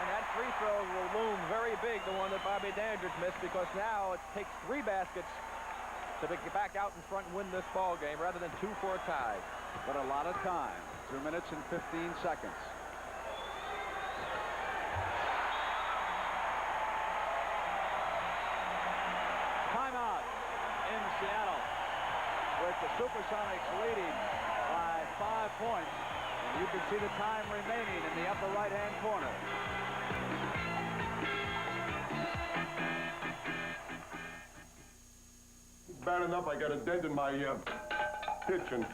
And that free throw will loom very big, the one that Bobby Dandridge missed, because now it takes 3 baskets to get back out in front and win this ball game rather than 2 for a tie. But a lot of time. 2 minutes and 15 seconds. with the SuperSonics leading by 5 points. And you can see the time remaining in the upper right-hand corner. Bad enough I got a dent in my kitchen.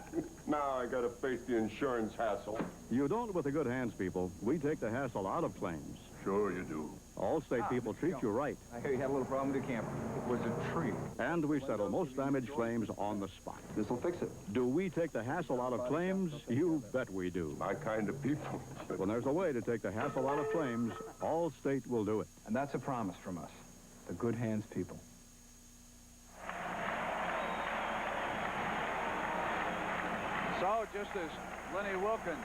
Now I got to face the insurance hassle. You don't with the good hands people. We take the hassle out of claims. Sure you do. Allstate people treat you right. I hear you had a little problem with your camper. It was a tree. And we settle most damage claims on the spot. This'll fix it. Do we take the hassle out of claims? You bet we do. My kind of people. When there's a way to take the hassle out of claims, Allstate will do it. And that's a promise from us, the good hands people. So, just as Lenny Wilkins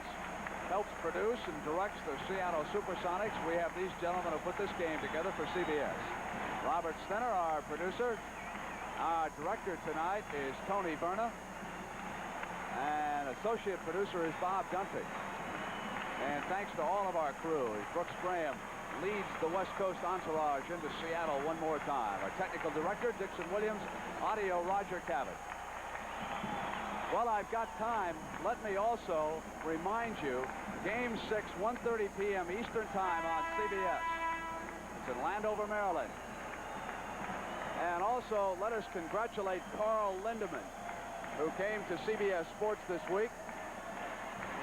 helps produce and directs the Seattle SuperSonics, we have these gentlemen who put this game together for CBS. Robert Stenner, our producer. Our director tonight is Tony Verna. And associate producer is Bob Dunphy. And thanks to all of our crew, as Brooks Graham leads the West Coast entourage into Seattle one more time. Our technical director, Dixon Williams. Audio, Roger Cabot. While I've got time, let me also remind you, Game 6, 1:30 p.m. Eastern Time on CBS. It's in Landover, Maryland. And also, let us congratulate Carl Lindemann, who came to CBS Sports this week.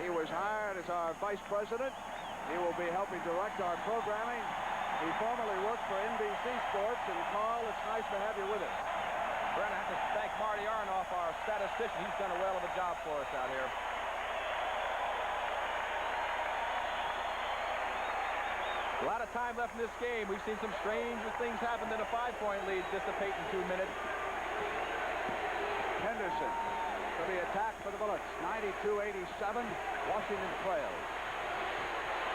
He was hired as our vice president. He will be helping direct our programming. He formerly worked for NBC Sports. And Carl, it's nice to have you with us. Brent, I have to thank Marty Arnoff, our statistician. He's done a well of a job for us out here. A lot of time left in this game. We've seen some stranger things happen than a 5-point lead dissipate in 2 minutes. Henderson for the attack for the Bullets. 92-87. Washington trails.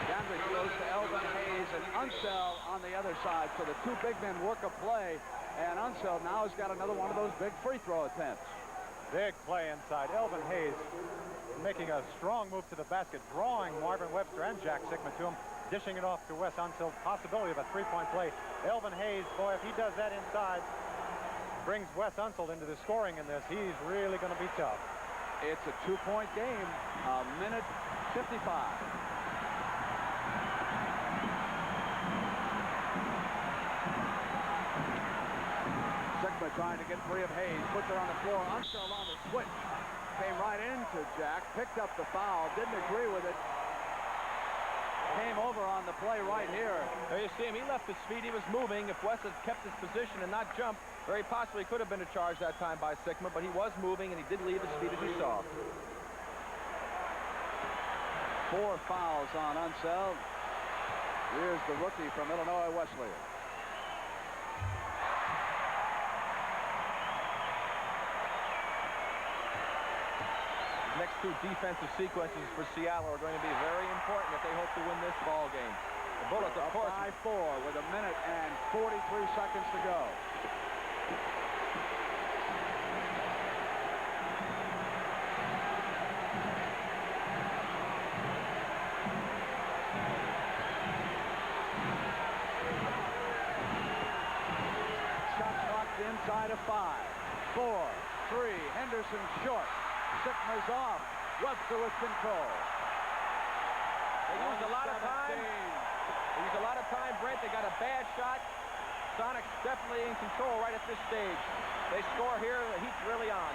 Dandridge goes to Elvin, Hayes, and Unseld on the other side. So the two big men work a play. And Unseld now has got another one of those big free throw attempts. Big play inside. Elvin Hayes making a strong move to the basket, drawing Marvin Webster and Jack Sikma to him, dishing it off to Wes Unseld. Possibility of a three-point play. Elvin Hayes, boy, if he does that inside, brings Wes Unseld into the scoring in this. He's really going to be tough. It's a 2-point game. A minute 55. Sikma trying to get free of Hayes. Puts it on the floor. Unseld on the switch. Came right into Jack. Picked up the foul. Didn't agree with it. Came over on the play right here. There you see him. He left his feet. He was moving. If Wes had kept his position and not jumped, very possibly could have been a charge that time by Sikma, but he was moving, and he did leave his feet, as you saw. 4 fouls on Unseld. Here's the rookie from Illinois Wesleyan. Next 2 defensive sequences for Seattle are going to be very important if they hope to win this ball game. The Bullets, of course, by 4 with a minute and 43 seconds to go. Shot clock inside of 5, 4, 3. Henderson short. Sikma's off. Webster with control. They used a lot of time. They used a lot of time, Brent. They got a bad shot. Sonics definitely in control right at this stage. They score here. The heat's really on.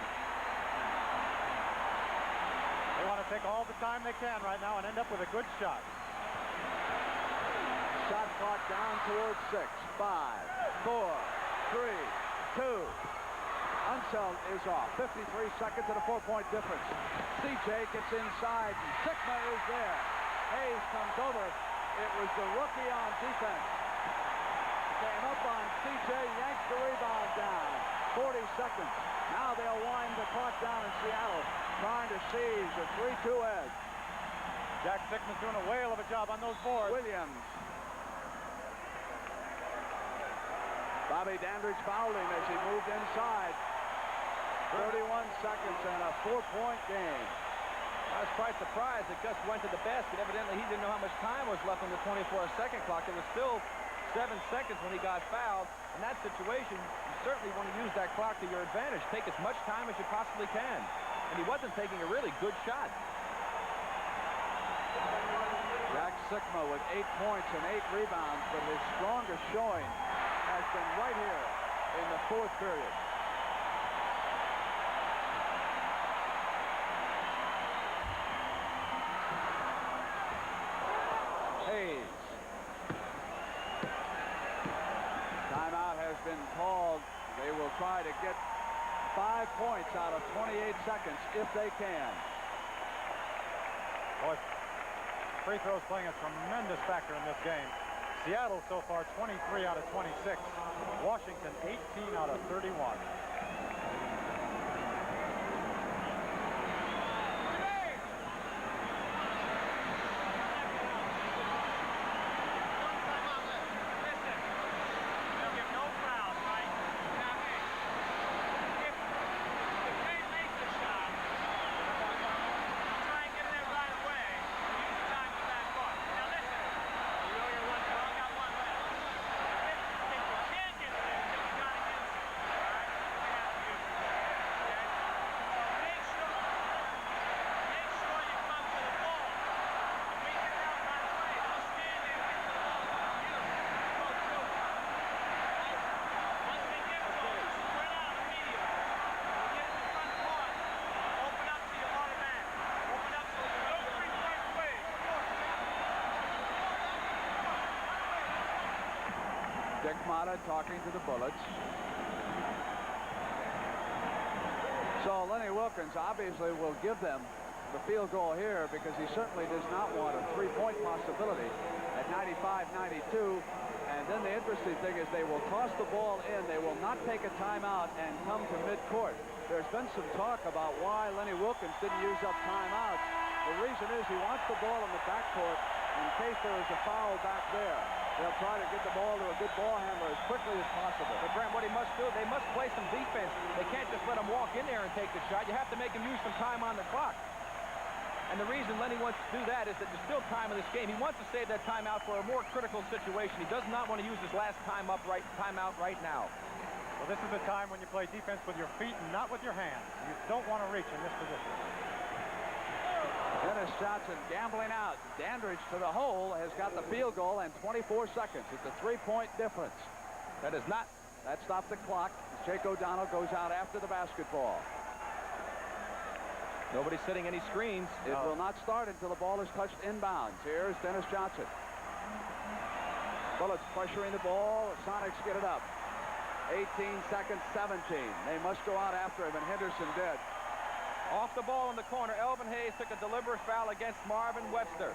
They want to take all the time they can right now and end up with a good shot. Shot clock down towards 6, 5, 4, 3, 2. Unseld is off. 53 seconds and a 4-point difference. CJ gets inside, and Sikma is there. Hayes comes over. It was the rookie on defense. Came up on CJ, yanks the rebound down. 40 seconds. Now they'll wind the clock down in Seattle, trying to seize a 3-2 edge. Jack Sikma's doing a whale of a job on those boards. Williams. Bobby Dandridge fouled him as he moved inside. 31 seconds and a 4-point game. I was quite surprised that Gus went to the basket. Evidently, he didn't know how much time was left on the 24-second clock. There was still 7 seconds when he got fouled. In that situation, you certainly want to use that clock to your advantage. Take as much time as you possibly can. And he wasn't taking a really good shot. Jack Sikma with 8 points and 8 rebounds, but his strongest showing has been right here in the 4th period. Hayes. Timeout has been called. They will try to get 5 points out of 28 seconds if they can. Boy, free throws playing a tremendous factor in this game. Seattle so far 23 out of 26. Washington 18 out of 31. Dick Motta talking to the Bullets. So Lenny Wilkins obviously will give them the field goal here because he certainly does not want a 3-point possibility at 95-92. And then the interesting thing is they will toss the ball in. They will not take a timeout and come to midcourt. There's been some talk about why Lenny Wilkins didn't use up timeouts. The reason is he wants the ball in the backcourt in case there is a foul back there. They'll try to get the ball to a good ball handler as quickly as possible. But Brent, what he must do, they must play some defense. They can't just let him walk in there and take the shot. You have to make him use some time on the clock. And the reason Lenny wants to do that is that there's still time in this game. He wants to save that timeout for a more critical situation. He does not want to use his last timeout right now. Well, this is the time when you play defense with your feet and not with your hands. You don't want to reach in this position. Dennis Johnson gambling out. Dandridge to the hole has got the field goal and 24 seconds. It's a 3-point difference. That stopped the clock. Jake O'Donnell goes out after the basketball. Nobody's setting any screens. It will not start until the ball is touched inbounds. Here's Dennis Johnson. Bullets pressuring the ball. The Sonics get it up. 18 seconds, 17. They must go out after him, and Henderson did. Off the ball in the corner, Elvin Hayes took a deliberate foul against Marvin Webster.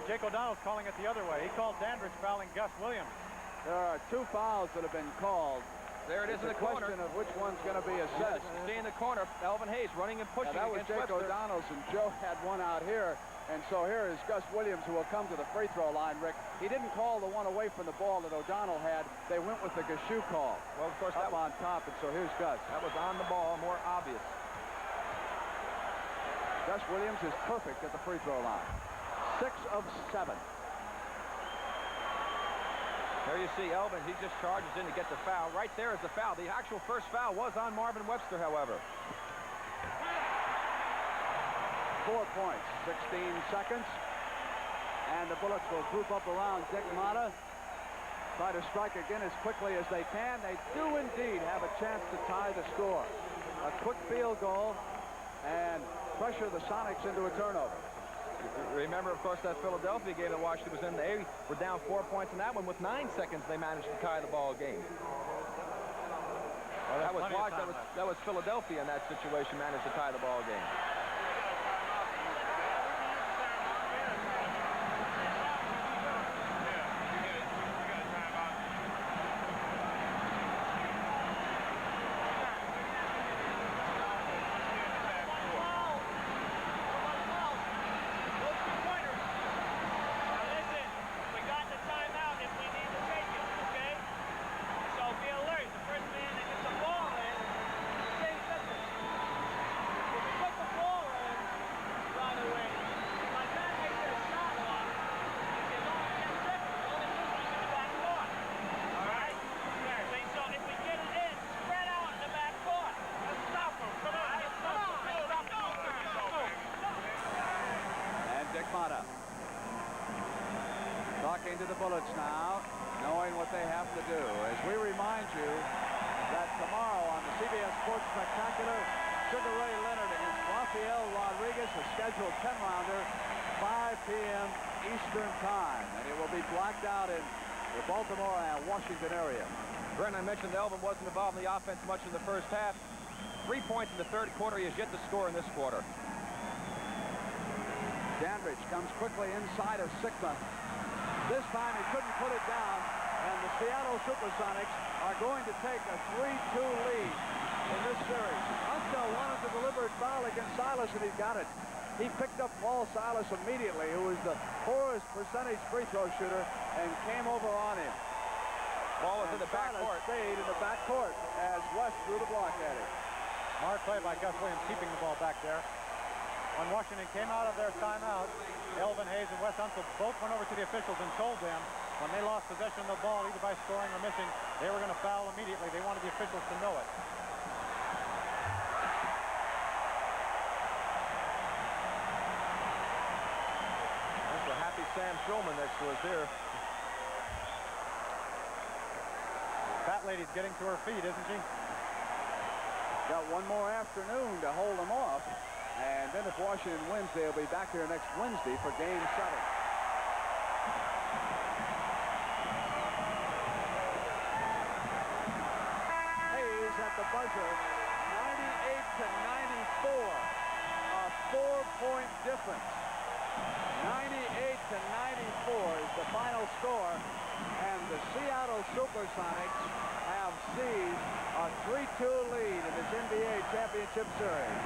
Jake O'Donnell's calling it the other way. He called Dandridge fouling Gus Williams. There are 2 fouls that have been called. There it is in the corner. It's a question of which one's going to be assessed. See in the corner, Elvin Hayes running and pushing that was against Jake Webster. O'Donnell's, and Joe had one out here. And so here is Gus Williams, who will come to the free throw line, Rick. He didn't call the one away from the ball that O'Donnell had. They went with the Gashu call. Well, of course, that was on top, and so here's Gus. That was on the ball, more obvious. Gus Williams is perfect at the free throw line. 6 of 7. There you see Elvin. He just charges in to get the foul. Right there is the foul. The actual first foul was on Marvin Webster, however. 4 points, 16 seconds. And the Bullets will group up around Dick Motta. Try to strike again as quickly as they can. They do indeed have a chance to tie the score. A quick field goal and pressure the Sonics into a turnover. Remember, of course, that Philadelphia game that Washington was in. They were down 4 points in that one. With 9 seconds, they managed to tie the ball game. Well, that was Philadelphia in that situation, managed to tie the ball game. Put the ball Yamada. Talking to the Bullets now, knowing what they have to do. As we remind you that tomorrow on the CBS Sports Spectacular, Sugar Ray Leonard against Rafael Rodriguez, a scheduled 10-rounder, 5 p.m. Eastern Time. And it will be blacked out in the Baltimore and Washington area. Brent, I mentioned Elvin wasn't involved in the offense much in the first half. 3 points in the third quarter. He has yet to score in this quarter. Dandridge comes quickly inside of Sikma. This time he couldn't put it down, and the Seattle SuperSonics are going to take a 3-2 lead in this series. Unseld wanted to deliver it foul against Silas, and he got it. He picked up Paul Silas immediately, who was the poorest percentage free throw shooter, and came over on him. Ball is in the backcourt. Stayed in the backcourt as West threw the block at him. Hard play by Gus Williams, keeping the ball back there. When Washington came out of their timeout, Elvin Hayes and Wes Unseld both went over to the officials and told them when they lost possession of the ball, either by scoring or missing, they were going to foul immediately. They wanted the officials to know it. There's the happy Sam Schulman next to us here. The fat lady's getting to her feet, isn't she? Got one more afternoon to hold them off. And then if Washington wins, they'll be back here next Wednesday for Game 7. Hayes at the buzzer, 98-94, a 4-point difference. 98-94 is the final score, and the Seattle SuperSonics have seized a 3-2 lead in this NBA Championship Series.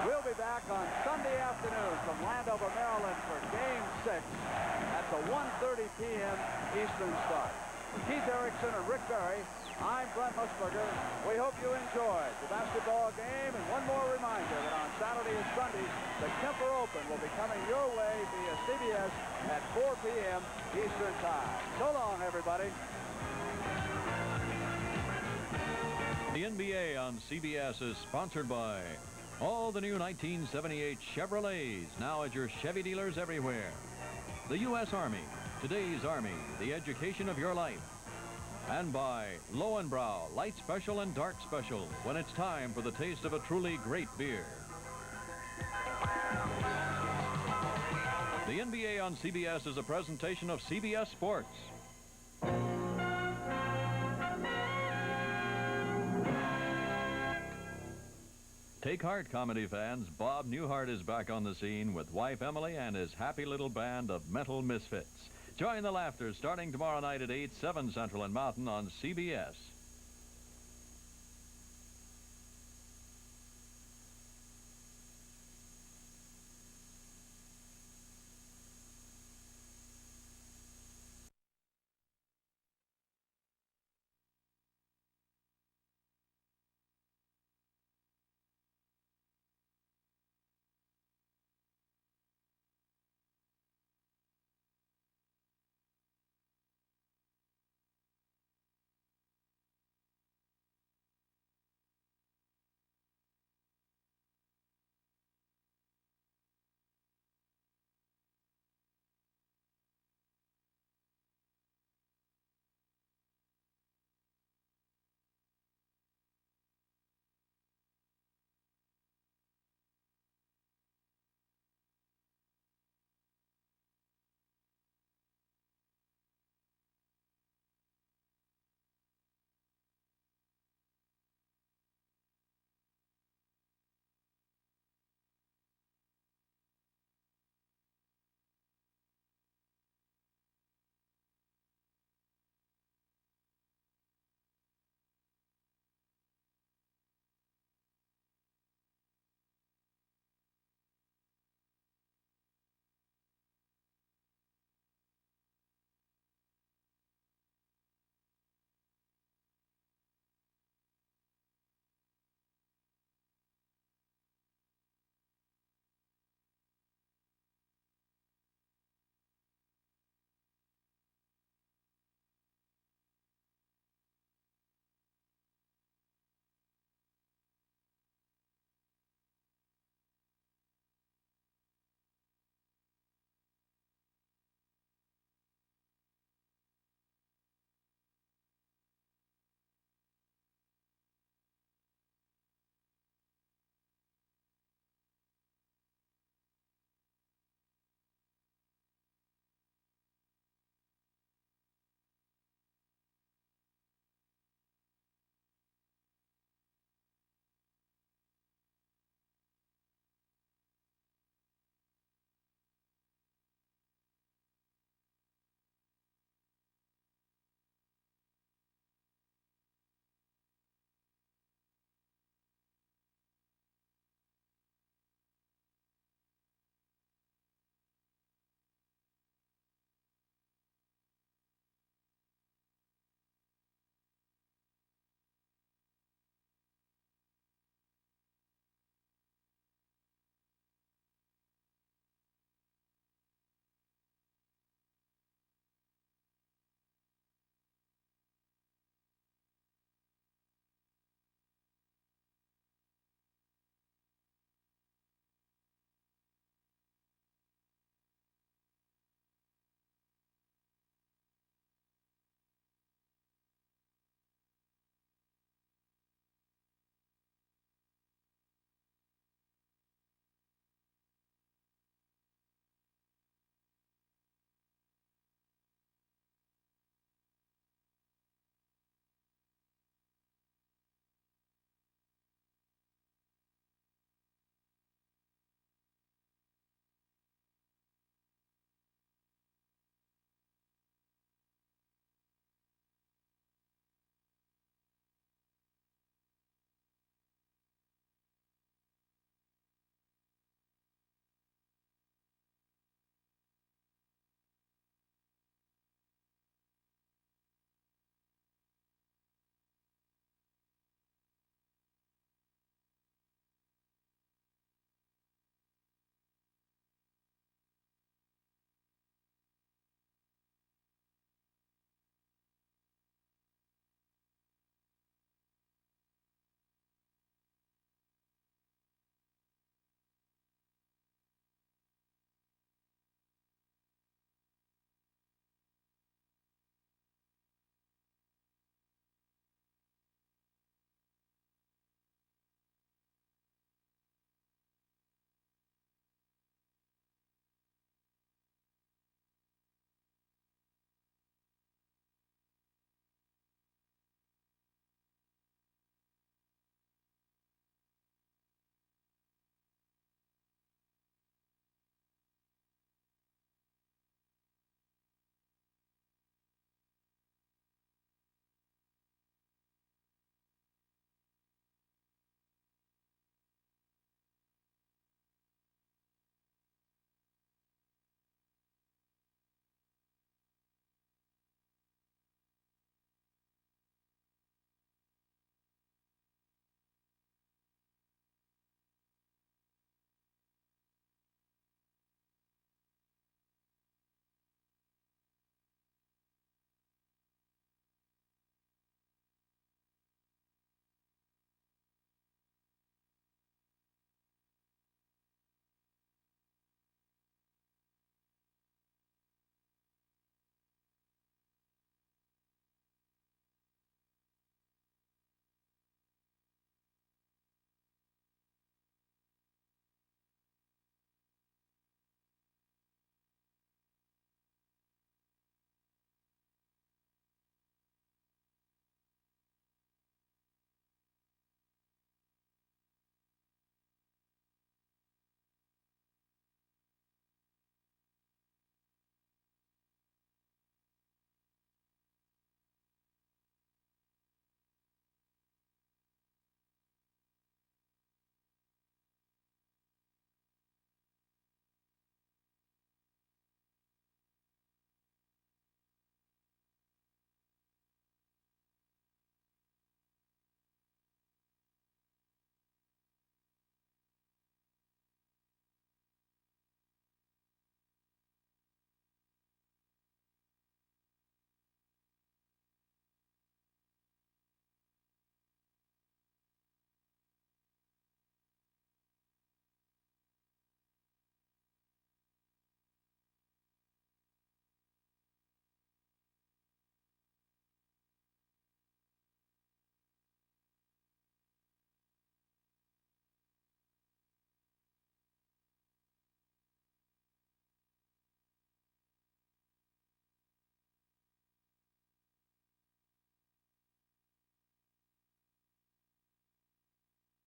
We'll be back on Sunday afternoon from Landover, Maryland for Game 6 at the 1:30 p.m. Eastern start. For Keith Erickson and Rick Berry, I'm Brent Musburger. We hope you enjoyed the basketball game. And one more reminder that on Saturday and Sunday, the Kemper Open will be coming your way via CBS at 4 p.m. Eastern Time. So long, everybody. The NBA on CBS is sponsored by all the new 1978 Chevrolets, now at your Chevy dealers everywhere. The U.S. Army, today's Army, the education of your life. And by Lowenbrau, light special and dark special, when it's time for the taste of a truly great beer. The NBA on CBS is a presentation of CBS Sports. Take heart, comedy fans. Bob Newhart is back on the scene with wife Emily and his happy little band of mental misfits. Join the laughter starting tomorrow night at 8, 7 Central and Mountain on CBS.